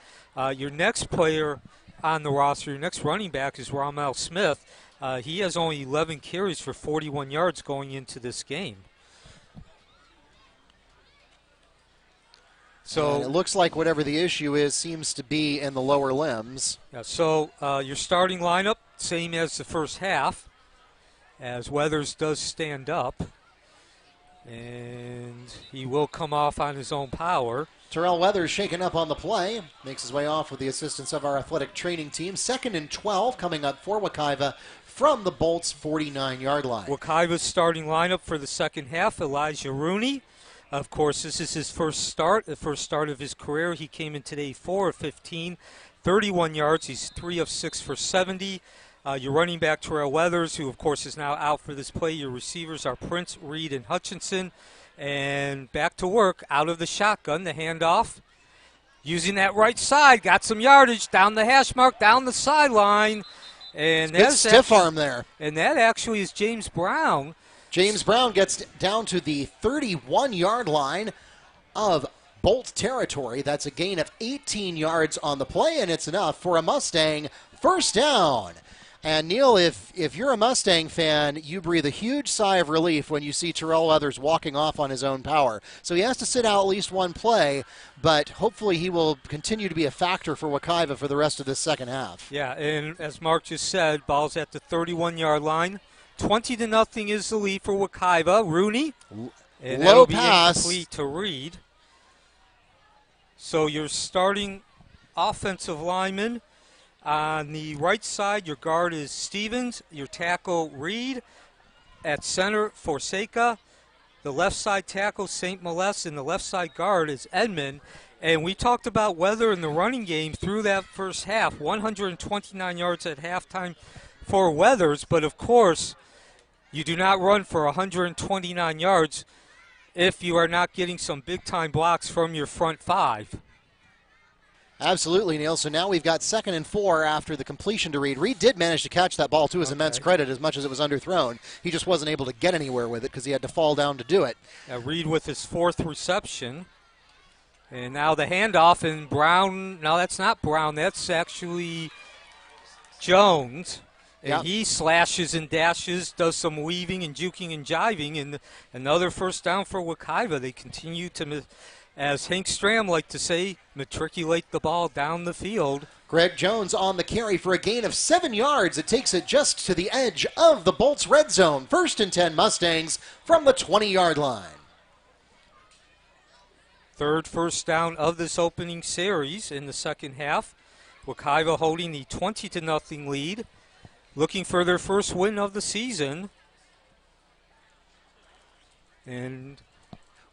Your next player on the roster, your next running back is Ramel Smith. He has only 11 carries for 41 yards going into this game. So and it looks like whatever the issue is seems to be in the lower limbs. Yeah, so your starting lineup, same as the first half, as Weathers does stand up. And he will come off on his own power. Terrell Weathers shaken up on the play. Makes his way off with the assistance of our athletic training team. 2nd and 12 coming up for Wekiva from the Bolts' 49-yard line. Wekiva's starting lineup for the second half, Alaysia Rooney. Of course, this is his first start, the first start of his career. He came in today 4 of 15, 31 yards. He's 3 of 6 for 70. Your running back, Terrell Weathers, who, of course, is now out for this play. Your receivers are Prince, Reed, and Hutchinson. And back to work, out of the shotgun, the handoff. Using that right side, got some yardage down the hash mark, down the sideline. And that's stiff arm there. And that actually is James Brown. James Brown gets down to the 31-yard line of Bolt territory. That's a gain of 18 yards on the play, and it's enough for a Mustang first down. And Neil, if you're a Mustang fan, you breathe a huge sigh of relief when you see Terrell Weathers walking off on his own power. So he has to sit out at least one play, but hopefully he will continue to be a factor for Wekiva for the rest of this second half. Yeah, and as Mark just said, ball's at the 31-yard line. 20-0 is the lead for Wekiva. Rooney, and low be pass, incomplete to Reed. So your starting offensive lineman. On the right side, your guard is Stevens, your tackle Reed. At center, Forsaca. The left side tackle, St. Molest, and the left side guard is Edmond. And we talked about Weather in the running game through that first half, 129 yards at halftime for Weathers. But, of course, you do not run for 129 yards if you are not getting some big-time blocks from your front five. Absolutely, Neil. So now we've got 2nd and 4 after the completion to Reed. Reed did manage to catch that ball to his immense credit as much as it was underthrown. He just wasn't able to get anywhere with it because he had to fall down to do it. Reed with his 4th reception. And now the handoff, and Brown, no, that's not Brown. That's actually Jones. And he slashes and dashes, does some weaving and juking and jiving, and another first down for Wekiva. They continue to, as Hank Stram liked to say, matriculate the ball down the field. Greg Jones on the carry for a gain of 7 yards. It takes it just to the edge of the Bolts red zone. 1st and 10 Mustangs from the 20-yard line. 3rd first down of this opening series in the second half. Wekiva holding the 20-0 lead, looking for their first win of the season. And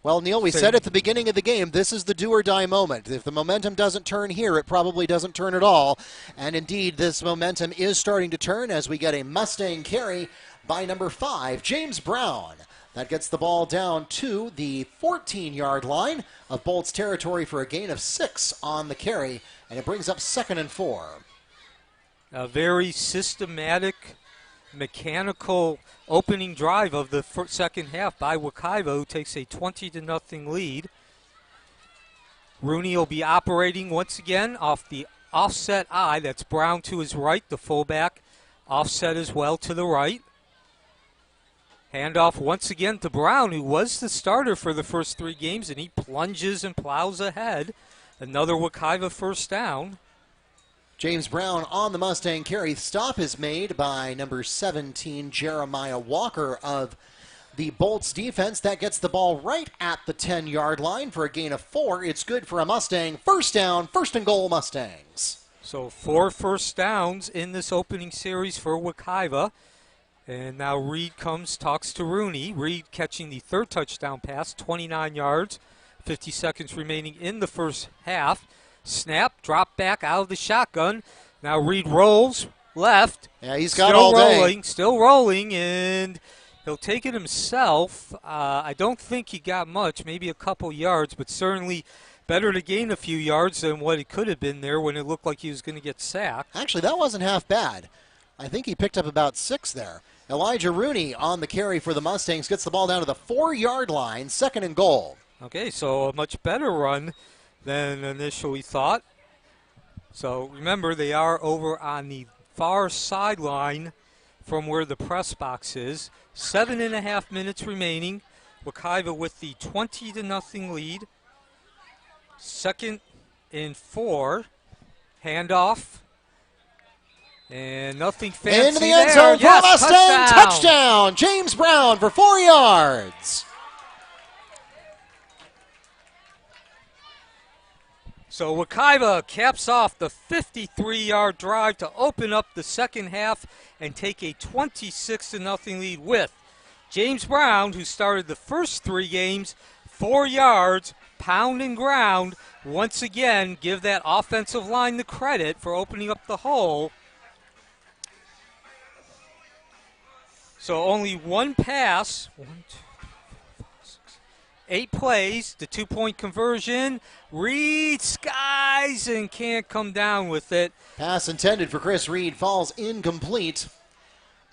well, Neil, we said at the beginning of the game, this is the do-or-die moment. If the momentum doesn't turn here, it probably doesn't turn at all. And indeed, this momentum is starting to turn as we get a Mustang carry by number 5, James Brown. That gets the ball down to the 14-yard line of Bolts territory for a gain of 6 on the carry, and it brings up 2nd and 4. A very systematic, mechanical opening drive of the second half by Wekiva, who takes a 20-0 lead. Rooney will be operating once again off the offset eye. That's Brown to his right, the fullback offset as well to the right. Handoff once again to Brown, who was the starter for the first 3 games, and he plunges and plows ahead. Another Wekiva first down. James Brown on the Mustang carry. Stop is made by number 17, Jeremiah Walker of the Bolts defense. That gets the ball right at the 10-yard line for a gain of 4. It's good for a Mustang. First down, 1st and goal Mustangs. So 4 first downs in this opening series for Wekiva. And now Reed talks to Rooney. Reed catching the 3rd touchdown pass, 29 yards, 50 seconds remaining in the first half. Snap, drop back out of the shotgun. Now Reed rolls left. Yeah, he's got all day. Still rolling, and he'll take it himself. I don't think he got much, maybe a couple yards, but certainly better to gain a few yards than what it could have been there when it looked like he was going to get sacked. Actually, that wasn't half bad. I think he picked up about 6 there. Elijah Rooney on the carry for the Mustangs gets the ball down to the 4-yard line, 2nd and goal. Okay, so a much better run than initially thought. So remember, they are over on the far sideline from where the press box is. 7.5 minutes remaining. Wekiva with the 20-0 lead. 2nd and 4. Handoff. And nothing fancy into the end zone for Mustang. Touchdown. James Brown for 4 yards. So Wekiva caps off the 53-yard drive to open up the second half and take a 26-0 lead with James Brown, who started the first 3 games, 4 yards, pound and ground. Once again, give that offensive line the credit for opening up the hole. So only one pass. 1, 2, 3, 4, 5, 6, 8 plays. The 2-point conversion. Reed skies and can't come down with it. Pass intended for Chris Reed falls incomplete.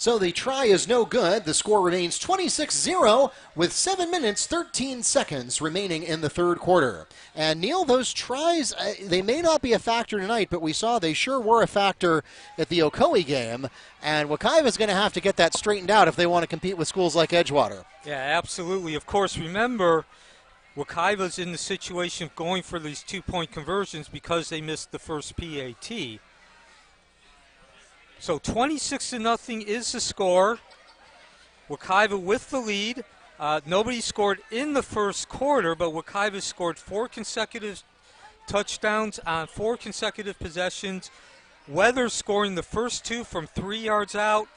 So the try is no good. The score remains 26-0 with 7 minutes, 13 seconds remaining in the third quarter. And Neil, those tries, they may not be a factor tonight, but we saw they sure were a factor at the Ocoee game. And Wekiva is going to have to get that straightened out if they want to compete with schools like Edgewater. Yeah, absolutely. Of course, remember, Wekiva's in the situation of going for these 2-point conversions because they missed the first PAT. So 26-0 is the score. Wekiva with the lead. Nobody scored in the first quarter, but Wekiva scored 4 consecutive touchdowns on 4 consecutive possessions. Weathers scoring the first 2 from 3 yards out,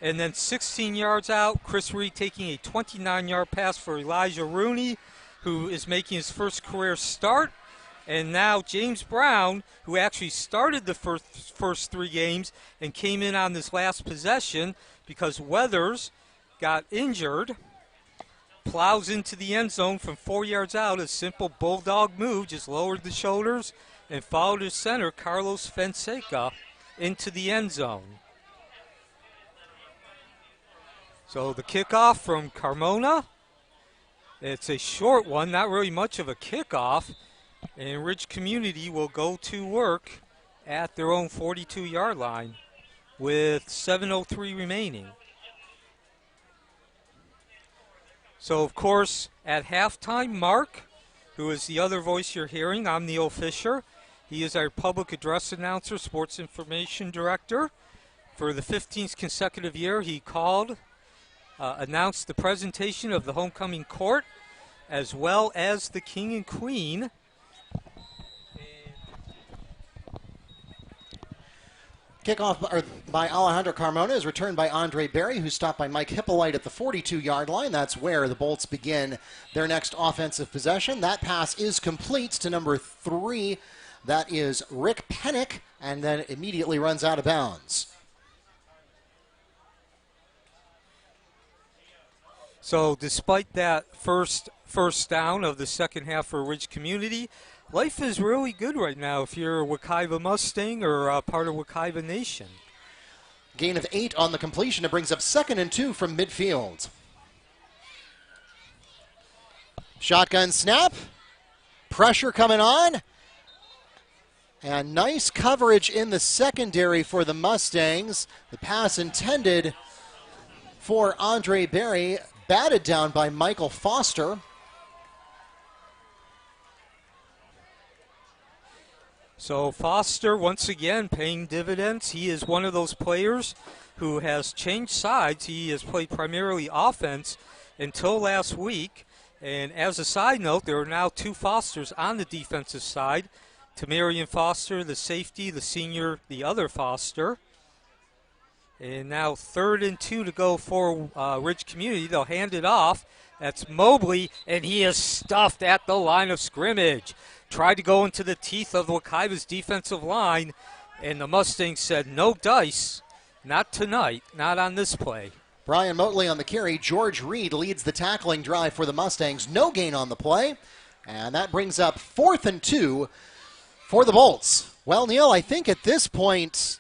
and then 16 yards out. Chris Reed taking a 29-yard pass for Elijah Rooney, who is making his first career start. And now James Brown, who actually started the first 3 games and came in on this last possession because Weathers got injured, plows into the end zone from 4 yards out. A simple bulldog move, just lowered the shoulders and followed his center, Carlos Fonseca, into the end zone. So the kickoff from Carmona. It's a short one, not really much of a kickoff. And Ridge Community will go to work at their own 42-yard line with 7:03 remaining. So, of course, at halftime, Mark, who is the other voice you're hearing, I'm Neil Fisher. He is our public address announcer, sports information director. For the 15th consecutive year, he announced the presentation of the homecoming court, as well as the king and queen. Kickoff by Alejandro Carmona is returned by Andre Berry, who's stopped by Mike Hippolyte at the 42-yard line. That's where the Bolts begin their next offensive possession. That pass is complete to number 3. That is Rick Pennick, and then immediately runs out of bounds. So despite that first down of the second half for Ridge Community, life is really good right now if you're a Wekiva Mustang or part of Wekiva Nation. Gain of 8 on the completion. It brings up 2nd and 2 from midfield. Shotgun snap. Pressure coming on. And nice coverage in the secondary for the Mustangs. The pass intended for Andre Berry, batted down by Michael Foster. So Foster, once again, paying dividends. He is one of those players who has changed sides. He has played primarily offense until last week. And as a side note, there are now 2 Fosters on the defensive side. Tamarian Foster, the safety, the senior, the other Foster. And now 3rd and 2 to go for Ridge Community. They'll hand it off. That's Mobley, and he is stuffed at the line of scrimmage. Tried to go into the teeth of Wekiva's defensive line, and the Mustangs said, no dice, not tonight, not on this play. Brian Motley on the carry. George Reed leads the tackling drive for the Mustangs. No gain on the play, and that brings up 4th and 2 for the Bolts. Well, Neil, I think at this point,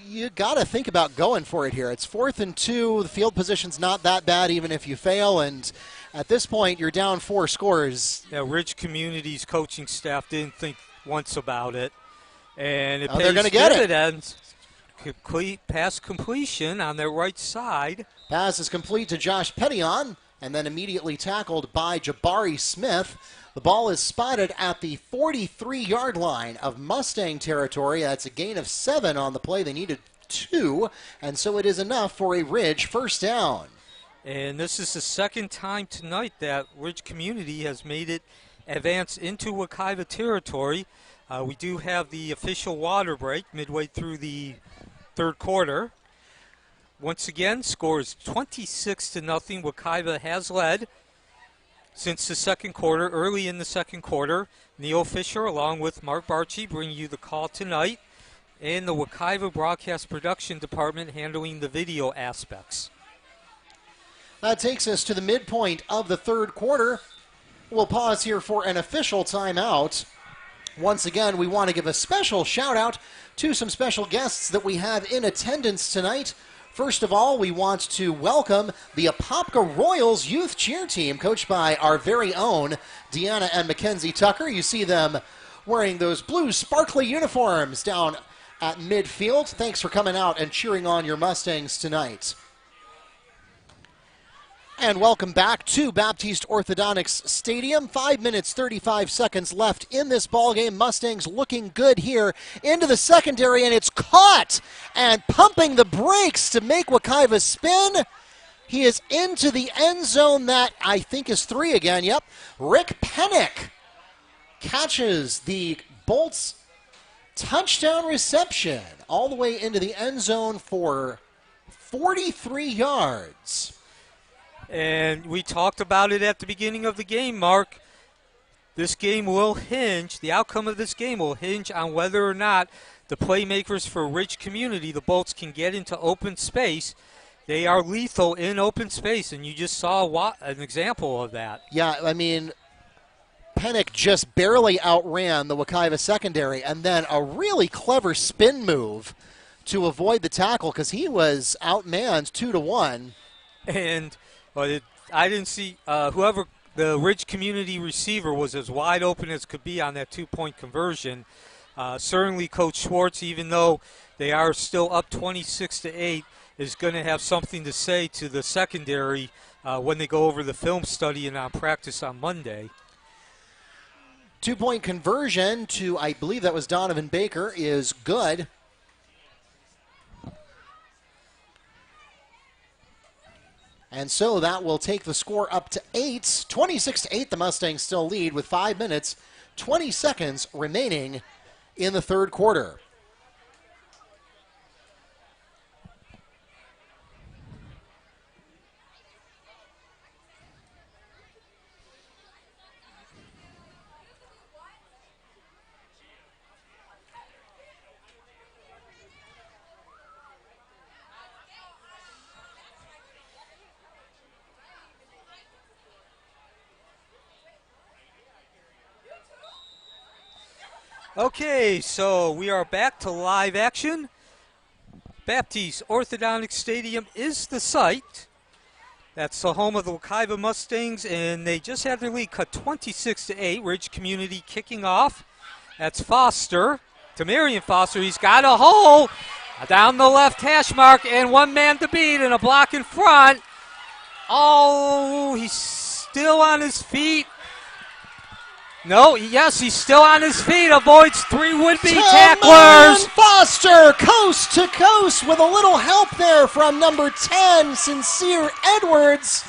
you got to think about going for it here. It's 4th and 2. The field position's not that bad even if you fail, and at this point, you're down 4 scores. Yeah, Ridge Community's coaching staff didn't think once about it. And it pays they're going to get dividends. Complete pass completion on their right side. Pass is complete to Josh Pettion, and then immediately tackled by Jabari Smith. The ball is spotted at the 43-yard line of Mustang territory. That's a gain of 7 on the play. They needed 2, and so it is enough for a Ridge first down. And this is the second time tonight that Ridge Community has made it advance into Wekiva territory. We do have the official water break midway through the third quarter. Once again, score is 26-0. Wekiva has led since the second quarter. Early in the second quarter, Neil Fisher along with Mark Barchi bring you the call tonight, and the Wekiva Broadcast Production Department handling the video aspects. That takes us to the midpoint of the third quarter. We'll pause here for an official timeout. Once again, we want to give a special shout out to some special guests that we have in attendance tonight First of all, we want to welcome the Apopka Royals youth cheer team, coached by our very own Deanna and Mackenzie Tucker. You see them wearing those blue sparkly uniforms down at midfield. Thanks for coming out and cheering on your Mustangs tonight. And welcome back to Baptiste Orthodontics Stadium. 5 minutes, 35 seconds left in this ballgame. Mustangs looking good here into the secondary, and it's caught and pumping the brakes to make Wekiva spin. He is into the end zone. That, I think, is 3 again. Yep. Rick Pennick catches the Bolts touchdown reception all the way into the end zone for 43 yards. And we talked about it at the beginning of the game, Mark. This game will hinge, the outcome of this game will hinge on whether or not the playmakers for Ridge Community, the Bolts, can get into open space. They are lethal in open space, and you just saw an example of that. Yeah, I mean, Pennick just barely outran the Wekiva secondary, and then a really clever spin move to avoid the tackle because he was outmanned 2-1. And I didn't see whoever the Ridge Community receiver was as wide open as could be on that 2-point conversion. Certainly Coach Schwartz, even though they are still up 26-8, is going to have something to say to the secondary when they go over the film study and on practice on Monday. 2-point conversion to, I believe that was Donovan Baker, is good. And so that will take the score up to 8. 26-8, the Mustangs still lead with 5 minutes, 20 seconds remaining in the third quarter. Okay, so we are back to live action. Baptiste Orthodontic Stadium is the site. That's the home of the Wekiva Mustangs, and they just had their lead cut 26-8. Ridge Community kicking off. That's Foster to Marion Foster. He's got a hole down the left hash mark, and one man to beat and a block in front. Oh, he's still on his feet. No, yes, he's still on his feet. Avoids 3 would-be tacklers. Foster, coast to coast, with a little help there from number 10, Sincere Edwards.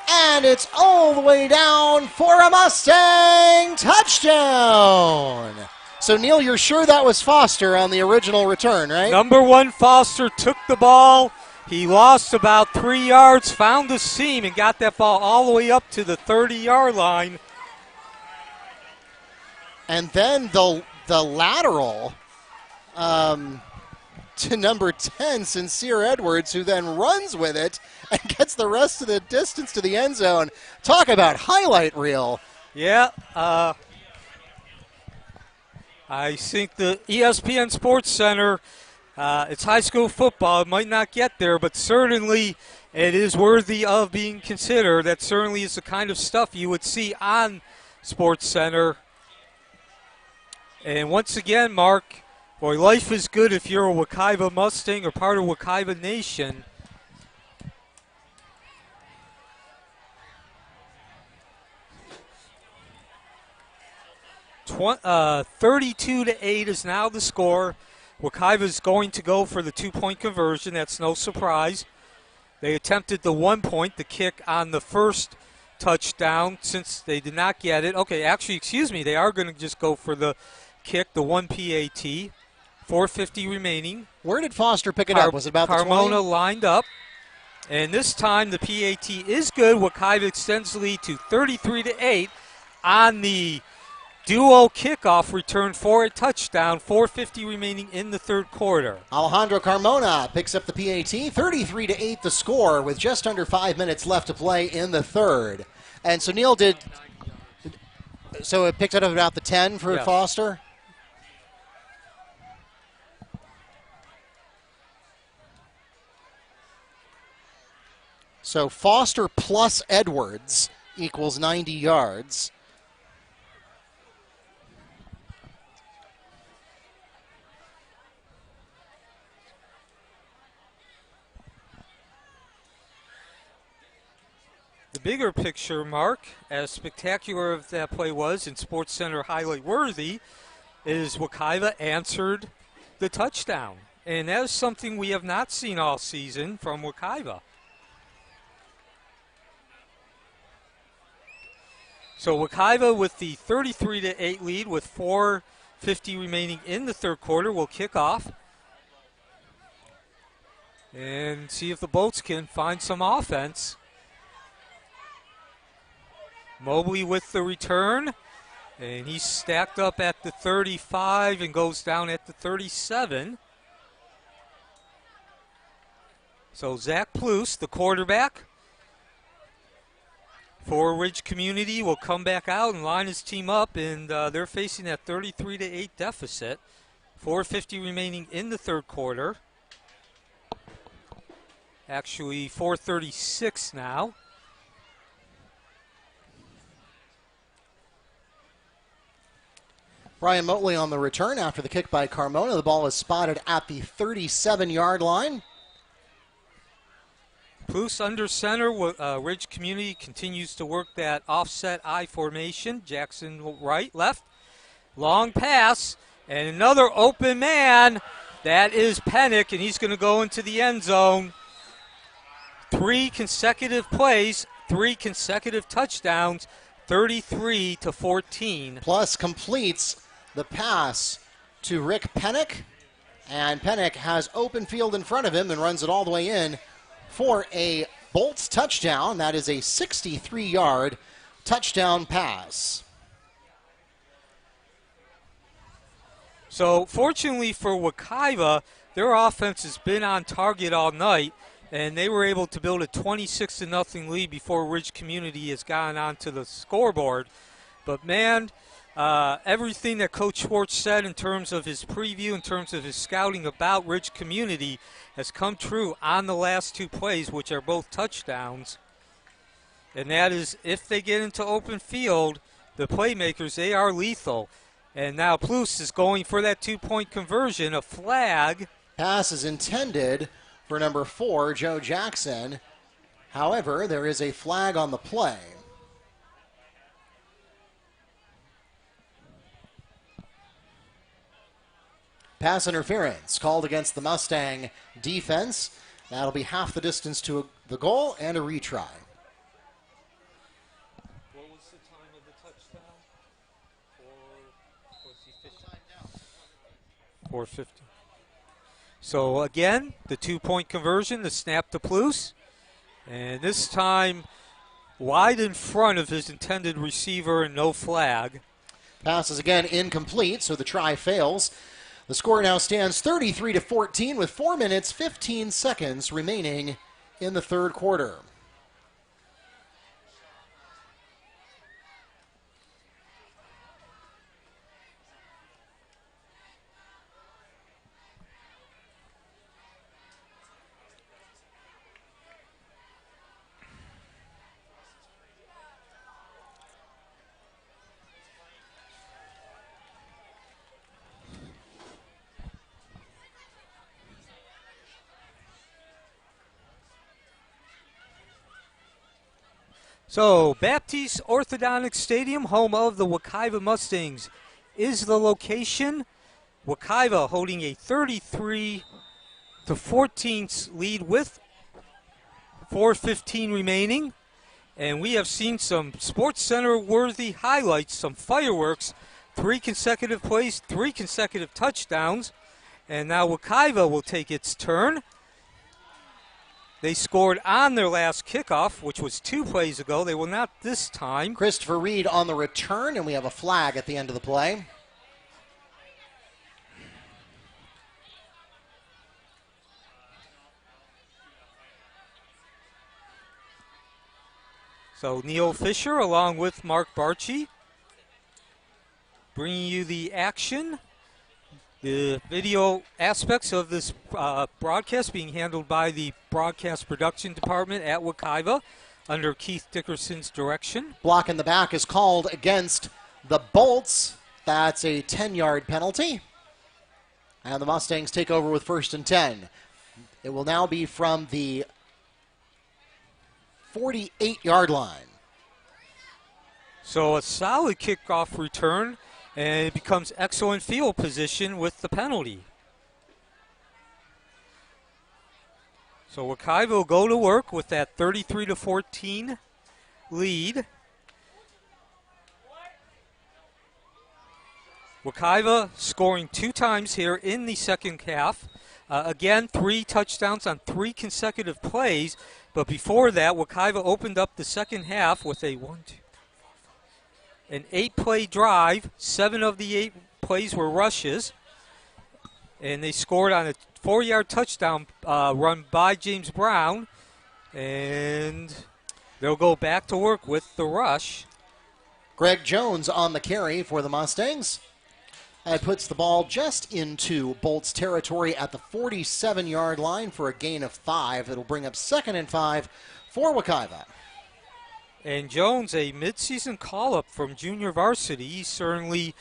And it's all the way down for a Mustang touchdown. So, Neil, you're sure that was Foster on the original return, right? Number 1, Foster took the ball. He lost about 3 yards, found the seam, and got that ball all the way up to the 30-yard line. And then the lateral to number 10, Sincere Edwards, who then runs with it and gets the rest of the distance to the end zone. Talk about highlight reel. Yeah, I think the ESPN Sports Center, it's high school football. It might not get there, but certainly it is worthy of being considered. That certainly is the kind of stuff you would see on Sports Center. And once again, Mark, boy, life is good if you're a Wekiva Mustang or part of Wekiva Nation. 32-8 is now the score. Wekiva is going to go for the 2-point conversion. That's no surprise. They attempted the 1 point, the kick on the first touchdown, since they did not get it. Okay, actually, excuse me, they are going to just go for the kick, the 1 PAT. 4:50 remaining. Where did Foster pick it up? Was it about the 20? Carmona lined up. And this time the PAT is good. Wekiva extends the lead to 33-8 on the duo kickoff return for a touchdown. 4:50 remaining in the third quarter. Alejandro Carmona picks up the PAT. 33-8 the score with just under 5 minutes left to play in the third. And so Neil so it picked it up about the 10 for Foster? So Foster plus Edwards equals 90 yards. The bigger picture, Mark, as spectacular as that play was and Sports Center highlight worthy, is Wekiva answered the touchdown. And that is something we have not seen all season from Wekiva. So Wekiva with the 33-8 lead with 4:50 remaining in the third quarter will kick off and see if the Bolts can find some offense. Mobley with the return, and he's stacked up at the 35 and goes down at the 37. So Zach Plus, the quarterback for Ridge Community, will come back out and line his team up, and they're facing that 33-8 deficit. 4:50 remaining in the third quarter. Actually 4:36 now. Brian Motley on the return after the kick by Carmona. The ball is spotted at the 37-yard line. Plus under center. Ridge Community continues to work that offset I formation. Jackson right, left. Long pass, and another open man. That is Pennick, and he's going to go into the end zone. 3 consecutive plays, 3 consecutive touchdowns, 33-14. Plus completes the pass to Rick Pennick, and Pennick has open field in front of him and runs it all the way in for a Bolts touchdown. That is a 63-yard touchdown pass. So fortunately for Wekiva, their offense has been on target all night, and they were able to build a 26-0 lead before Ridge Community has gone onto the scoreboard. But man, everything that Coach Schwartz said in terms of his preview, in terms of his scouting about Ridge Community, has come true on the last 2 plays, which are both touchdowns. And that is, if they get into open field, the playmakers, they are lethal. And now Plus is going for that 2-point conversion, a flag. Pass is intended for number 4, Joe Jackson. However, there is a flag on the play. Pass interference called against the Mustang defense. That'll be half the distance to the goal and a retry. What was the time of the touchdown? 4:50. So again, the 2-point conversion, the snap to Plus. And this time wide in front of his intended receiver and no flag. Pass is again incomplete, so the try fails. The score now stands 33-14 with 4 minutes, 15 seconds remaining in the third quarter. So, Baptiste Orthodontic Stadium, home of the Wekiva Mustangs, is the location. Wekiva holding a 33-14 lead with 4:15 remaining. And we have seen some Sports Center-worthy highlights, some fireworks, 3 consecutive plays, 3 consecutive touchdowns. And now Wekiva will take its turn. They scored on their last kickoff, which was 2 plays ago. They will not this time. Christopher Reed on the return, and we have a flag at the end of the play. So Neil Fisher along with Mark Barchi bringing you the action. The video aspects of this broadcast being handled by the broadcast production department at Wekiva under Keith Dickerson's direction. Block in the back is called against the Bolts. That's a 10-yard penalty. And the Mustangs take over with 1st and 10. It will now be from the 48-yard line. So a solid kickoff return, and it becomes excellent field position with the penalty. So Wekiva will go to work with that 33-14 lead. Wekiva scoring 2 times here in the second half. Again, 3 touchdowns on 3 consecutive plays. But before that, Wekiva opened up the second half with an 8-play drive. 7 of the 8 plays were rushes. And they scored on a 4-yard touchdown run by James Brown. And they'll go back to work with the rush. Greg Jones on the carry for the Mustangs. That puts the ball just into Bolts territory at the 47-yard line for a gain of 5. It'll bring up 2nd and 5 for Wekiva. And Jones, a midseason call-up from junior varsity. He certainly,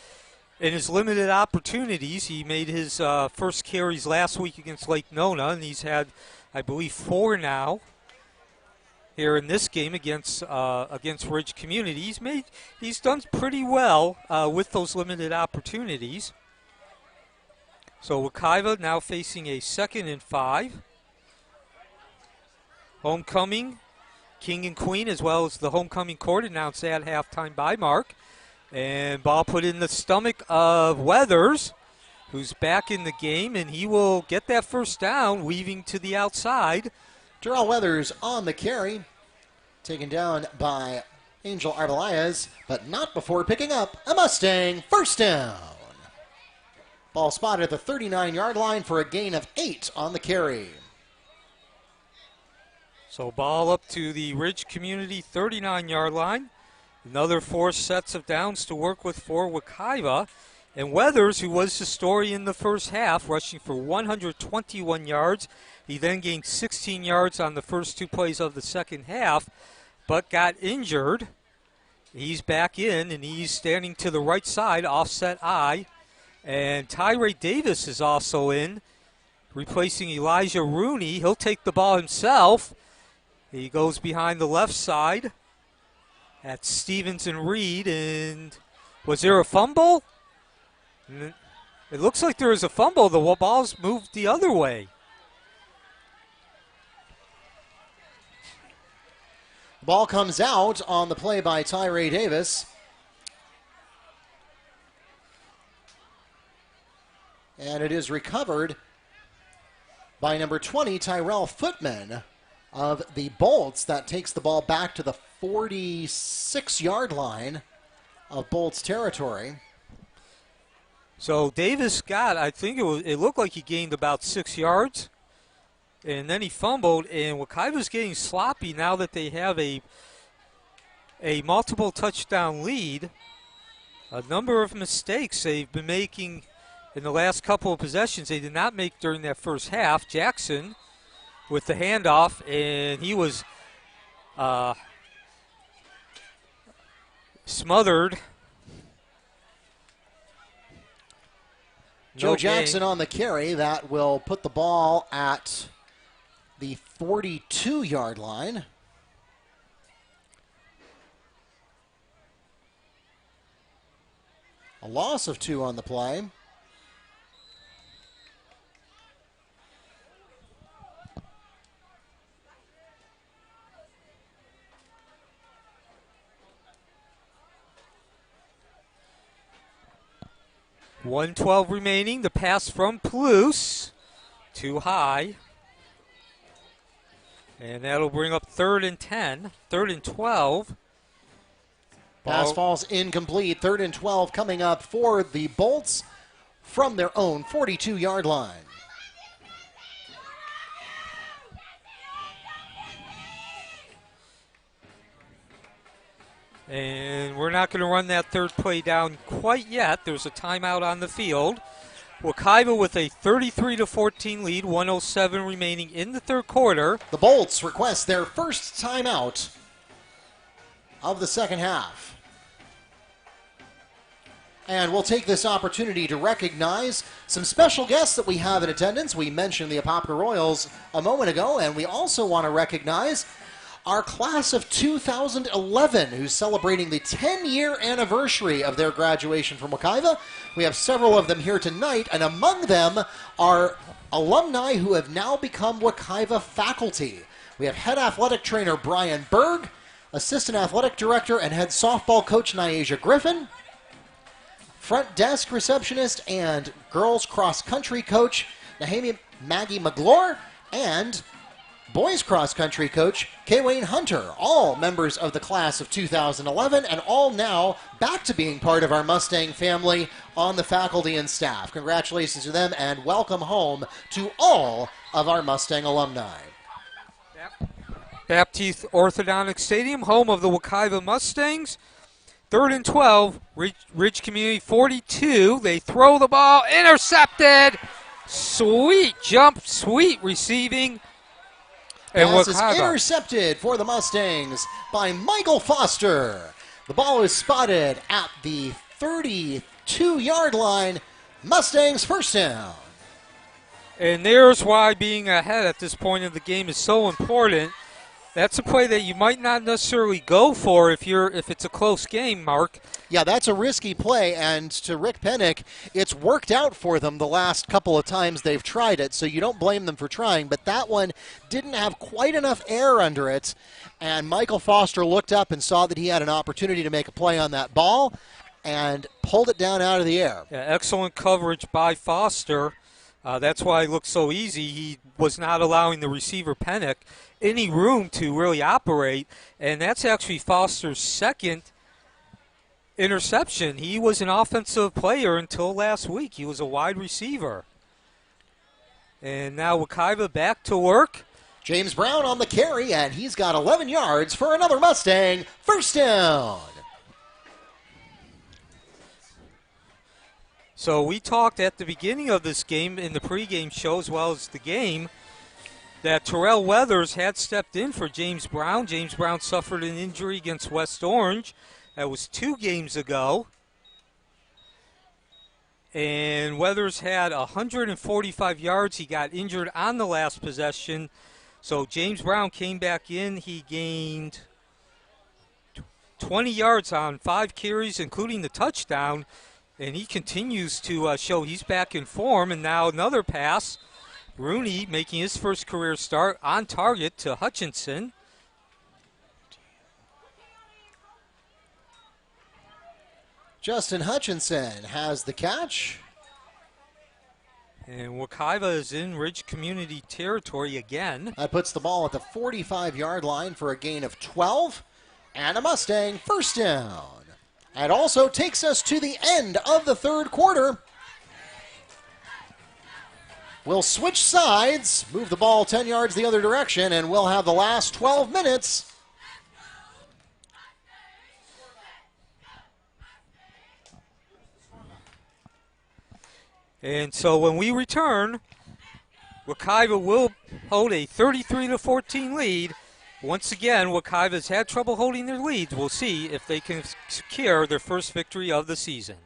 in his limited opportunities, he made his first carries last week against Lake Nona, and he's had, I believe, 4 now here in this game against Ridge Community. He's done pretty well with those limited opportunities. So Wekiva now facing a 2nd and 5. Homecoming, King and Queen, as well as the homecoming court announced at halftime by Mark. And ball put in the stomach of Weathers, who's back in the game, and he will get that first down, weaving to the outside. Terrell Weathers on the carry, taken down by Angel Arvelaez, but not before picking up a Mustang first down. Ball spotted at the 39-yard line for a gain of 8 on the carry. So ball up to the Ridge Community 39-yard line. Another 4 sets of downs to work with for Wekiva. And Weathers, who was the story in the first half, rushing for 121 yards. He then gained 16 yards on the first 2 plays of the second half, but got injured. He's back in, and he's standing to the right side, offset I. And Tyree Davis is also in, replacing Elijah Rooney. He'll take the ball himself. He goes behind the left side at Stevens and Reed. And was there a fumble? It looks like there was a fumble. The ball's moved the other way. The ball comes out on the play by Tyree Davis. And it is recovered by number 20, Tyrell Footman of the Bolts. That takes the ball back to the 46-yard line of Bolts territory. So Davis got, I think it looked like he gained about 6 yards. And then he fumbled, and Wekiva's getting sloppy now that they have a multiple touchdown lead. A number of mistakes they've been making in the last couple of possessions they did not make during that first half. Jackson with the handoff, and he was smothered. Joe Jackson on the carry. That will put the ball at the 42-yard line. A loss of 2 on the play. .112 remaining. The pass from Palouse. Too high. And that'll bring up 3rd and 10. 3rd and 12. Pass falls incomplete. 3rd and 12 coming up for the Bolts from their own 42-yard line. And we're not going to run that third play down quite yet. There's a timeout on the field. Wekiva with a 33-14 lead, 1:07 remaining in the third quarter. The Bolts request their first timeout of the second half. And we'll take this opportunity to recognize some special guests that we have in attendance. We mentioned the Apopka Royals a moment ago, and we also want to recognize our class of 2011, who's celebrating the 10-year anniversary of their graduation from Wekiva. We have several of them here tonight, and among them are alumni who have now become Wekiva faculty. We have head athletic trainer Brian Berg, assistant athletic director and head softball coach Alaysia Griffin, front desk receptionist and girls cross-country coach Maggie McGlure, and boys cross-country coach Wayne Hunter, all members of the class of 2011 and all now back to being part of our Mustang family on the faculty and staff. Congratulations to them and welcome home to all of our Mustang alumni. Baptiste Orthodontic Stadium, home of the Wekiva Mustangs. 3rd and 12, Ridge Community 42. They throw the ball, intercepted. Sweet jump, sweet receiving. And Pass is intercepted for the Mustangs by Michael Foster. The ball is spotted at the 32-yard line. Mustangs first down. And there's why being ahead at this point of the game is so important. That's a play that you might not necessarily go for if it's a close game, Mark. Yeah, that's a risky play, and to Rick Pennick, it's worked out for them the last couple of times they've tried it, so you don't blame them for trying, but that one didn't have quite enough air under it, and Michael Foster looked up and saw that he had an opportunity to make a play on that ball and pulled it down out of the air. Yeah, excellent coverage by Foster. That's why it looked so easy. He was not allowing the receiver, Pennick, any room to really operate, and that's actually Foster's second interception. He was an offensive player until last week. He was a wide receiver. And now Wekiva back to work. James Brown on the carry, and he's got 11 yards for another Mustang. First down. So we talked at the beginning of this game in the pregame show as well as the game that Terrell Weathers had stepped in for James Brown. James Brown suffered an injury against West Orange. That was 2 games ago. And Weathers had 145 yards. He got injured on the last possession. So James Brown came back in. He gained 20 yards on 5 carries, including the touchdown. And he continues to show he's back in form. And now another pass. Rooney making his first career start on target to Hutchinson. Justin Hutchinson has the catch. And Wekiva is in Ridge Community territory again. That puts the ball at the 45-yard line for a gain of 12. And a Mustang first down. And also takes us to the end of the third quarter. We'll switch sides, move the ball 10 yards the other direction, and we'll have the last 12 minutes. And so when we return, Wekiva will hold a 33-14 lead. Once again, Wekiva's had trouble holding their leads. We'll see if they can secure their first victory of the season.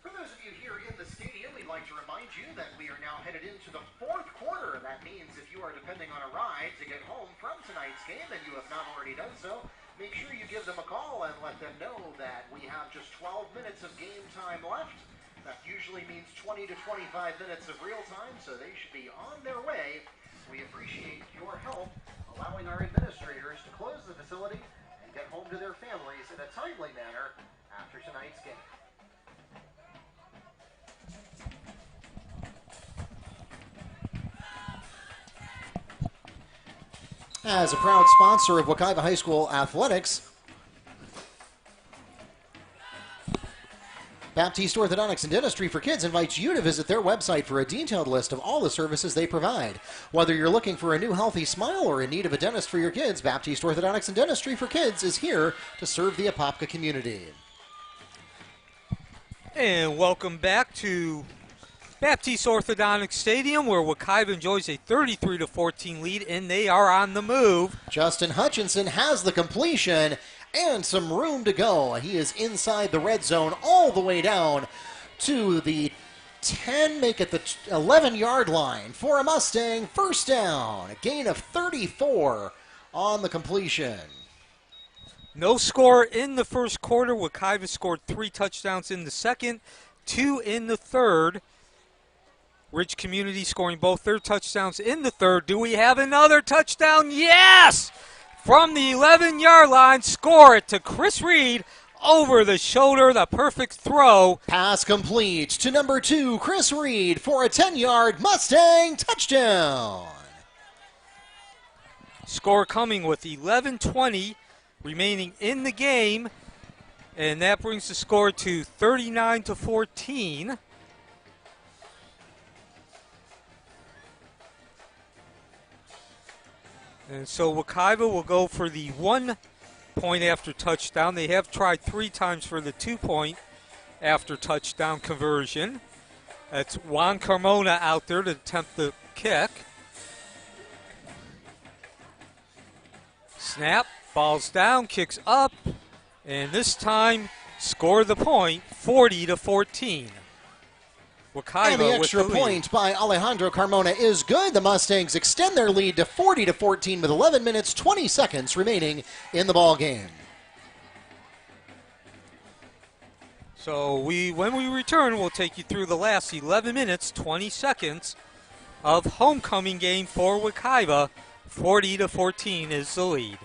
For those of you here in the stadium, we'd like to remind you that we are now headed into the fourth quarter. That means if you are depending on a ride to get home from tonight's game and you have not already done so, make sure you give them a call and let them know that we have just 12 minutes of game time left. That usually means 20 to 25 minutes of real time, so they should be on their way. We appreciate your help allowing our administrators to close the facility and get home to their families in a timely manner after tonight's game. As a proud sponsor of Wekiva High School Athletics, Baptiste Orthodontics and Dentistry for Kids invites you to visit their website for a detailed list of all the services they provide. Whether you're looking for a new healthy smile or in need of a dentist for your kids, Baptiste Orthodontics and Dentistry for Kids is here to serve the Apopka community. And welcome back to Baptiste Orthodontic Stadium, where Wekiva enjoys a 33-14 lead, and they are on the move. Justin Hutchinson has the completion and some room to go. He is inside the red zone all the way down to the 10, make it the 11-yard line for a Mustang first down. A gain of 34 on the completion. No score in the first quarter. Wekiva scored 3 touchdowns in the second, 2 in the third. Ridge Community scoring both their touchdowns in the third. Do we have another touchdown? Yes! From the 11-yard line, score it to Chris Reed over the shoulder, the perfect throw. Pass complete to number 2, Chris Reed, for a 10-yard Mustang touchdown. Score coming with 11:20 remaining in the game, and that brings the score to 39-14. And so Wekiva will go for the 1 point after touchdown. They have tried 3 times for the 2 point after touchdown conversion. That's Juan Carmona out there to attempt the kick. Snap, falls down, kicks up, and this time score the point, 40-14. Wekiva and the extra with the point by Alejandro Carmona is good. The Mustangs extend their lead to 40-14 with 11 minutes, 20 seconds remaining in the ball game. So when we return, we'll take you through the last 11 minutes, 20 seconds of homecoming game for Wekiva. 40-14 is the lead.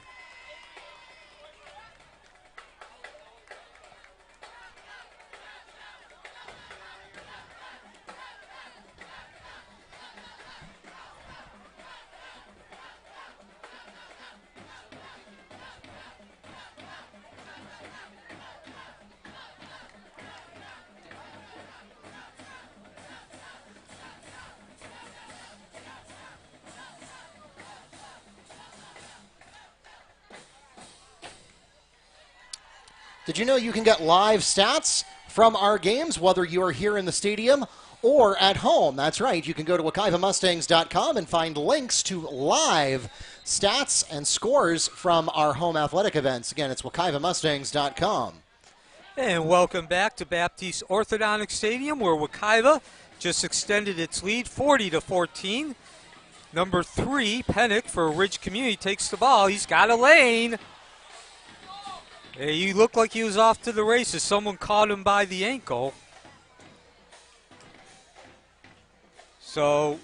Did you know you can get live stats from our games, whether you are here in the stadium or at home? That's right. You can go to WekivaMustangs.com and find links to live stats and scores from our home athletic events. Again, it's WekivaMustangs.com. And welcome back to Baptiste Orthodontic Stadium, where Wekiva just extended its lead 40-14. Number 3, Pennick for Ridge Community takes the ball. He's got a lane. He looked like he was off to the races. Someone caught him by the ankle. So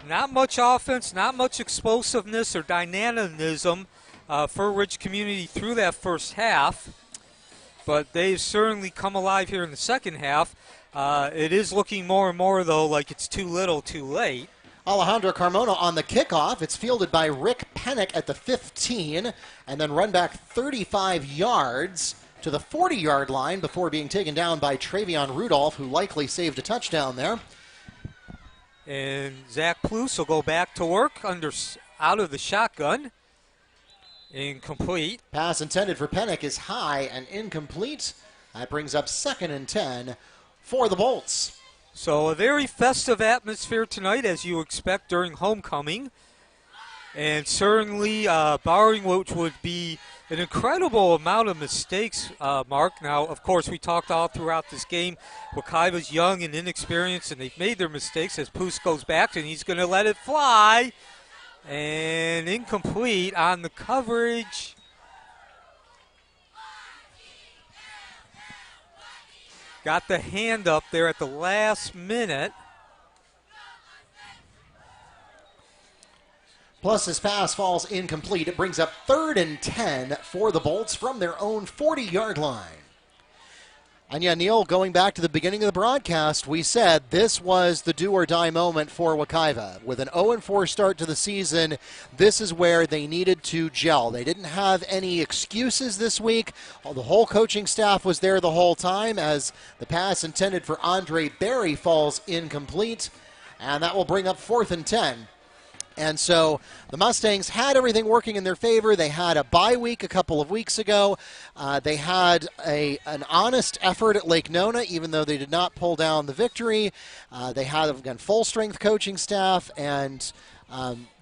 not much offense, not much explosiveness or dynamism for Ridge Community through that first half. But they've certainly come alive here in the second half. It is looking more and more, though, like it's too little, too late. Alejandro Carmona on the kickoff. It's fielded by Rick Pennick at the 15 and then run back 35 yards to the 40-yard line before being taken down by Travion Rudolph, who likely saved a touchdown there. And Zach Pluce will go back to work out of the shotgun. Incomplete. Pass intended for Pennick is high and incomplete. That brings up 2nd and 10 for the Bolts. So a very festive atmosphere tonight, as you expect during homecoming. And certainly barring what would be an incredible amount of mistakes, Mark. Now, of course, we talked all throughout this game. Wekiva's young and inexperienced, and they've made their mistakes as Poose goes back, and he's going to let it fly. And incomplete on the coverage. Got the hand up there at the last minute. Plus his pass falls incomplete. It brings up 3rd and 10 for the Bolts from their own 40-yard line. And yeah, Neil, going back to the beginning of the broadcast, we said this was the do-or-die moment for Wekiva. With an 0-4 start to the season, this is where they needed to gel. They didn't have any excuses this week. The whole coaching staff was there the whole time as the pass intended for Andre Berry falls incomplete. And that will bring up 4th and 10 And so the Mustangs had everything working in their favor. They had a bye week a couple of weeks ago. They had an honest effort at Lake Nona, even though they did not pull down the victory. They had, again, full-strength coaching staff, and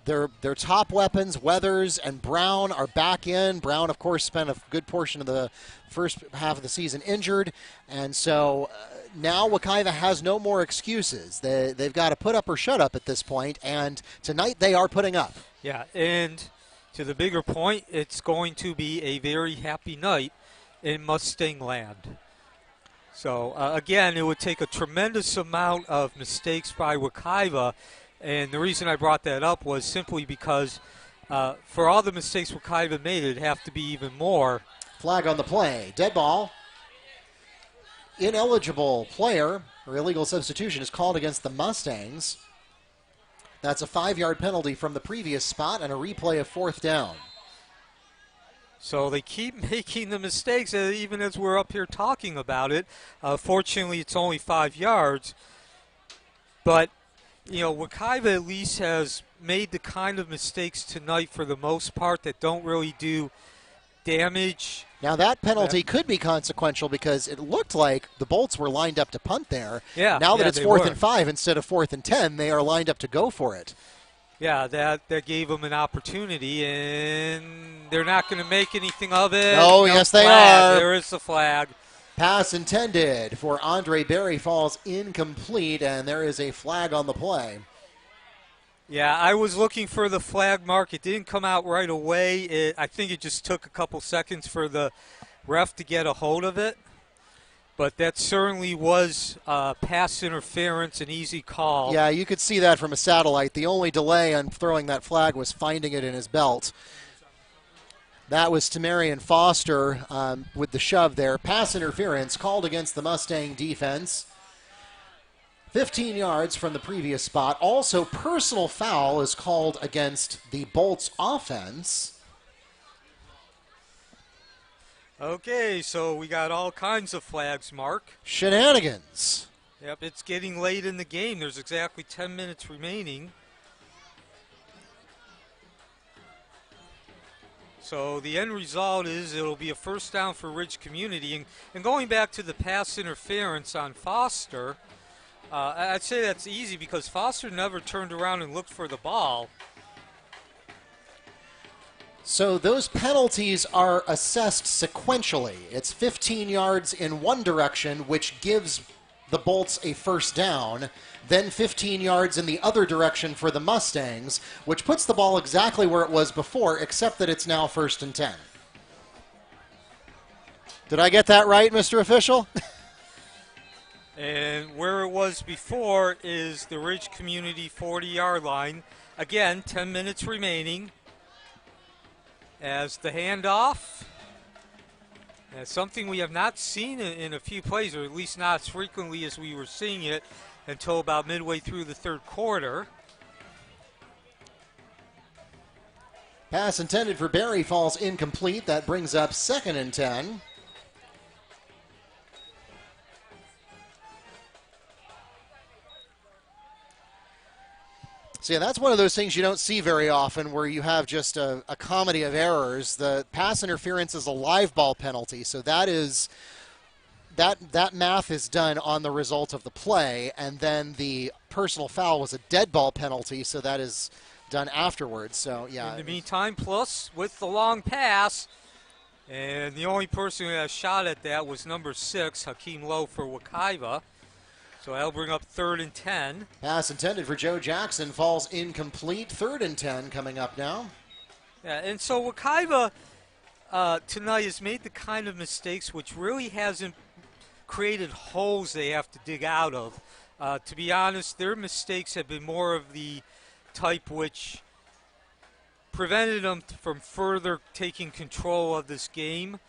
their top weapons, Weathers and Brown, are back in. Brown, of course, spent a good portion of the first half of the season injured. And so now Wekiva has no more excuses. They've got to put up or shut up at this point, and tonight they are putting up. Yeah, and to the bigger point, it's going to be a very happy night in Mustang land. So, again, it would take a tremendous amount of mistakes by Wekiva, and the reason I brought that up was simply because for all the mistakes Wekiva made, it'd have to be even more. Flag on the play. Dead ball. Ineligible player or illegal substitution is called against the Mustangs. That's a 5-yard penalty from the previous spot and a replay of 4th down. So they keep making the mistakes even as we're up here talking about it. Fortunately, it's only 5 yards. But, you know, Wekiva at least has made the kind of mistakes tonight for the most part that don't really do damage. Now that penalty could be consequential because it looked like the Bolts were lined up to punt there. Yeah. Now that it's 4th were. and 5 instead of 4th and 10, they are lined up to go for it. Yeah, that gave them an opportunity, and they're not going to make anything of it. Oh, no yes, they flag. are. There is the flag. Pass intended for Andre Berry falls incomplete, and there is a flag on the play. Yeah, I was looking for the flag mark. It didn't come out right away. I think it just took a couple seconds for the ref to get a hold of it. But that certainly was pass interference, an easy call. Yeah, you could see that from a satellite. The only delay on throwing that flag was finding it in his belt. That was Tamarian Foster with the shove there. Pass interference called against the Mustang defense. 15 yards from the previous spot. Also, personal foul is called against the Bolts offense. Okay, so we got all kinds of flags, Mark. Shenanigans. Yep, it's getting late in the game. There's exactly 10 minutes remaining. So the end result is it'll be a first down for Ridge Community. And going back to the pass interference on Foster, I'd say that's easy because Foster never turned around and looked for the ball. So those penalties are assessed sequentially. It's 15 yards in one direction, which gives the Bolts a first down, then 15 yards in the other direction for the Mustangs, which puts the ball exactly where it was before, except that it's now 1st and 10. Did I get that right, Mr. Official? And where it was before is the Ridge Community 40-yard line. Again, 10 minutes remaining. As the handoff, something we have not seen in a few plays, or at least not as frequently as we were seeing it until about midway through the 3rd quarter. Pass intended for Berry falls incomplete. That brings up 2nd and 10. So yeah, that's one of those things you don't see very often where you have just a comedy of errors. The pass interference is a live ball penalty, so that math is done on the result of the play, and then the personal foul was a dead ball penalty, so that is done afterwards. So yeah. In the meantime, Plus with the long pass, and the only person who had a shot at that was number 6, Hakeem Lowe for Wekiva. So that'll bring up 3rd and 10. Pass intended for Joe Jackson falls incomplete. 3rd and 10 coming up now. Yeah, and so Wekiva tonight has made the kind of mistakes which really hasn't created holes they have to dig out of. To be honest, their mistakes have been more of the type which prevented them from further taking control of this game,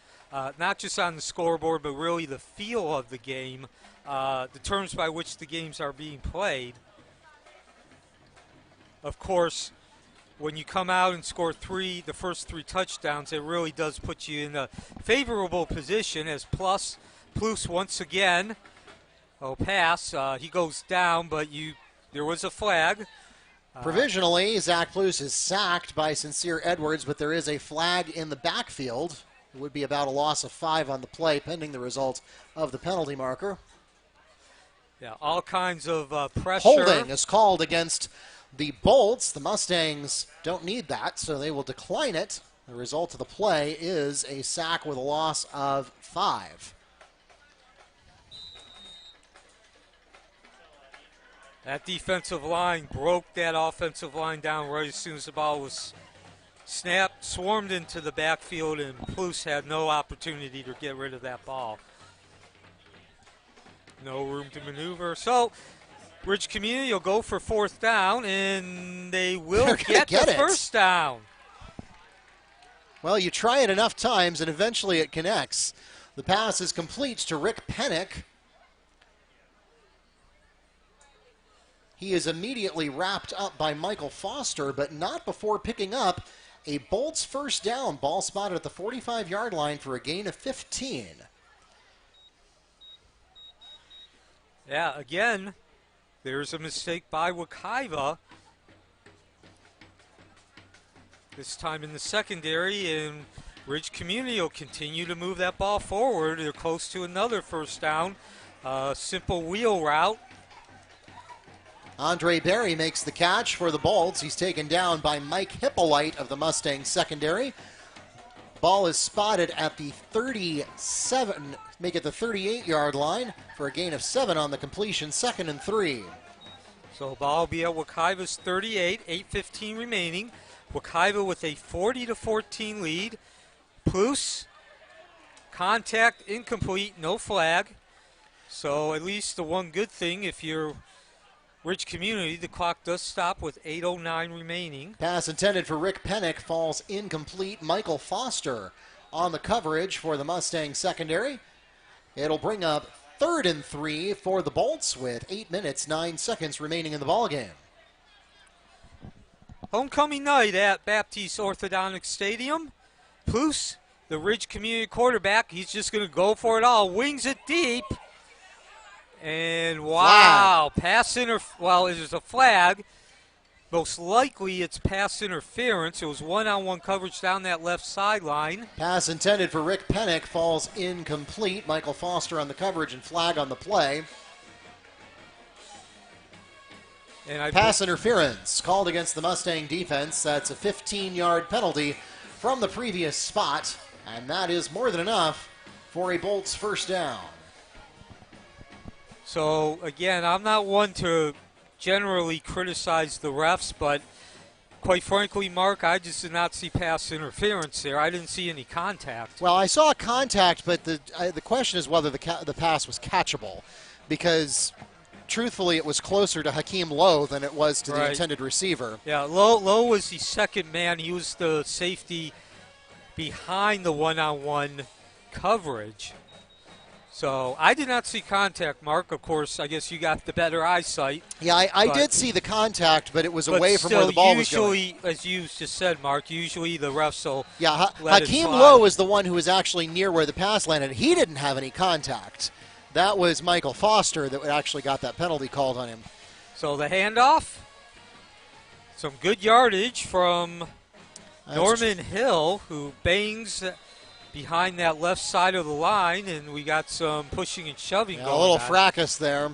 not just on the scoreboard, but really the feel of the game. The terms by which the games are being played. Of course, when you come out and score the first 3 touchdowns, it really does put you in a favorable position as Plus once again, pass. He goes down, but there was a flag. Provisionally, Zach Plus is sacked by Sincere Edwards, but there is a flag in the backfield. It would be about a loss of 5 on the play, pending the result of the penalty marker. Yeah, all kinds of pressure. Holding is called against the Bolts. The Mustangs don't need that, so they will decline it. The result of the play is a sack with a loss of 5. That defensive line broke that offensive line down right as soon as the ball was snapped, swarmed into the backfield, and Plus had no opportunity to get rid of that ball. No room to maneuver. So Ridge Community will go for 4th down, and they will get the first down. Well, you try it enough times, and eventually it connects. The pass is complete to Rick Pennick. He is immediately wrapped up by Michael Foster, but not before picking up a Bolts first down. Ball spotted at the 45-yard line for a gain of 15. Yeah, again, there's a mistake by Wekiva. This time in the secondary, and Ridge Community will continue to move that ball forward. They're close to another first down. Simple wheel route. Andre Berry makes the catch for the Bolts. He's taken down by Mike Hippolyte of the Mustangs secondary. Ball is spotted at the 37, make it the 38-yard line for a gain of 7 on the completion, 2nd and 3. So ball will be at Wekiva's 38, 8:15 remaining. Wekiva with a 40-14 lead. Plus, contact incomplete, no flag. So at least the one good thing, if you're Ridge Community, the clock does stop with 8:09 remaining. Pass intended for Rick Pennick falls incomplete. Michael Foster on the coverage for the Mustang secondary. It'll bring up 3rd and 3 for the Bolts with 8 minutes, 9 seconds remaining in the ballgame. Homecoming night at Baptiste Orthodontic Stadium. Plus, the Ridge Community quarterback, he's just going to go for it all. Wings it deep. And wow, well, it is a flag. Most likely it's pass interference. It was one-on-one coverage down that left sideline. Pass intended for Rick Pennick falls incomplete. Michael Foster on the coverage and flag on the play. And pass interference called against the Mustang defense. That's a 15-yard penalty from the previous spot, and that is more than enough for a Bolts first down. So, again, I'm not one to generally criticize the refs, but quite frankly, Mark, I just did not see pass interference there. I didn't see any contact. Well, I saw contact, but the question is whether the pass was catchable, because truthfully it was closer to Hakeem Lowe than it was to the intended receiver. Yeah, Lowe was the second man. He was the safety behind the one-on-one coverage. So I did not see contact, Mark. Of course, I guess you got the better eyesight. Yeah, I did see the contact, but it was away from where the ball was going. Usually, as you just said, Mark, usually the refs will Hakeem Lowe was the one who was actually near where the pass landed. He didn't have any contact. That was Michael Foster that actually got that penalty called on him. So the handoff, some good yardage from Norman Hill, who bangs behind that left side of the line, and we got some pushing and shoving going on. A little fracas there.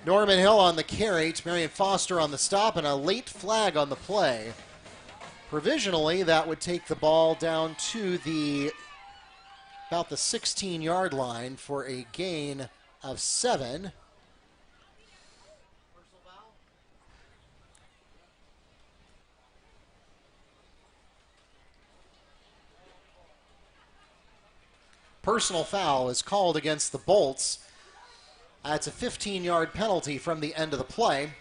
Norman Hill on the carry, Marion Foster on the stop, and a late flag on the play. Provisionally, that would take the ball down to about the 16-yard line for a gain of 7. Personal foul is called against the Bolts. That's a 15-yard penalty from the end of the play.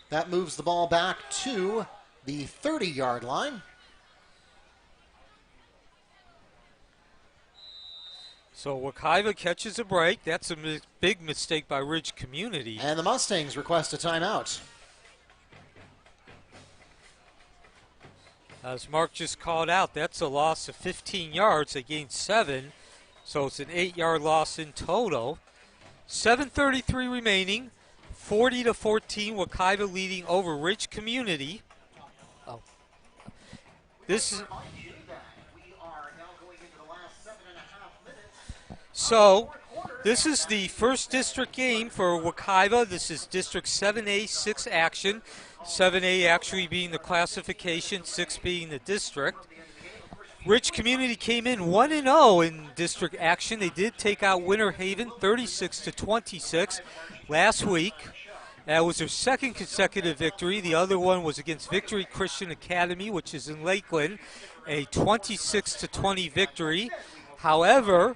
That moves the ball back to the 30-yard line. So Wekiva catches a break. That's a big mistake by Ridge Community. And the Mustangs request a timeout. As Mark just called out, that's a loss of 15 yards. They gained 7. So it's an 8-yard loss in total. 7:33 remaining. 40-14, Wekiva leading over Ridge Community. Oh. This is this is the first district game for Wekiva. This is District 7A 6 action. 7A actually being the classification, 6 being the district. Ridge Community came in 1-0 in district action. They did take out Winter Haven 36-26 last week. That was their second consecutive victory. The other one was against Victory Christian Academy, which is in Lakeland, a 26-20 victory. However,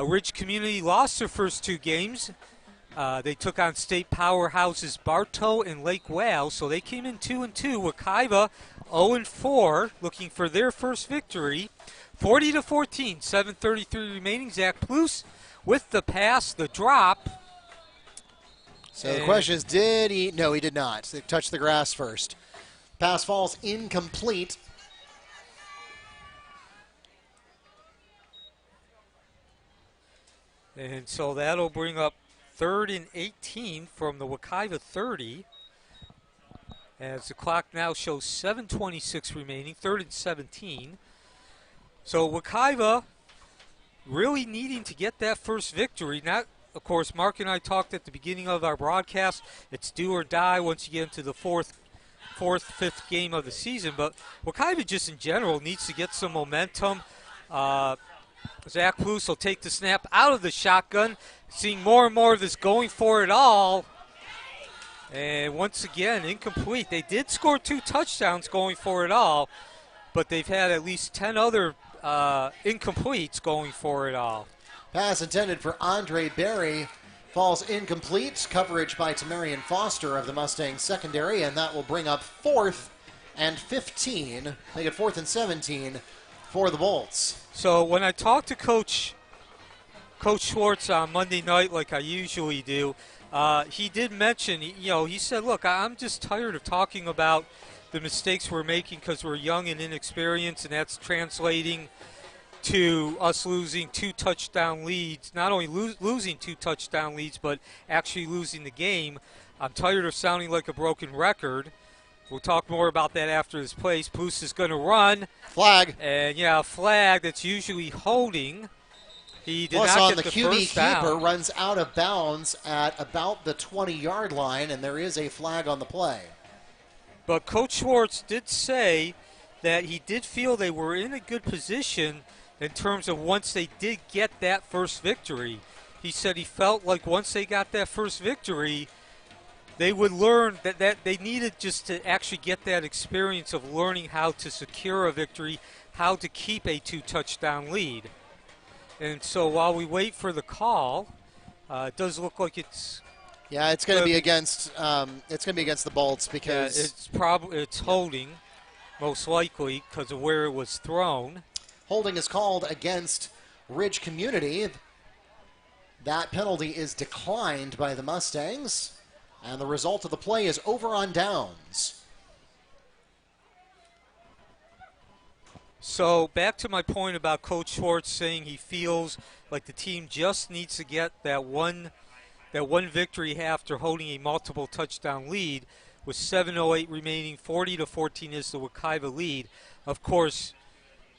Ridge Community lost their first 2 games. They took on state powerhouses Bartow and Lake Wales, so they came in 2-2. Wekiva 0-4, looking for their first victory. 40-14, 7:33 remaining. Zach Plus with the pass, the drop. So the question is, did he? No, he did not. They touched the grass first. Pass falls incomplete. And so that'll bring up 3rd and 18 from the Wekiva 30. As the clock now shows 7:26 remaining, 3rd and 17. So Wekiva really needing to get that first victory. Not, of course, Mark and I talked at the beginning of our broadcast. It's do or die once you get into the fourth, fifth game of the season. But Wekiva just in general needs to get some momentum. Zach Plus will take the snap out of the shotgun. Seeing more and more of this going for it all. And once again, incomplete. They did score 2 touchdowns going for it all, but they've had at least 10 other incompletes going for it all. Pass intended for Andre Berry falls incomplete. Coverage by Tamarian Foster of the Mustangs secondary, and that will bring up 4th and 15. Make it 4th and 17 for the Bolts. So when I talked to Coach Schwartz on Monday night, like I usually do, he did mention, he said, look, I'm just tired of talking about the mistakes we're making because we're young and inexperienced, and that's translating to us losing 2 touchdown leads, not only losing 2 touchdown leads, but actually losing the game. I'm tired of sounding like a broken record. We'll talk more about that after this plays. Plus is going to run. Flag. And, flag that's usually holding. He did Plus not on get the the QB first keeper down. runs out of bounds at about the 20-yard line, and there is a flag on the play. But Coach Schwartz did say that he did feel they were in a good position in terms of once they did get that first victory. He said he felt like once they got that first victory, they would learn that they needed just to actually get that experience of learning how to secure a victory, how to keep a 2-touchdown lead. And so while we wait for the call, it does look like it's. Yeah, it's going to be against. It's going to be against the Bolts because it's holding, most likely because of where it was thrown. Holding is called against Ridge Community. That penalty is declined by the Mustangs, and the result of the play is over on downs. So back to my point about Coach Schwartz saying he feels like the team just needs to get that one victory after holding a multiple touchdown lead. With 7:08 remaining, 40-14 is the Wekiva lead. Of course,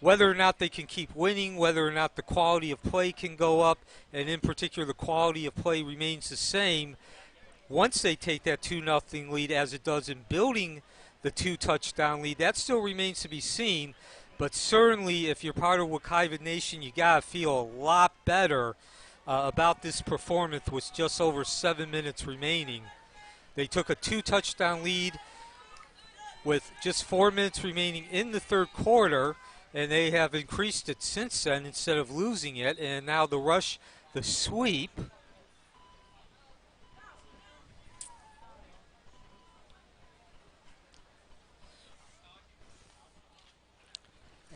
whether or not they can keep winning, whether or not the quality of play can go up, and in particular the quality of play remains the same, once they take that 2-0 lead as it does in building the 2-touchdown lead, that still remains to be seen. But certainly, if you're part of Wekiva Nation, you got to feel a lot better about this performance with just over 7 minutes remaining. They took a 2-touchdown lead with just 4 minutes remaining in the third quarter, and they have increased it since then instead of losing it. And now the rush, the sweep.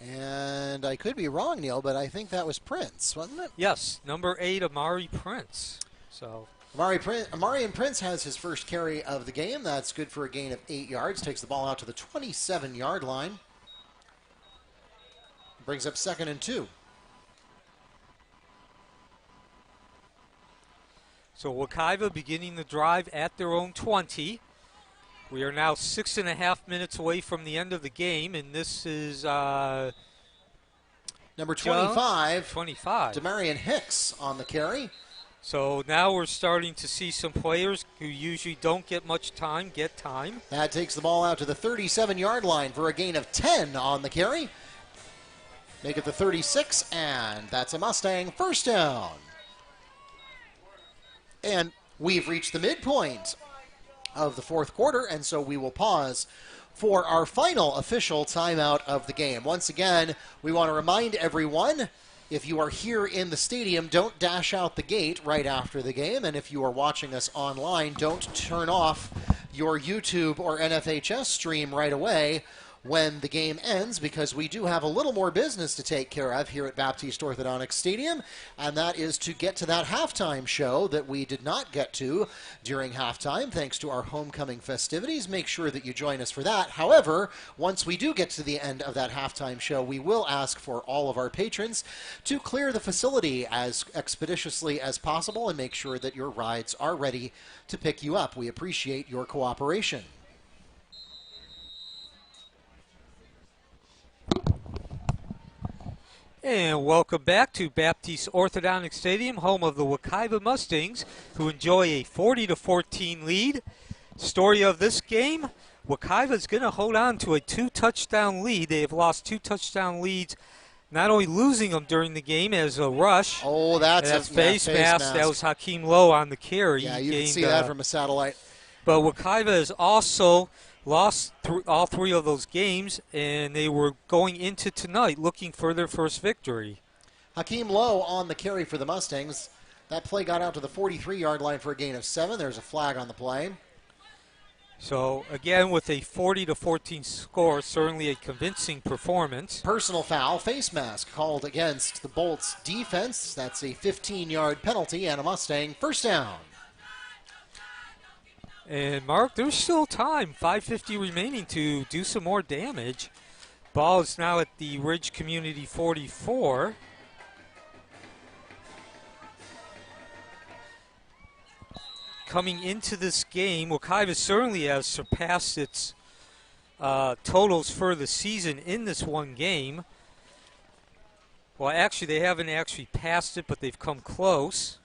And I could be wrong, Neil, but I think that was Prince, wasn't it? Yes, number 8, Amari Prince. So Amari Prince has his first carry of the game. That's good for a gain of 8 yards. Takes the ball out to the 27-yard line. Brings up 2nd and 2. So Wekiva beginning the drive at their own 20. We are now 6.5 minutes away from the end of the game, and this is number 25, 25. Demarion Hicks on the carry. So now we're starting to see some players who usually don't get much time get time. That takes the ball out to the 37-yard line for a gain of 10 on the carry. Make it the 36, and that's a Mustang first down. And we've reached the midpoint of the fourth quarter, and so we will pause for our final official timeout of the game. Once again, we want to remind everyone, if you are here in the stadium, don't dash out the gate right after the game, and if you are watching us online, don't turn off your YouTube or NFHS stream right away when the game ends, because we do have a little more business to take care of here at Baptiste Orthodontic Stadium, and that is to get to that halftime show that we did not get to during halftime thanks to our homecoming festivities. Make sure that you join us for that. However, once we do get to the end of that halftime show, we will ask for all of our patrons to clear the facility as expeditiously as possible and make sure that your rides are ready to pick you up. We appreciate your cooperation. And welcome back to Baptiste Orthodontic Stadium, home of the Wekiva Mustangs, who enjoy a 40-14 lead. Story of this game, Wekiva is going to hold on to a 2-touchdown lead. They have lost 2 touchdown leads, not only losing them during the game as a rush. Oh, that's a face mask. That was Hakeem Lowe on the carry. Yeah, you can see that from a satellite. But Wekiva has also lost all 3 of those games, and they were going into tonight looking for their first victory. Hakeem Lowe on the carry for the Mustangs. That play got out to the 43-yard line for a gain of 7. There's a flag on the play. So, again, with a 40-14 score, certainly a convincing performance. Personal foul, face mask called against the Bolts defense. That's a 15-yard penalty and a Mustang first down. And, Mark, there's still time, 5:50 remaining to do some more damage. Ball is now at the Ridge Community 44. Coming into this game, Wekiva certainly has surpassed its totals for the season in this one game. Well, actually, they haven't actually passed it, but they've come close.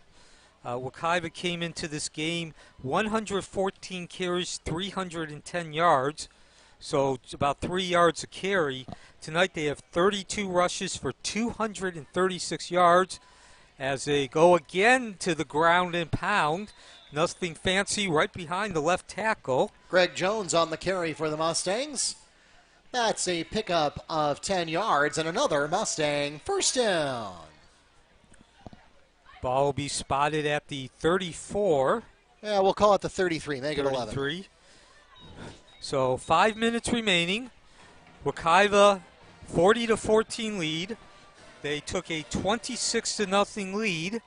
Wekiva came into this game 114 carries, 310 yards, so it's about 3 yards a carry. Tonight they have 32 rushes for 236 yards as they go again to the ground and pound. Nothing fancy, right behind the left tackle. Greg Jones on the carry for the Mustangs. That's a pickup of 10 yards and another Mustang first down. Ball will be spotted at the 34. Yeah, we'll call it the 33. Make it 11. 33. So 5 minutes remaining. Wekiva 40-14 lead. They took a 26-0 lead.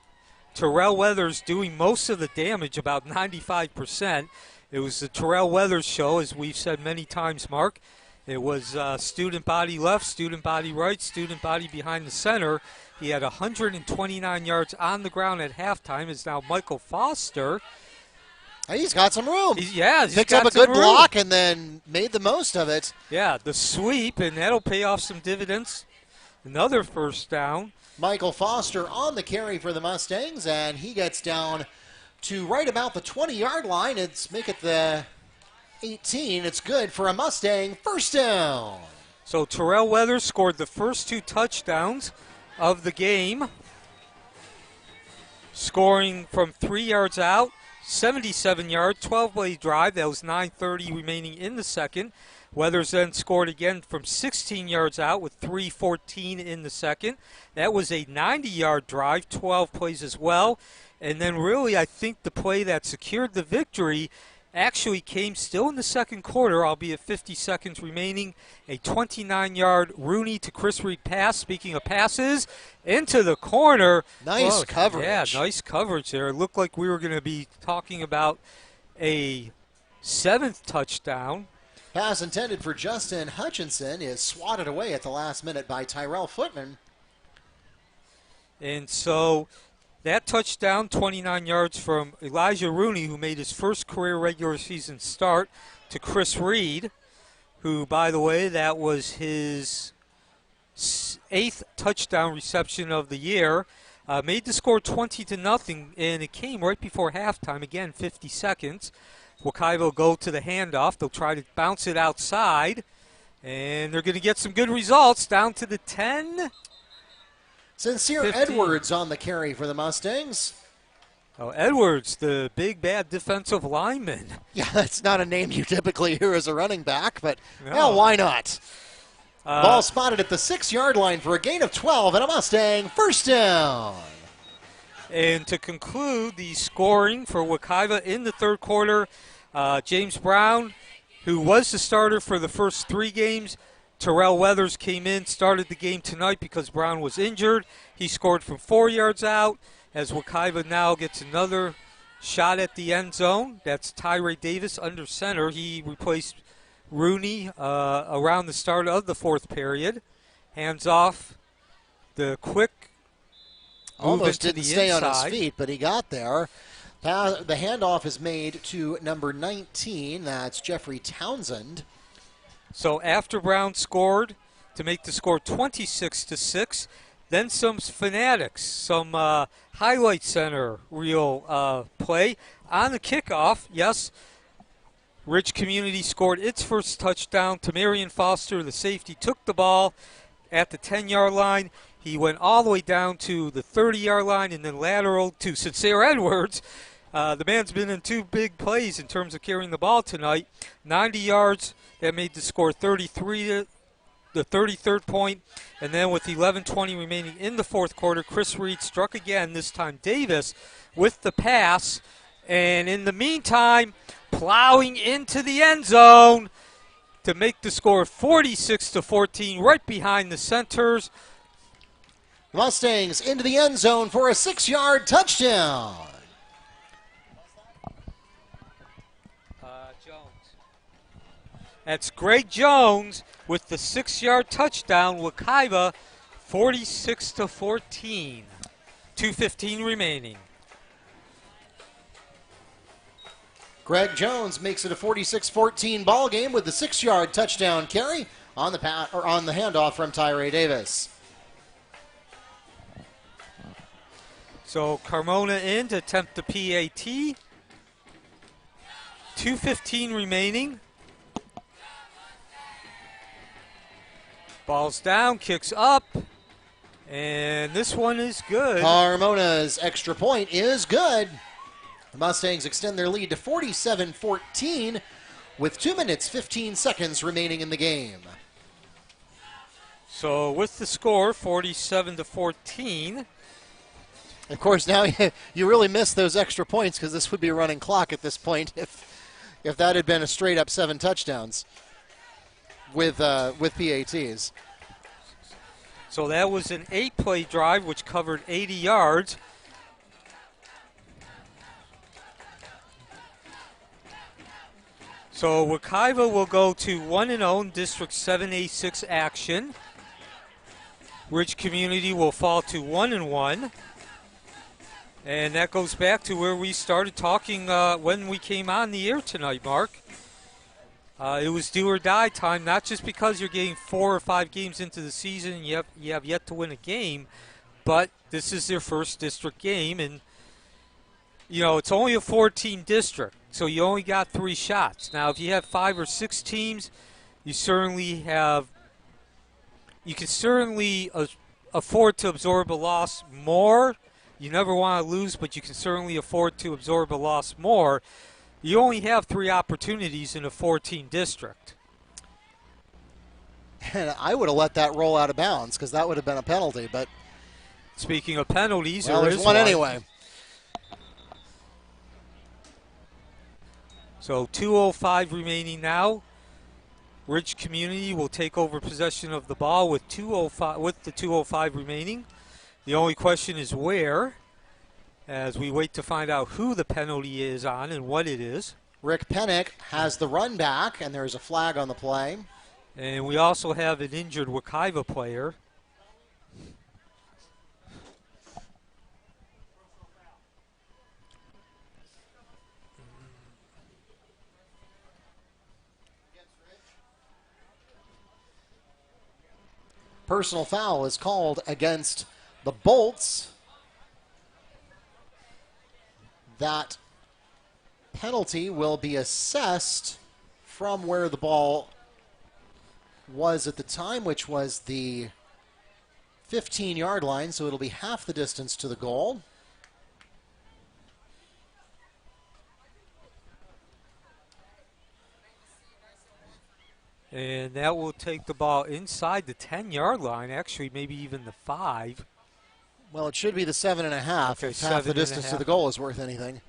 Terrell Weathers doing most of the damage, about 95%. It was the Terrell Weathers show, as we've said many times, Mark. It was student body left, student body right, student body behind the center. He had 129 yards on the ground at halftime. It's now Michael Foster. He's got some room. He's picked up a good block and then made the most of it. Yeah, the sweep, and that'll pay off some dividends. Another first down. Michael Foster on the carry for the Mustangs, and he gets down to right about the 20-yard line. Make it the 18. It's good for a Mustang first down. So Terrell Weathers scored the first 2 touchdowns of the game, scoring from 3 yards out, 77-yard, 12-play drive. That was 9:30 remaining in the second. Weathers then scored again from 16 yards out with 3:14 in the second. That was a 90-yard drive, 12 plays as well. And then really I think the play that secured the victory actually came still in the second quarter, albeit 50 seconds remaining. A 29-yard Rooney to Chris Reed pass. Speaking of passes, into the corner. Nice coverage. Yeah, nice coverage there. It looked like we were going to be talking about a 7th touchdown. Pass intended for Justin Hutchinson is swatted away at the last minute by Tyrell Footman. And so That touchdown, 29 yards from Elijah Rooney, who made his first career regular season start, to Chris Reed, who, by the way, that was his 8th touchdown reception of the year. Made the score 20-0, and it came right before halftime. Again, 50 seconds. Wekiva will go to the handoff. They'll try to bounce it outside, and they're going to get some good results down to the 10. Sincere 15. Edwards on the carry for the Mustangs. Oh, Edwards, the big bad defensive lineman. Yeah, that's not a name you typically hear as a running back, but No. hell, why not? Ball spotted at the 6-yard line for a gain of 12 and a Mustang first down. And to conclude the scoring for Wekiva in the third quarter, James Brown, who was the starter for the first 3 games, Terrell Weathers came in, started the game tonight because Brown was injured. He scored from 4 yards out as Wekiva now gets another shot at the end zone. That's Tyree Davis under center. He replaced Rooney around the start of the fourth period. Hands off. The quick move Almost into didn't the stay inside. on his feet, but he got there. The handoff is made to number 19. That's Jeffrey Townsend. So after Brown scored to make the score 26-6, then some fanatics, some highlight center real play on the kickoff. Yes, Rich Community scored its first touchdown. Tamarian Foster, the safety, took the ball at the 10-yard line. He went all the way down to the 30-yard line and then lateral to Sincere Edwards. The man's been in 2 big plays in terms of carrying the ball tonight. 90 yards. That made the score 33 to the 33rd point. And then with 11:20 remaining in the fourth quarter, Chris Reed struck again, this time Davis, with the pass. And in the meantime, plowing into the end zone to make the score 46-14, right behind the centers. Mustangs into the end zone for a 6-yard touchdown. That's Greg Jones with the 6-yard touchdown. Wekiva 46-14. 2:15 remaining. Greg Jones makes it a 46-14 ball game with the 6-yard touchdown carry on the handoff from Tyree Davis. So Carmona in to attempt the PAT. 2:15 remaining. Ball's down, kicks up, and this one is good. Carmona's extra point is good. The Mustangs extend their lead to 47-14 with 2 minutes, 15 seconds remaining in the game. So with the score, 47-14. Of course, now you really miss those extra points because this would be a running clock at this point if that had been a straight-up 7 touchdowns with PATs. So that was an 8-play drive, which covered 80 yards. So Wekiva will go to 1-0 in District 7A6 action. Rich Community will fall to 1-1. And that goes back to where we started talking when we came on the air tonight, Mark. It was do or die time, not just because you're getting 4 or 5 games into the season and you have yet to win a game, but this is their first district game, and you know it's only a 4-team district, so you only got 3 shots. Now, if you have 5 or 6 teams, you can certainly afford to absorb a loss more. You never want to lose, but you can certainly afford to absorb a loss more. You only have 3 opportunities in a 14 district. And I would have let that roll out of bounds because that would have been a penalty. But speaking of penalties, there's one anyway. So 2:05 remaining now. Ridge Community will take over possession of the ball with the 2:05 remaining. The only question is where, as we wait to find out who the penalty is on and what it is. Rick Pennick has the run back, and there's a flag on the play. And we also have an injured Wekiva player. Personal foul is called against the Bolts. That penalty will be assessed from where the ball was at the time, which was the 15-yard line, so it'll be half the distance to the goal. And that will take the ball inside the 10-yard line, actually maybe even the 5. Well, it should be the 7.5 okay, if half the distance to the goal is worth anything.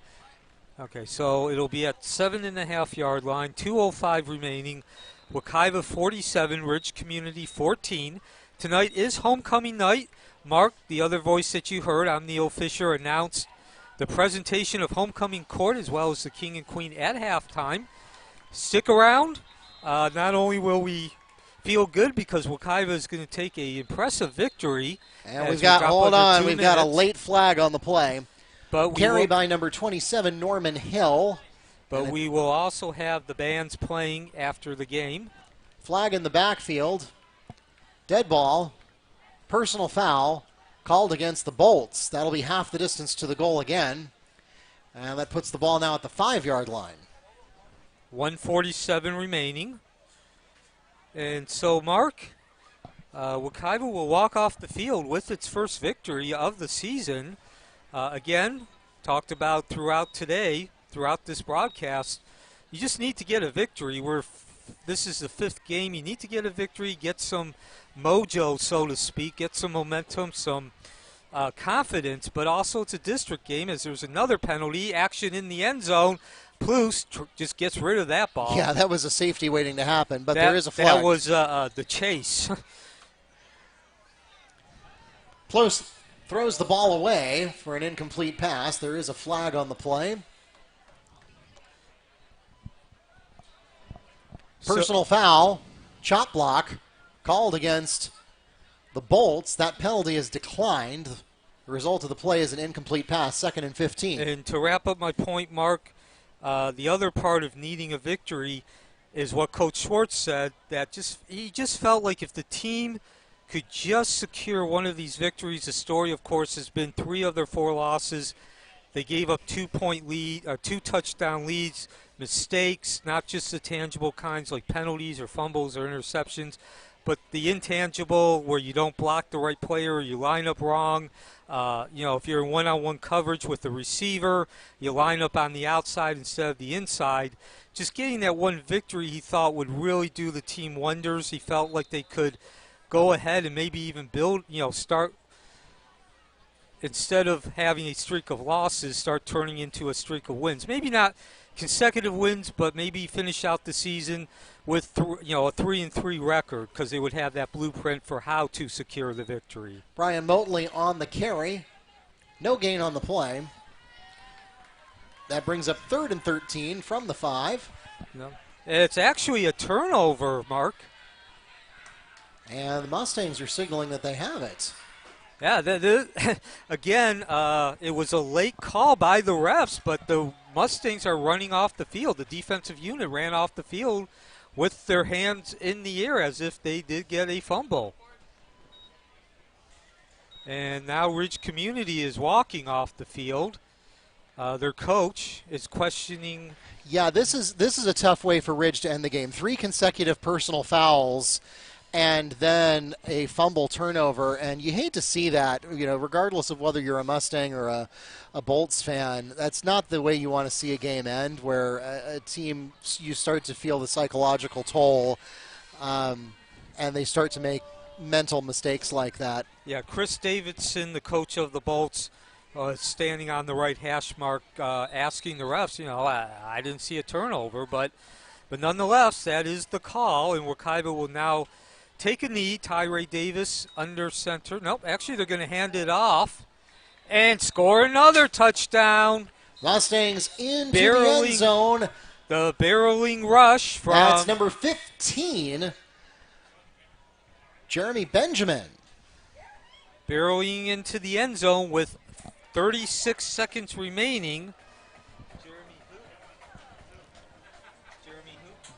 Okay, so it'll be at 7.5-yard line, 2:05 remaining. Wekiva 47, Ridge Community 14. Tonight is homecoming night. Mark, the other voice that you heard, I'm Neil Fisher, announced the presentation of homecoming court as well as the king and queen at halftime. Stick around. Not only will we feel good because Wekiva is going to take an impressive victory. And we've got a late flag on the play. But carry by number 27, Norman Hill. But we will also have the bands playing after the game. Flag in the backfield. Dead ball. Personal foul called against the Bolts. That'll be half the distance to the goal again. And that puts the ball now at the 5-yard line. 1:47 remaining. And so, Mark, Wekiva will walk off the field with its first victory of the season. Again, talked about throughout today, throughout this broadcast, you just need to get a victory. This is the 5th game. You need to get a victory, get some mojo, so to speak, get some momentum, some confidence, but also it's a district game as there's another penalty, action in the end zone. Plus just gets rid of that ball. Yeah, that was a safety waiting to happen, but there is a flag. That was the chase. Plus throws the ball away for an incomplete pass. There is a flag on the play. Personal foul, chop block, called against the Bolts. That penalty is declined. The result of the play is an incomplete pass, 2nd and 15. And to wrap up my point, Mark, the other part of needing a victory is what Coach Schwartz said, that he just felt like if the team could just secure one of these victories. The story, of course, has been 3 of their 4 losses. They gave up 2 touchdown leads, mistakes, not just the tangible kinds like penalties or fumbles or interceptions, but the intangible where you don't block the right player or you line up wrong. If you're in one-on-one coverage with the receiver, you line up on the outside instead of the inside. Just getting that one victory he thought would really do the team wonders. He felt like they could go ahead and maybe even start, instead of having a streak of losses, start turning into a streak of wins. Maybe not consecutive wins, but maybe finish out the season with a 3-3 record because they would have that blueprint for how to secure the victory. Brian Motley on the carry. No gain on the play. That brings up 3rd and 13 from the 5. No. It's actually a turnover, Mark. And the Mustangs are signaling that they have it. Yeah, again, it was a late call by the refs, but the Mustangs are running off the field. The defensive unit ran off the field with their hands in the air as if they did get a fumble. And now Ridge Community is walking off the field. Their coach is questioning. Yeah, this is a tough way for Ridge to end the game. 3 consecutive personal fouls and then a fumble turnover, and you hate to see that, regardless of whether you're a Mustang or a Bolts fan. That's not the way you want to see a game end, where a team, you start to feel the psychological toll, and they start to make mental mistakes like that. Yeah, Chris Davidson, the coach of the Bolts, standing on the right hash mark, asking the refs, I didn't see a turnover, but nonetheless, that is the call, and Wekiva will now take a knee. Tyree Davis under center. Nope, actually they're going to hand it off and score another touchdown. Mustangs into the end zone. The barreling rush from... That's number 15, Jeremy Benjamin. Barreling into the end zone with 36 seconds remaining.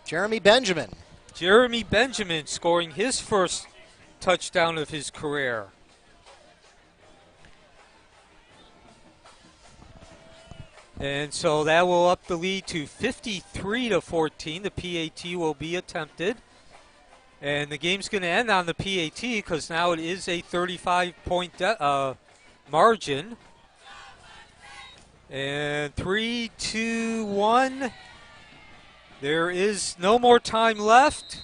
Jeremy Benjamin. Jeremy Benjamin scoring his first touchdown of his career. And so that will up the lead to 53-14. The PAT will be attempted. And the game's going to end on the PAT because now it is a 35-point margin. And 3, 2, 1. There is no more time left.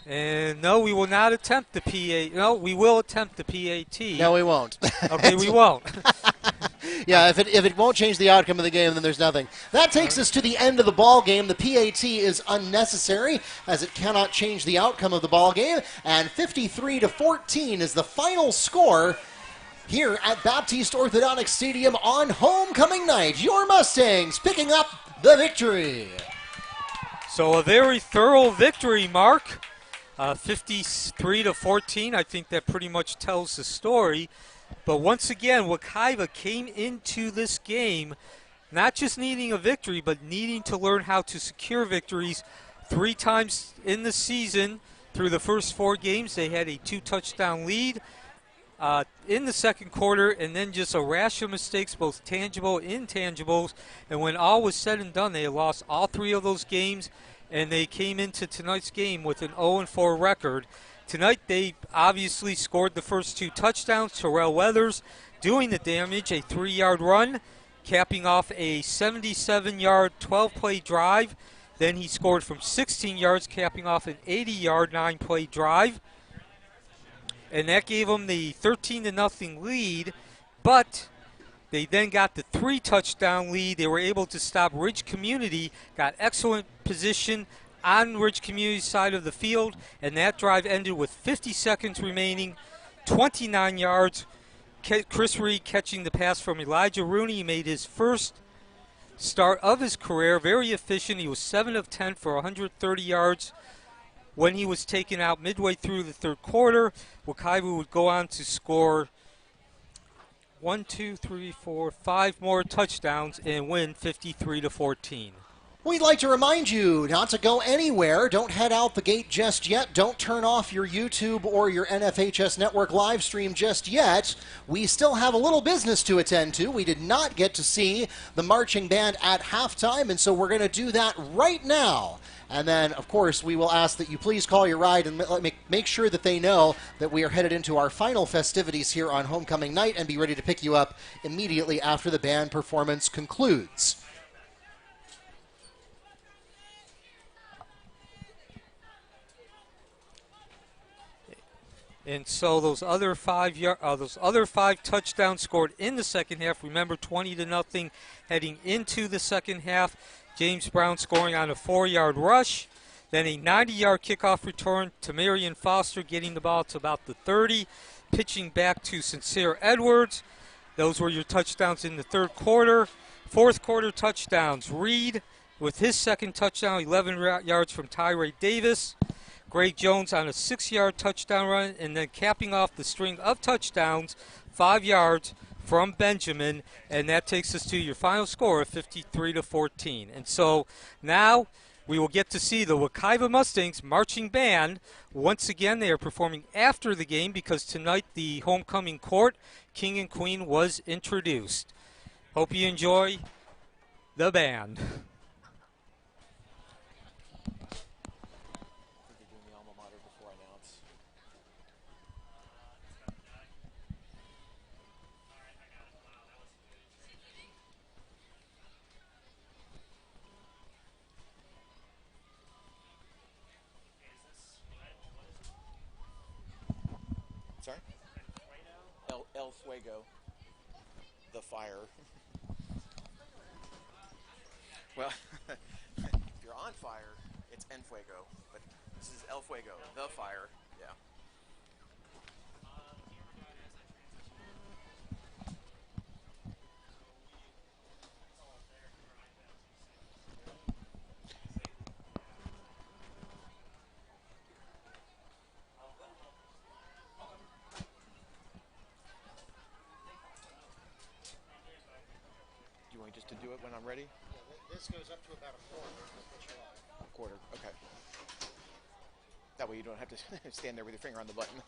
And no, we will not attempt the PAT. No, we will attempt the PAT. No, we won't. Okay, we won't. Yeah, if it won't change the outcome of the game, then there's nothing. That takes us to the end of the ball game. The PAT is unnecessary as it cannot change the outcome of the ball game. And 53-14 is the final score here at Baptiste Orthodontic Stadium on homecoming night. Your Mustangs picking up the victory. So a very thorough victory, Mark. 53-14. I think that pretty much tells the story. But once again, Wekiva came into this game not just needing a victory, but needing to learn how to secure victories. 3 times in the season, through the first 4 games, they had a 2-touchdown lead in the second quarter, and then just a rash of mistakes, both tangible and intangibles. And when all was said and done, they lost all 3 of those games, and they came into tonight's game with an 0-4 record. Tonight, they obviously scored the first 2 touchdowns. Terrell Weathers doing the damage, a 3-yard run, capping off a 77-yard, 12-play drive. Then he scored from 16 yards, capping off an 80-yard, 9-play drive. And that gave them the 13-0 lead, but they then got the 3-touchdown lead. They were able to stop Ridge Community, got excellent position on Ridge Community's side of the field, and that drive ended with 50 seconds remaining, 29 yards. Chris Reed catching the pass from Elijah Rooney. He made his first start of his career, very efficient. He was 7 of 10 for 130 yards. When he was taken out midway through the third quarter, Wekiva would go on to score 5 more touchdowns and win 53-14. We'd like to remind you not to go anywhere. Don't head out the gate just yet. Don't turn off your YouTube or your NFHS Network live stream just yet. We still have a little business to attend to. We did not get to see the marching band at halftime, and so we're going to do that right now. And then, of course, we will ask that you please call your ride and make sure that they know that we are headed into our final festivities here on homecoming night and be ready to pick you up immediately after the band performance concludes. And so those other 5 touchdowns scored in the second half. Remember, 20-0 heading into the second half. James Brown scoring on a 4-yard rush. Then a 90-yard kickoff return to Marion Foster, getting the ball to about the 30. Pitching back to Sincere Edwards. Those were your touchdowns in the third quarter. Fourth quarter touchdowns. Reed with his second touchdown, 11 yards from Tyree Davis. Greg Jones on a 6-yard touchdown run, and then capping off the string of touchdowns, 5 yards from Benjamin, and that takes us to your final score of 53-14. And so now we will get to see the Wekiva Mustangs marching band. Once again, they are performing after the game because tonight the homecoming court, King and Queen, was introduced. Hope you enjoy the band. Sorry? El Fuego. The fire. Well, if you're on fire, it's En Fuego. But this is El Fuego, the fire. Yeah. Just to do it when I'm ready? Yeah, this goes up to about a quarter. A quarter, okay. That way you don't have to stand there with your finger on the button.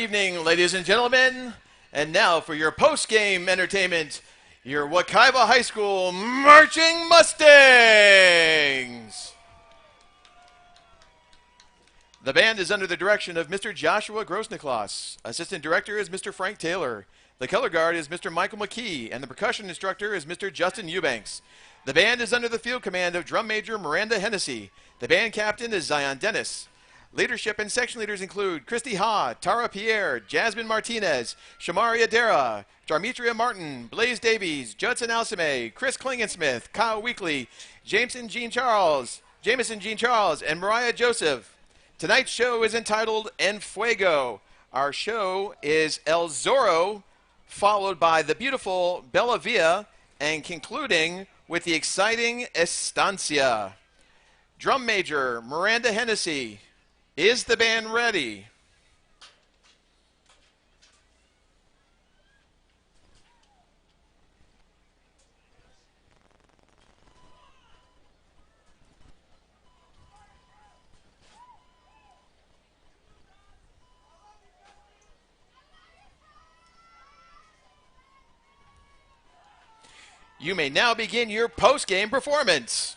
evening, ladies and gentlemen. And now for your post-game entertainment, your Wekiva High School Marching Mustangs. The band is under the direction of Mr. Joshua Grosniklas. Assistant director is Mr. Frank Taylor. The color guard is Mr. Michael McKee, and the percussion instructor is Mr. Justin Eubanks. The band is under the field command of drum major Miranda Hennessy. The band captain is Zion Dennis. Leadership and section leaders include Christy Ha, Tara Pierre, Jasmine Martinez, Shamari Adera, Jarmitria Martin, Blaze Davies, Judson Alsame, Chris Klingensmith, Kyle Weekly, Jameson Jean Charles, and Mariah Joseph. Tonight's show is entitled En Fuego. Our show is El Zorro, followed by the beautiful Bella Via, and concluding with the exciting Estancia. Drum major Miranda Hennessy. Is the band ready? You may now begin your post-game performance.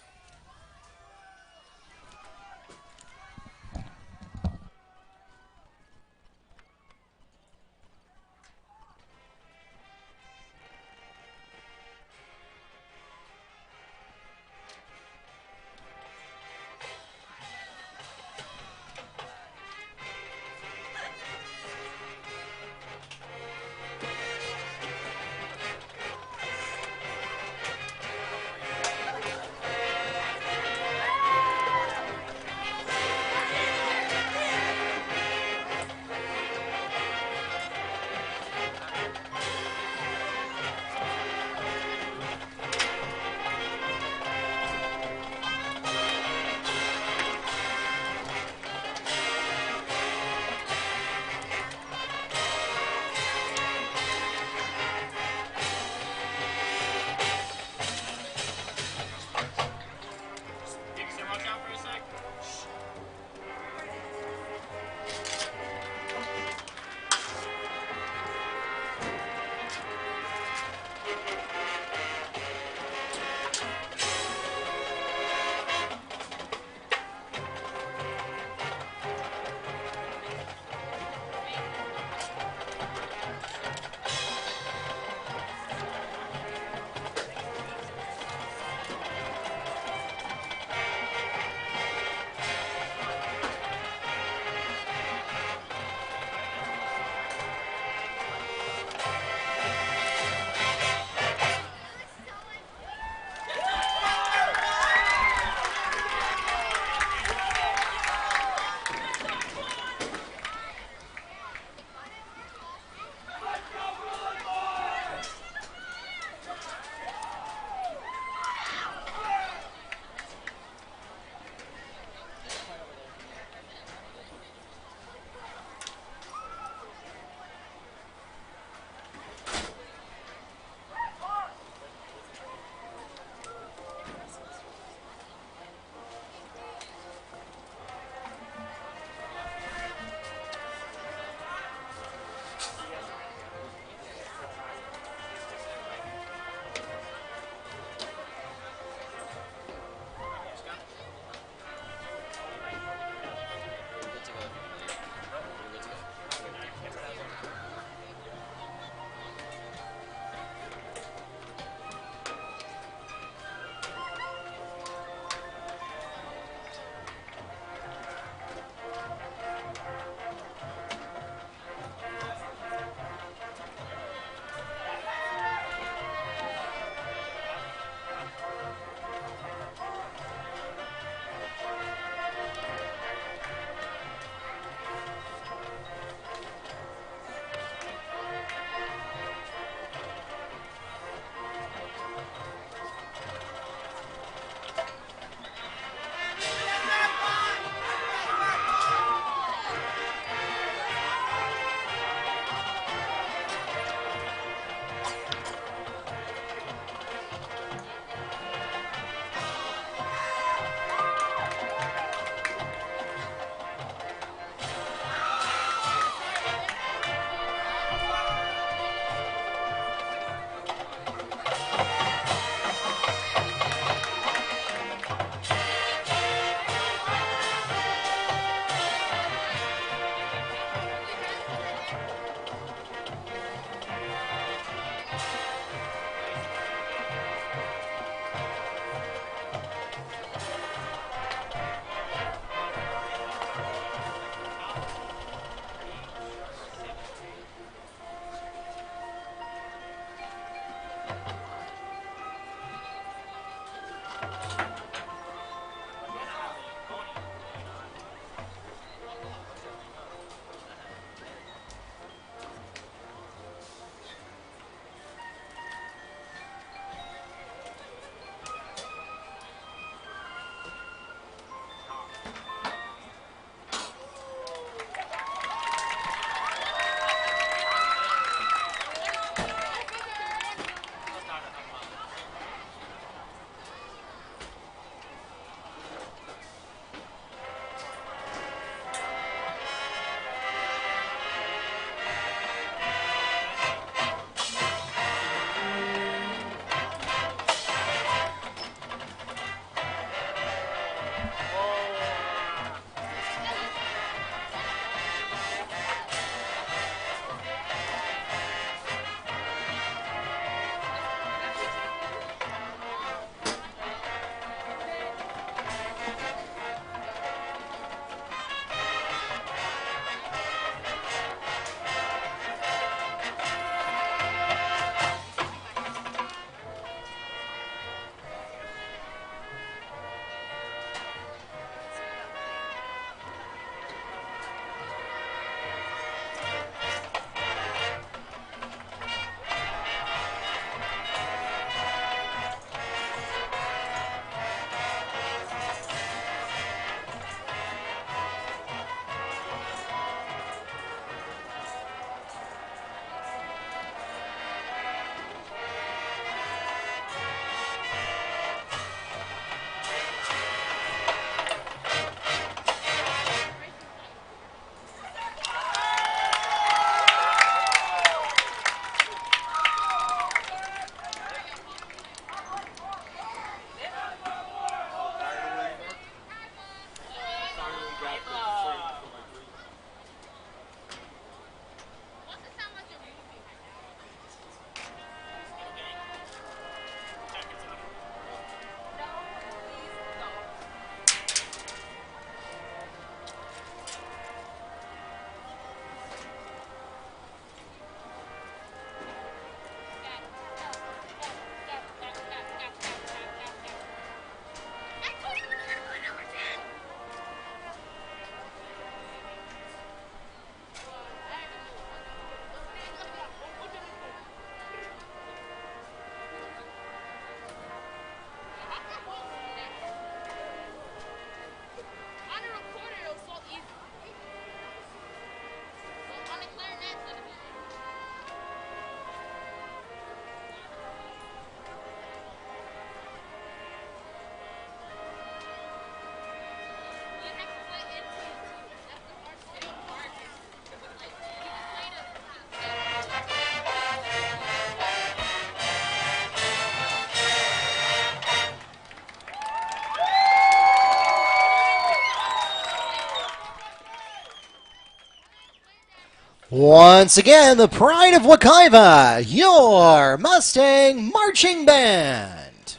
Once again, the pride of Wekiva, your Mustang Marching Band.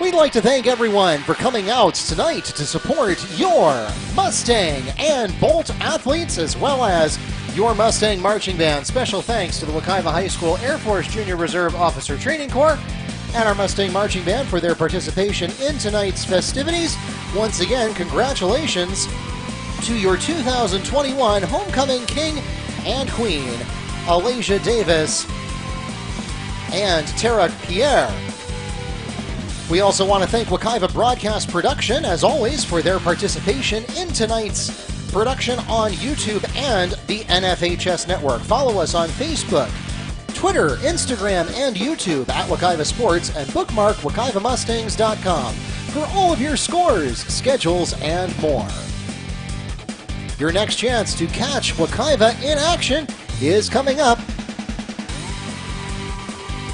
We'd like to thank everyone for coming out tonight to support your Mustang and Bolt athletes, as well as your Mustang Marching Band. Special thanks to the Wekiva High School Air Force Junior Reserve Officer Training Corps and our Mustang Marching Band for their participation in tonight's festivities. Once again, congratulations to your 2021 Homecoming King and Queen, Alaysia Davis and Tara Pierre. We also want to thank Wekiva Broadcast Production, as always, for their participation in tonight's production on YouTube and the NFHS Network. Follow us on Facebook, Twitter, Instagram, and YouTube at Wekiva Sports, and bookmark WekivaMustangs.com for all of your scores, schedules, and more. Your next chance to catch Wekiva in action is coming up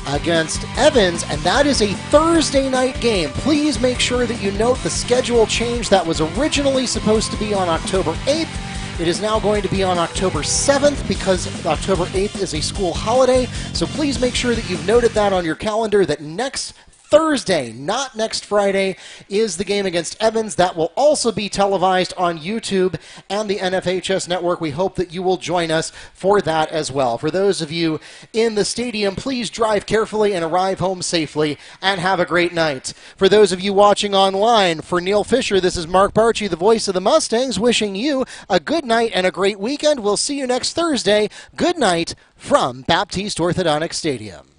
against Evans, and that is a Thursday night game. Please make sure that you note the schedule change. That was originally supposed to be on October 8th. It is now going to be on October 7th because October 8th is a school holiday. So please make sure that you've noted that on your calendar, that next Thursday, not next Friday, is the game against Evans. That will also be televised on YouTube and the NFHS Network. We hope that you will join us for that as well. For those of you in the stadium, please drive carefully and arrive home safely, and have a great night. For those of you watching online, for Neil Fisher, this is Mark Barchi, the voice of the Mustangs, wishing you a good night and a great weekend. We'll see you next Thursday. Good night from Baptiste Orthodontic Stadium.